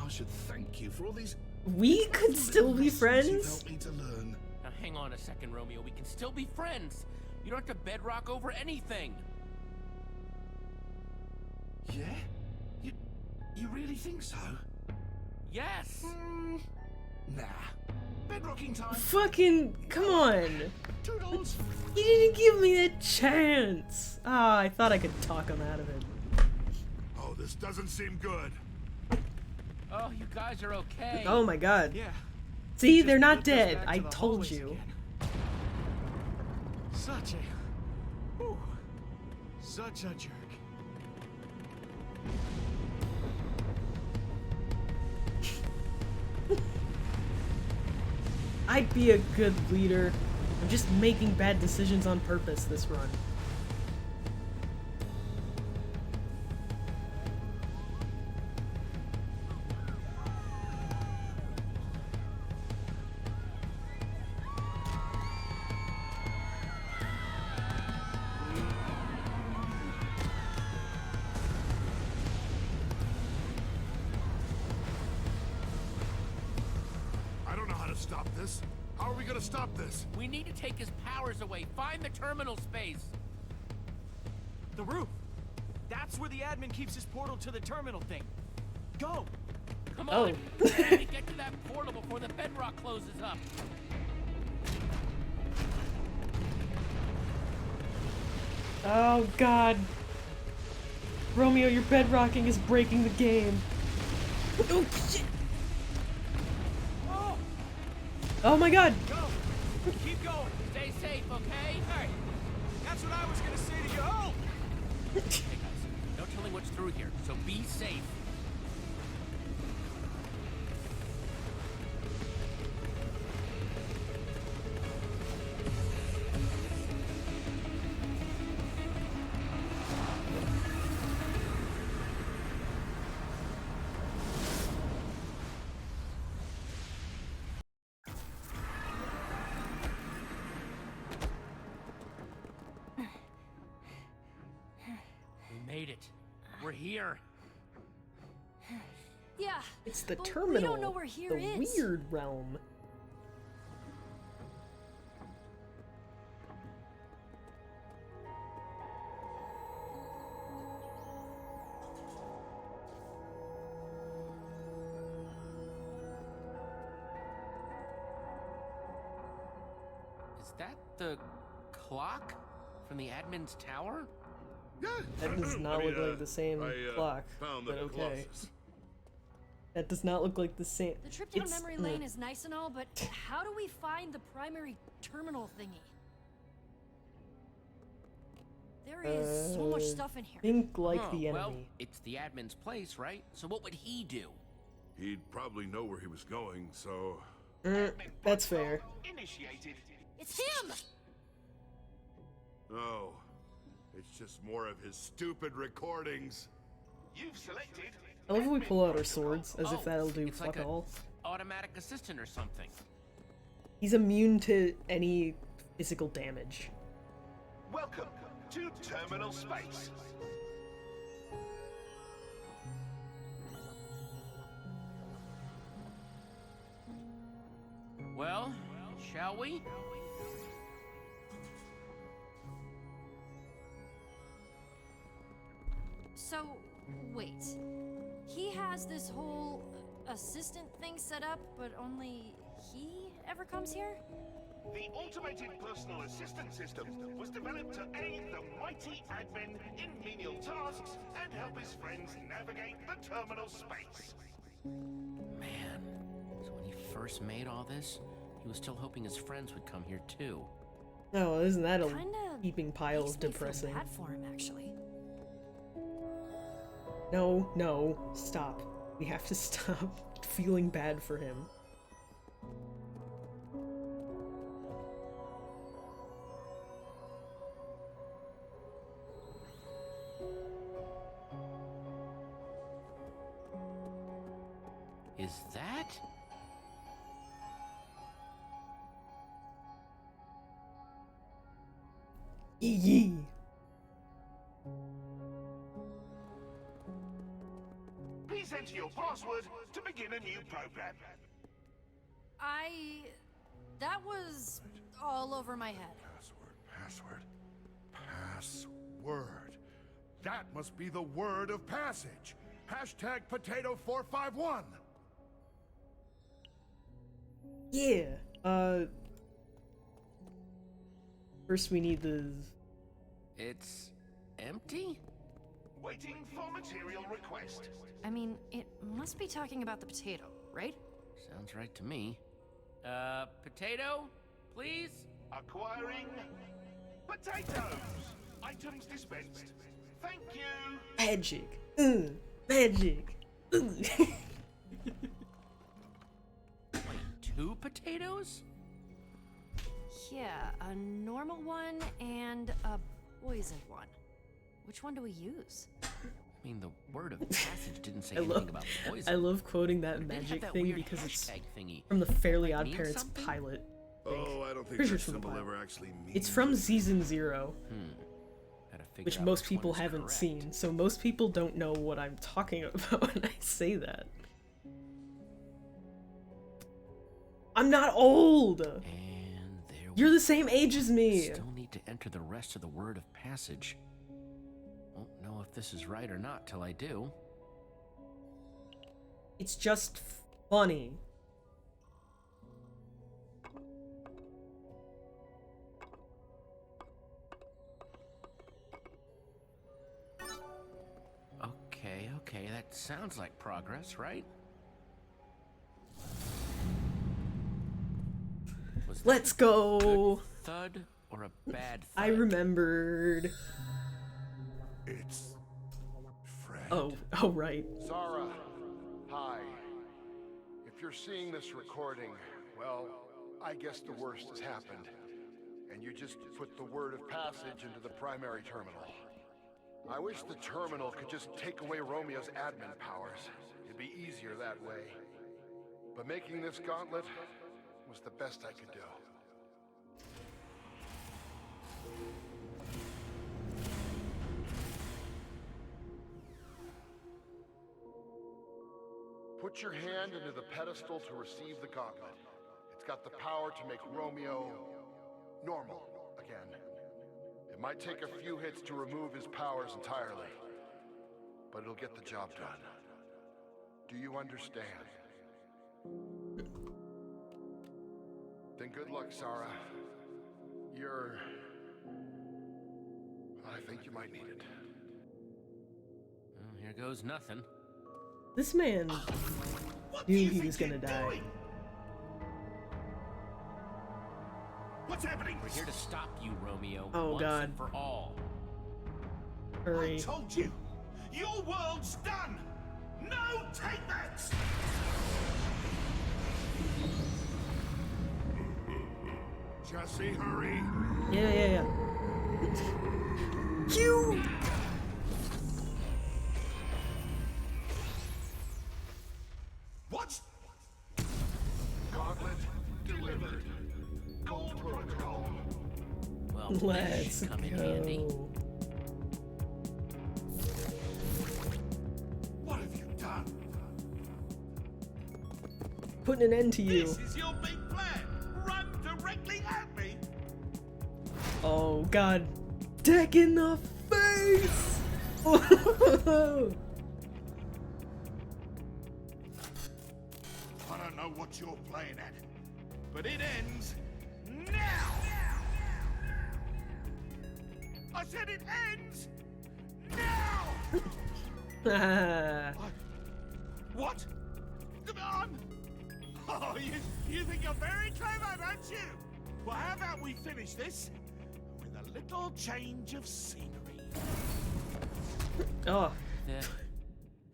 I should thank you for all these... We could still be You've friends? helped me to learn. Now hang on a second, Romeo. We can still be friends. You don't have to bedrock over anything. Yeah? You really think so? Yes! Nah. Bedrocking time. Fucking, come on. Toodles. You didn't give me a chance. Ah, I thought I could talk him out of it. Oh, this doesn't seem good. Oh, you guys are okay. Oh my god. Yeah. See, Just they're not flipped us dead. back I to the told hallways you. again. Such a jerk. I'd be a good leader. I'm just making bad decisions on purpose this run. stop this? How are we gonna stop this? We need to take his powers away. Find the terminal space. The roof! That's where the admin keeps his portal to the terminal thing. Go! Come on! We need to get to that portal before the bedrock closes up. Oh god. Romeo, your bedrocking is breaking the game. Oh shit! Oh! Oh my god! Go! Keep going! Stay safe, okay? Hey! That's what I was gonna say to you! Oh! Hey guys, no telling what's through here, so be safe. We made it. We're here. Yeah. It's the but terminal. We don't know where here the is. weird realm. Is that the clock from the admin's tower? That does not look like the same clock, found but the okay. Colossus. That does not look like the same. The trip down memory lane is nice and all, but how do we find the primary terminal thingy? There is so much stuff in here. Think like the enemy. Well, it's the admin's place, right? So what would he do? He'd probably know where he was going, so... That's fair. Initiated. It's him! Oh, it's just more of his stupid recordings. You've selected. I love when we pull out our swords, as if that'll do it's fuck like all. Automatic assistant or something. He's immune to any physical damage. Welcome to terminal space. Well, shall we? So, wait. He has this whole assistant thing set up, but only he ever comes here? The automated personal assistant system was developed to aid the mighty admin in menial tasks and help his friends navigate the terminal space. Man, so when he first made all this, he was still hoping his friends would come here too. Oh, isn't that a Kinda heaping pile of makes me feel depressing? bad for him, actually. No, no, stop. We have to stop feeling bad for him. Is that? Yee. Please enter your password to begin a new program. That was all over my head. Password. Password. That must be the word of passage. Hashtag potato451. Yeah. First we need the... It's empty? Waiting for material request. I mean, it must be talking about the potato, right? Sounds right to me. Potato, please? Acquiring potatoes. Items dispensed. Thank you. Magic. Magic. Wait, 2 potatoes? Yeah, a normal one and a poisoned one. Which one do we use? I mean, the word of passage didn't say anything about poison. I love quoting that But it did have magic that thing weird because it's hashtag thingy. from the Fairly Might Odd mean Parents something? pilot. Oh, I don't think Pretty sure that it's from the symbol pilot. ever actually means. It's from season 0, Gotta figure which out most which one people is haven't correct. seen, so most people don't know what I'm talking about when I say that. I'm not old! And there You're the same age as me! Still need to enter the rest of the word of passage. Won't know if this is right or not till I do. It's just funny. Okay, that sounds like progress, right? Let's go! Thud or a bad thud? I remembered. It's Fred. Oh, right. Zara, hi. If you're seeing this recording, well, I guess the worst has happened. And you just put the word of passage into the primary terminal. I wish the terminal could just take away Romeo's admin powers. It'd be easier that way. But making this gauntlet was the best I could do. Put your hand into the pedestal to receive the gauntlet. It's got the power to make Romeo normal again. It might take a few hits to remove his powers entirely, but it'll get the job done. Do you understand? Then good luck, Sarah. I think you might need it. Well, here goes nothing. This man knew he was gonna die. Doing? What's happening? We're here to stop you, Romeo. Oh, once God. and for all. Hurry. I told you, your world's done. No take-backs. Jesse, hurry. Yeah. You! What? Gauntlet delivered. Gold protocol. Well, Let's come in handy. go. What have you done? Putting an end to you. This is your big plan. Run directly at me. Oh, God. Deck in the face! I don't know what you're playing at, but it ends now. I said it ends now. What? Oh, you think you're very clever, don't you? Well, how about we finish this with a little change of scenery? Oh.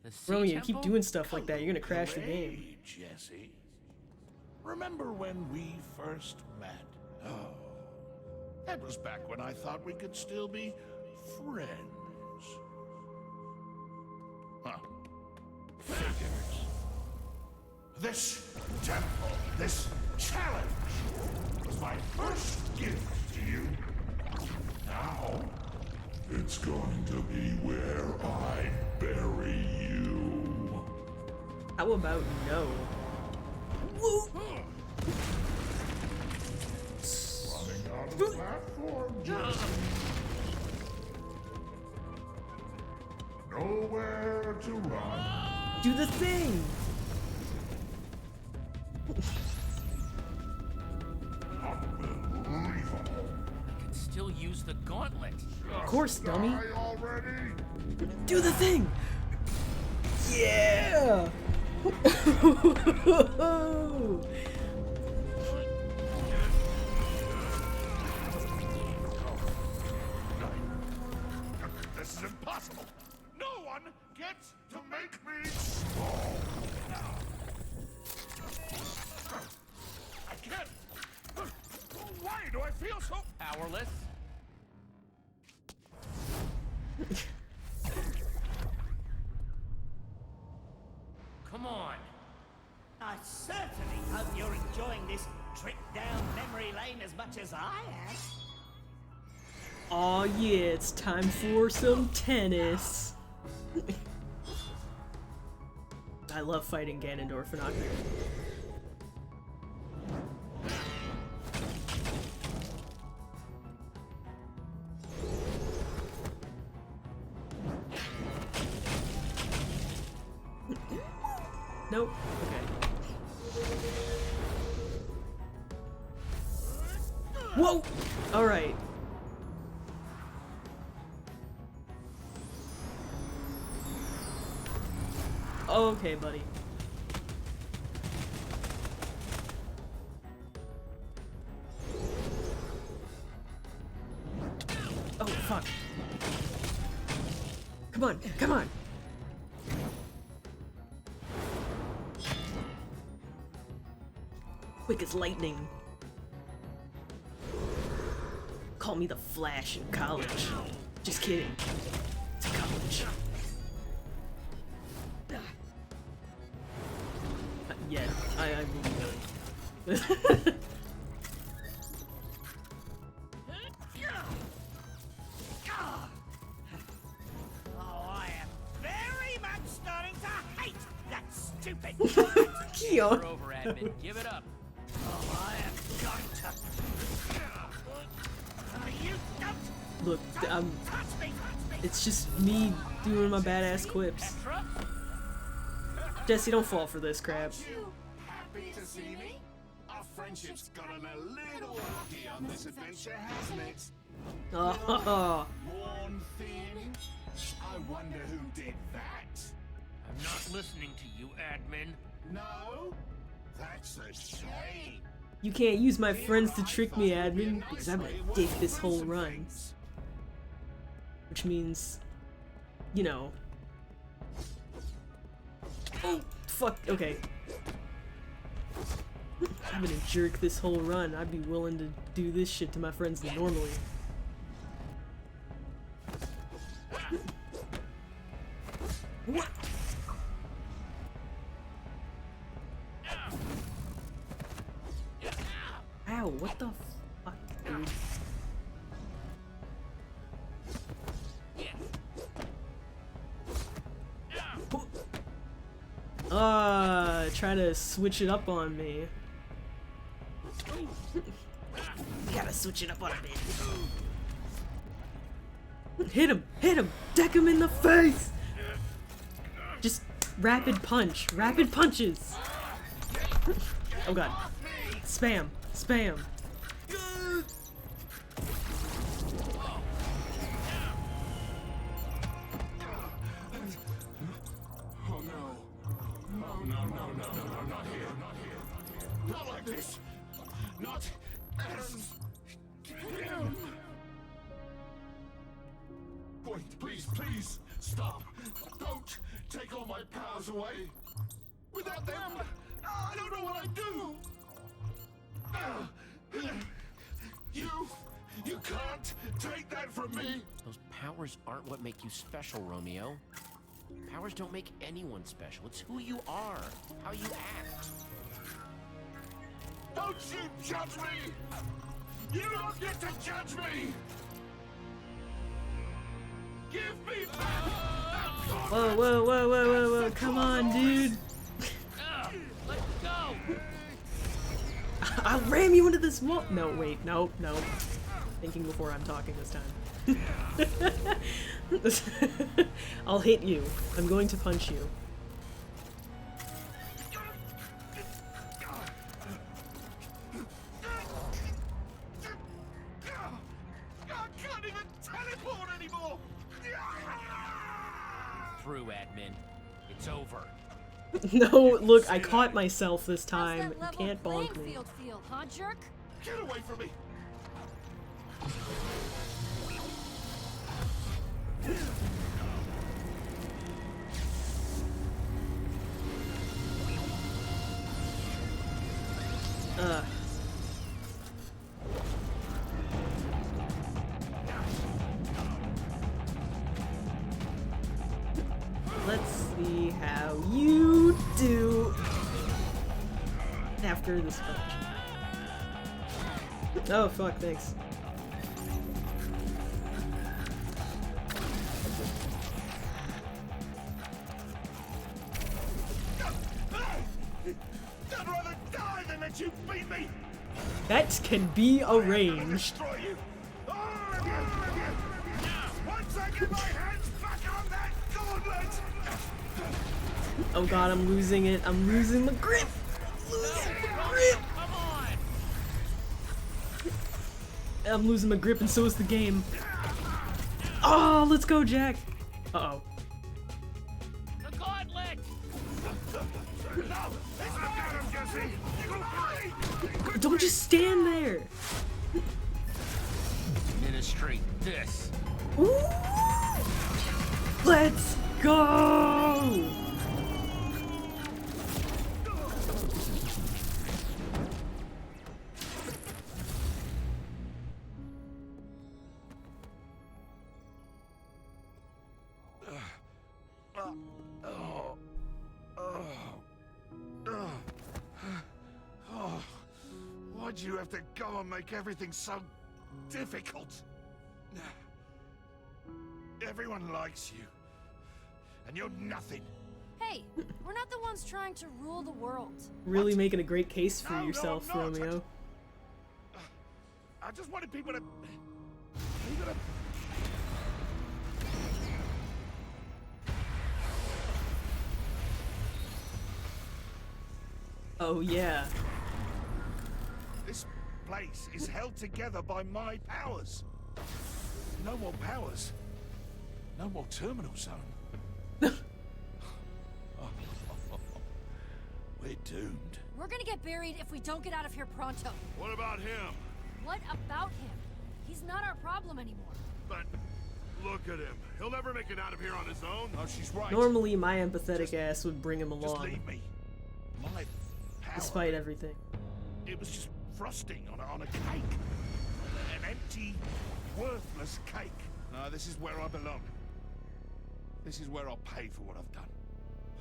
The sea Romeo, you temple? keep doing stuff like that, you're gonna crash the game. Hey, Jesse. Remember when we first met? Oh, that was back when I thought we could still be friends. Huh. Figures. This temple, this challenge, was my first gift to you. Now, it's going to be where I bury you. How about no? Running out of platform, Jesse. Nowhere to run. Do the thing! Unbelievable. I can still use the gauntlet. Of course, dummy. Die already? Do the thing! Yeah! This is impossible. No one gets to make me small. I can't. Why do I feel so Powerless. Come on. I certainly hope you're enjoying this trip down memory lane as much as I am. Aw, yeah, it's time for some tennis. I love fighting Ganondorf and Ocarina. Nope. Okay. Whoa! Alright. Okay, buddy. Oh, fuck. Come on, come on! Quick as lightning. Call me the Flash in college. Just kidding. It's college. Yeah, I will be done. Oh, I am very much starting to hate that stupid. Keon. You're over, admin. Give it up. Oh, I am going to. You don't. Look, it's just me doing my badass quips. Jesse, don't fall for this crap. Happy to see me? Our friendship's gotten a little rocky on this adventure, hasn't it? Oh. Worn thin? I wonder who did that. I'm not listening to you, admin. No? That's a shame. You can't use my friends to trick me, admin, because I'm gonna dick this whole run. Which means, you know. Oh, fuck, okay. I'm gonna jerk this whole run. I'd be willing to do this shit to my friends normally. What? Ow, what the fuck, dude? Try to switch it up on me. Gotta switch it up on a bit. Hit him! Hit him! Deck him in the face! Just rapid punch. Rapid punches! Oh god. Spam. Spam. Oh no. Oh no, not here, not here. Not like this. Not as him. Wait, please, stop. Don't take all my powers away. Without them, I don't know what I'd do. You can't take that from me. Those powers aren't what make you special, Romeo. Powers don't make anyone special. It's who you are, how you act. Don't you judge me! You don't get to judge me! Give me back that Whoa, whoa, whoa, whoa, whoa, whoa, come on, dude! Let's go! I'll ram you into this wall! No, wait, no. Thinking before I'm talking this time. I'll hit you. I'm going to punch you. Through, admin. It's over. No, look, I caught myself this time. You can't bonk me. Feel, huh, jerk? Get away from me! Let's see how you do after this punch. Oh, fuck, thanks. I'd rather die than let you beat me! That can be arranged. Destroy you! All of you! Once I get my hands back on that gauntlet! Oh god, I'm losing it. I'm losing my grip. I'm losing my grip and so is the game. Oh, let's go, Jack. Uh-oh. The gauntlet! Don't just stand there. Administrate this. Ooh. Let's go! Why'd you have to go and make everything so difficult? Everyone likes you, and you're nothing. Hey, we're not the ones trying to rule the world. Really making a great case for No, yourself, no, I'm not. Romeo. I just wanted people to... Oh yeah. This place is held together by my powers. No more powers. No more terminal zone. We're doomed. We're gonna get buried if we don't get out of here pronto. What about him? What about him? He's not our problem anymore. But look at him. He'll never make it out of here on his own. Oh, she's right. Normally, my empathetic ass would bring him Just along, leave me. My power. despite everything. It was just frosting on a cake. An empty, worthless cake. No, this is where I belong. This is where I'll pay for what I've done.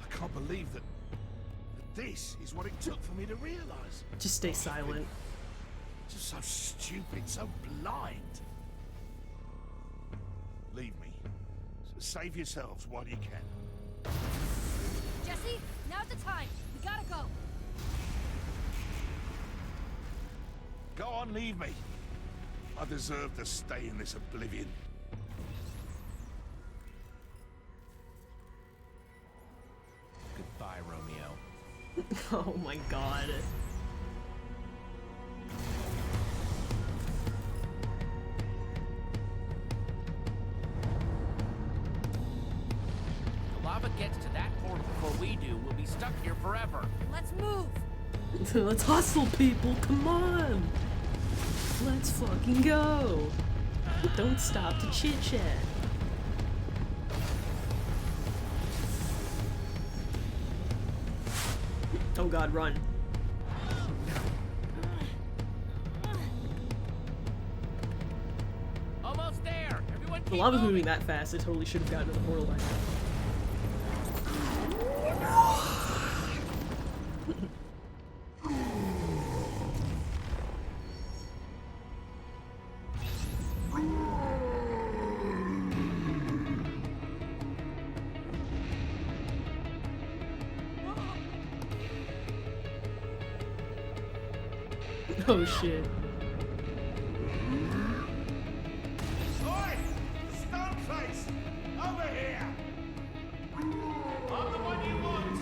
I can't believe that this is what it took for me to realize. Just stay silent. Just so stupid, so blind. Leave me. Save yourselves while you can. Jesse, now's the time. We gotta go. Go on, leave me. I deserve to stay in this oblivion. Goodbye, Romeo. Oh my god. The lava gets to that portal before we do, we'll be stuck here forever. Let's move. Let's hustle, people. Come on. Let's fucking go. Don't stop to chit chat. Oh god, run. Almost there. Everyone The keep lava's moving. moving that fast, it totally should have gotten to the portal by now. Oh shit. Oi! Stoneface! Over here! I'm the one you want!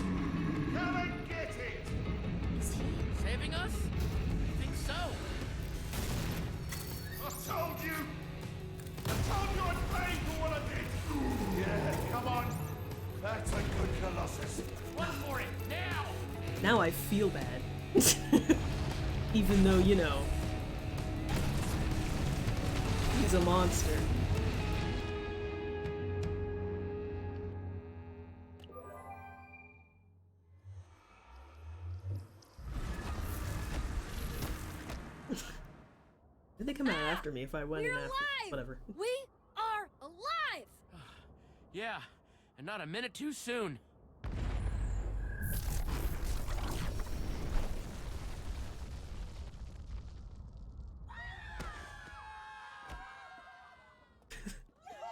Come and get it! Is he saving us? I think so. I told you! I'd pay for what I did! Yeah, come on! That's a good Colossus! Run for it, now! Now I feel bad. Even though, you know, he's a monster. Did they come out after me if I went in after? Whatever. We are alive. Yeah, and not a minute too soon.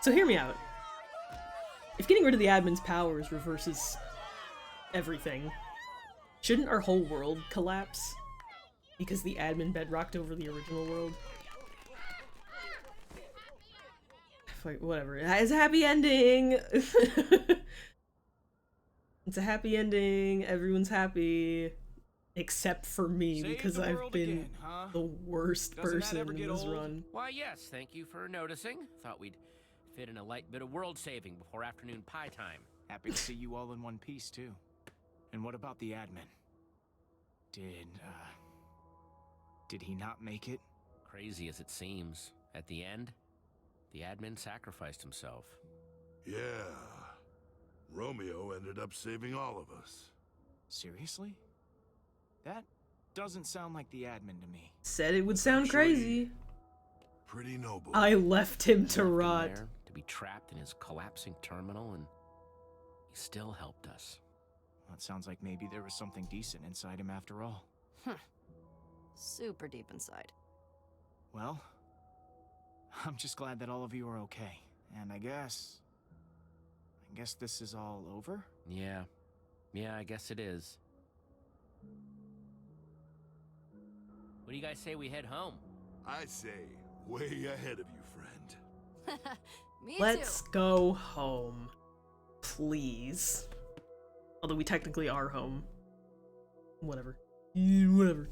So hear me out. If getting rid of the admin's powers reverses everything, shouldn't our whole world collapse? Because the admin bedrocked over the original world? Whatever. It's a happy ending! It's a happy ending. Everyone's happy. Except for me, Save because the I've world been again, huh? the worst Doesn't that person ever in get this old? run. Why, yes, thank you for noticing. Thought we'd fit in a light bit of world saving before afternoon pie time. Happy to see you all in one piece, too. And what about the admin? Did he not make it? Crazy as it seems, at the end, the admin sacrificed himself. Yeah. Romeo ended up saving all of us. Seriously? That doesn't sound like the admin to me. Said it would sound crazy. Pretty noble. I left him to Left him rot. there to be trapped in his collapsing terminal, and he still helped us. Well, it sounds like maybe there was something decent inside him after all. Super deep inside. Well, I'm just glad that all of you are okay. And I guess this is all over? Yeah, I guess it is. What do you guys say we head home? I say, way ahead of you, friend. Me Let's too. go home. Please. Although we technically are home. Whatever. Whatever.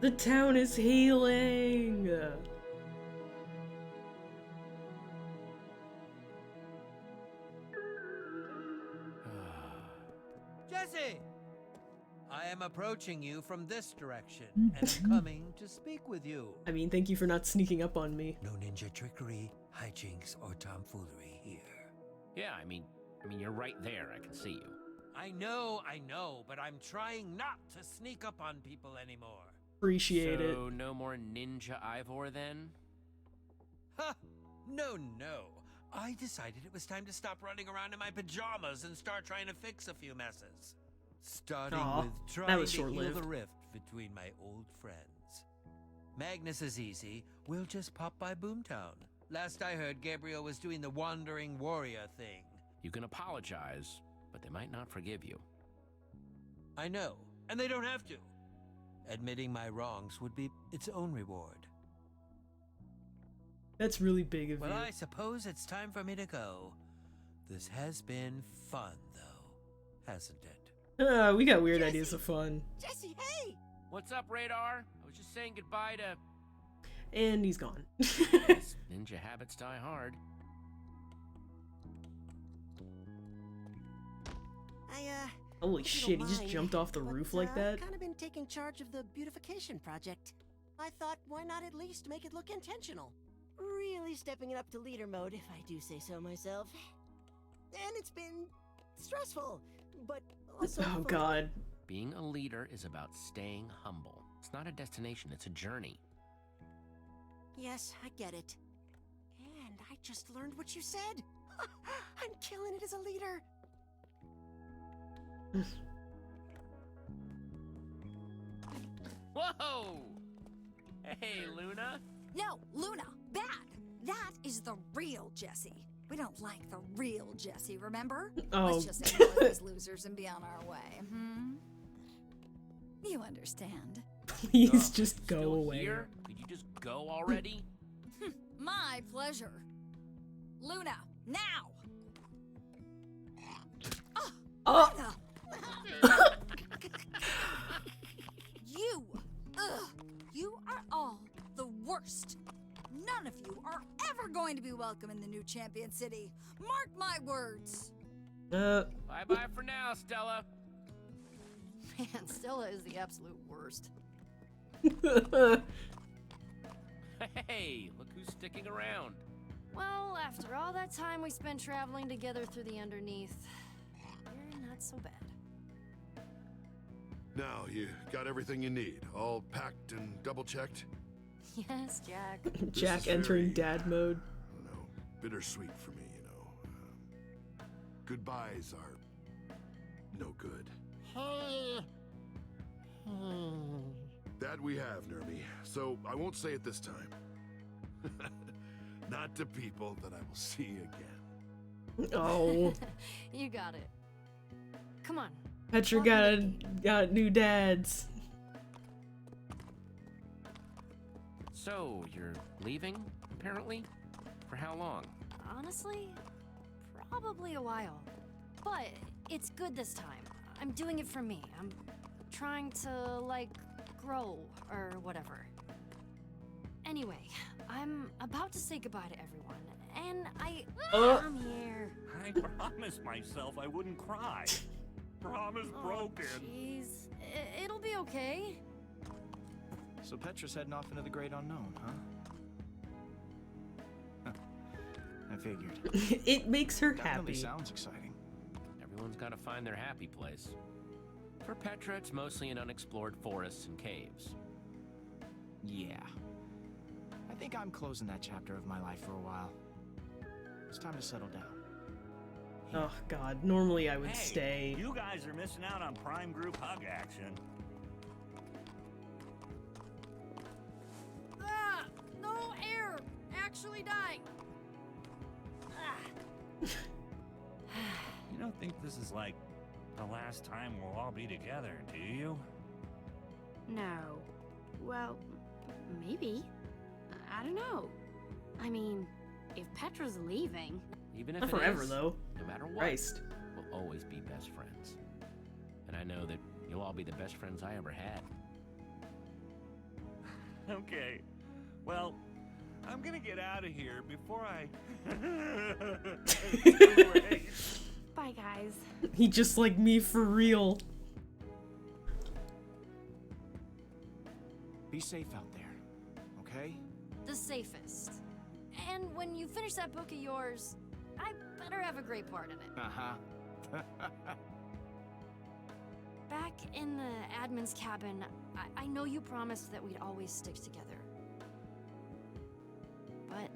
The town is healing! Jesse! I am approaching you from this direction, and am coming to speak with you. I mean, thank you for not sneaking up on me. No ninja trickery, hijinks, or tomfoolery here. Yeah, I mean, you're right there. I can see you. I know, but I'm trying not to sneak up on people anymore. Appreciate it. So, no more Ninja Ivor then? Ha! No. I decided it was time to stop running around in my pajamas and start trying to fix a few messes. Starting Aw, with that trying was to heal short-lived. the rift between my old friends. Magnus is easy. We'll just pop by Boomtown. Last I heard, Gabriel was doing the wandering warrior thing. You can apologize, but they might not forgive you. I know, and they don't have to. Admitting my wrongs would be its own reward. That's really big of Well, you. I suppose it's time for me to go. This has been fun, though, hasn't it? We got weird ideas of fun. Jesse, hey! What's up, Radar? I was just saying goodbye to... And he's gone. Ninja habits die hard. Holy shit, he just jumped off the roof like that? I've kind of been taking charge of the beautification project. I thought, why not at least make it look intentional? Really stepping it up to leader mode, if I do say so myself. And it's been stressful, but also Oh fun. god. Being a leader is about staying humble. It's not a destination, it's a journey. Yes, I get it. And I just learned what you said. I'm killing it as a leader. Whoa! Hey, Luna. No, Luna, bad. That is the real Jesse. We don't like the real Jesse, remember? Oh. Let's just ignore these losers and be on our way, You understand. Please just go Still away. Here? Could you just go already? My pleasure. Luna, now! Oh! Luna! You are all the worst. None of you are ever going to be welcome in the new Champion City. Mark my words. Bye-bye for now, Stella. Man, Stella is the absolute worst. Hey, look who's sticking around. Well, after all that time we spent traveling together through the underneath, you're not so bad. Now, you got everything you need, all packed and double-checked? Yes, Jack. Jack is entering very, dad mode. I don't know, bittersweet for me, you know. Goodbyes are no good. That we have, Nermi, so I won't say it this time. Not to people that I will see again. Oh. You got it. Come on. Petra got new dads. So, you're leaving, apparently? For how long? Honestly, probably a while. But it's good this time. I'm doing it for me. I'm trying to, like, grow or whatever. Anyway, I'm about to say goodbye to everyone, and I'm here. I promised myself I wouldn't cry. Promise broken. Jeez, it'll be okay. So Petra's heading off into the great unknown, huh? I figured. It makes her Definitely happy. Sounds exciting. Everyone's got to find their happy place. For Petra, it's mostly in unexplored forests and caves. Yeah. I think I'm closing that chapter of my life for a while. It's time to settle down. Oh god, normally I would Hey, stay. You guys are missing out on prime group hug action. Ah, no air. Actually dying. You don't think this is like the last time we'll all be together, do you? No. Well, maybe. I don't know. I mean, if Petra's leaving... Even if Not it forever, is, though. no matter what, Christ. we'll always be best friends. And I know that you'll all be the best friends I ever had. Okay. Well, I'm gonna get out of here before I... Bye, guys. He just like me for real. Be safe out there, okay? The safest. And when you finish that book of yours, I better have a great part in it. Uh-huh. Back in the admin's cabin, I know you promised that we'd always stick together. But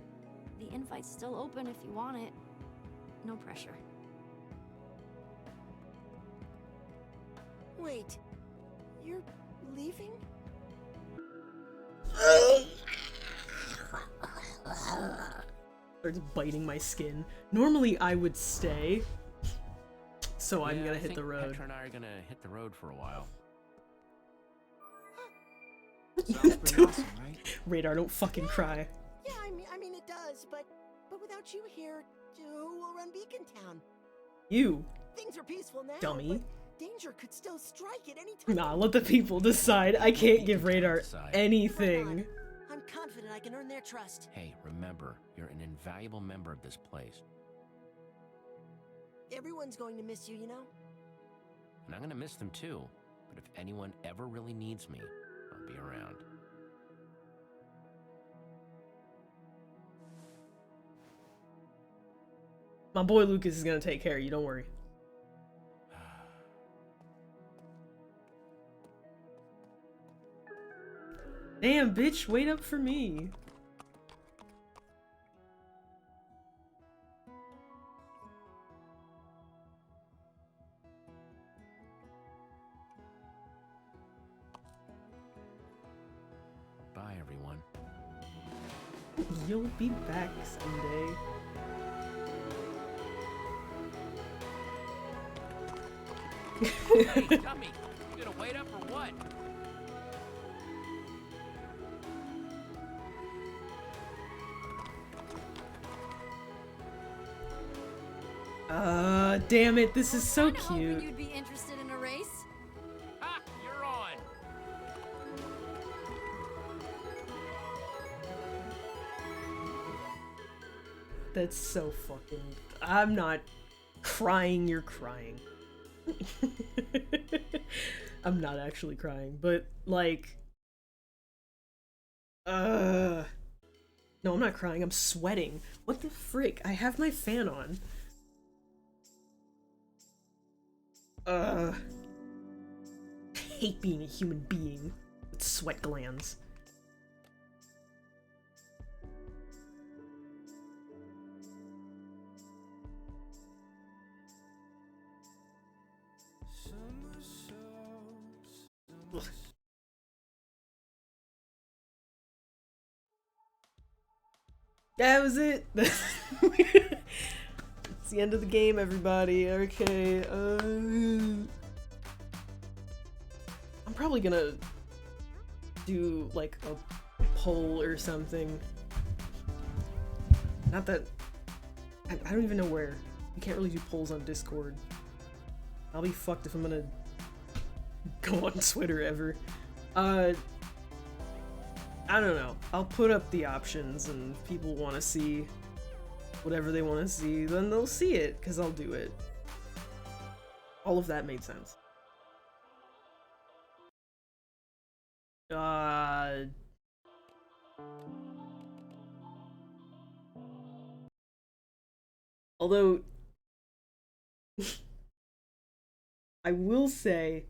the invite's still open if you want it. No pressure. Wait, you're leaving? Starts biting my skin. Normally I would stay. So I'm Yeah, gonna I hit think the road. Petra and I are gonna hit the road for a while. Sounds pretty awesome, right? Radar, don't fucking cry. Yeah, I mean it does, but without you here, who will run Beacon Town? You. Things are peaceful now, Dummy. but danger could still strike at any time. Nah, let the people decide. I can't give Radar anything. I'm confident I can earn their trust. Hey, remember, you're an invaluable member of this place. Everyone's going to miss you, you know? And I'm gonna miss them too. But if anyone ever really needs me, I'll be around. My boy Lucas is gonna take care of you, don't worry. Damn, bitch, wait up for me. Bye, everyone. You'll be back someday. Hey, dummy! You gonna wait up or what? Damn it, this is so Hoping cute. you'd be interested in a race. Ha! You're on! That's so fucking... I'm not crying, you're crying. I'm not actually crying, but like... No, I'm not crying, I'm sweating. What the frick? I have my fan on. I hate being a human being with sweat glands. Ugh. That was it. It's the end of the game, everybody. Okay. I'm probably gonna do like a poll or something. Not that I don't even know where. You can't really do polls on Discord. I'll be fucked if I'm gonna go on Twitter ever. I don't know. I'll put up the options, and if people want to see whatever they want to see, then they'll see it, because I'll do it. All of that made sense. Although, I will say,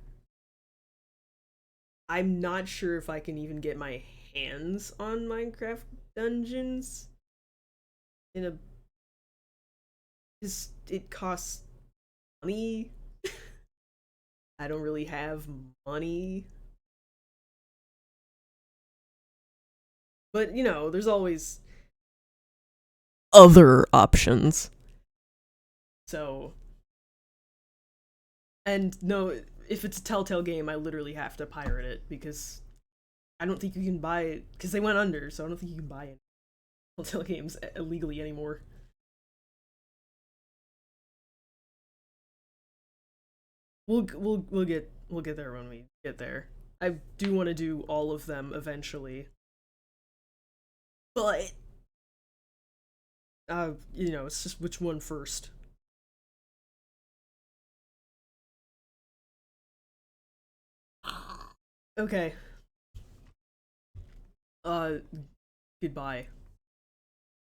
I'm not sure if I can even get my hands on Minecraft Dungeons in a... It costs money. I don't really have money. But, you know, there's always other options. So... And no, if it's a Telltale game, I literally have to pirate it, because I don't think you can buy it, because they went under, so I don't think you can buy it. Telltale games illegally anymore. We'll get there when we get there. I do want to do all of them eventually, but you know, it's just which one first. Okay. Goodbye.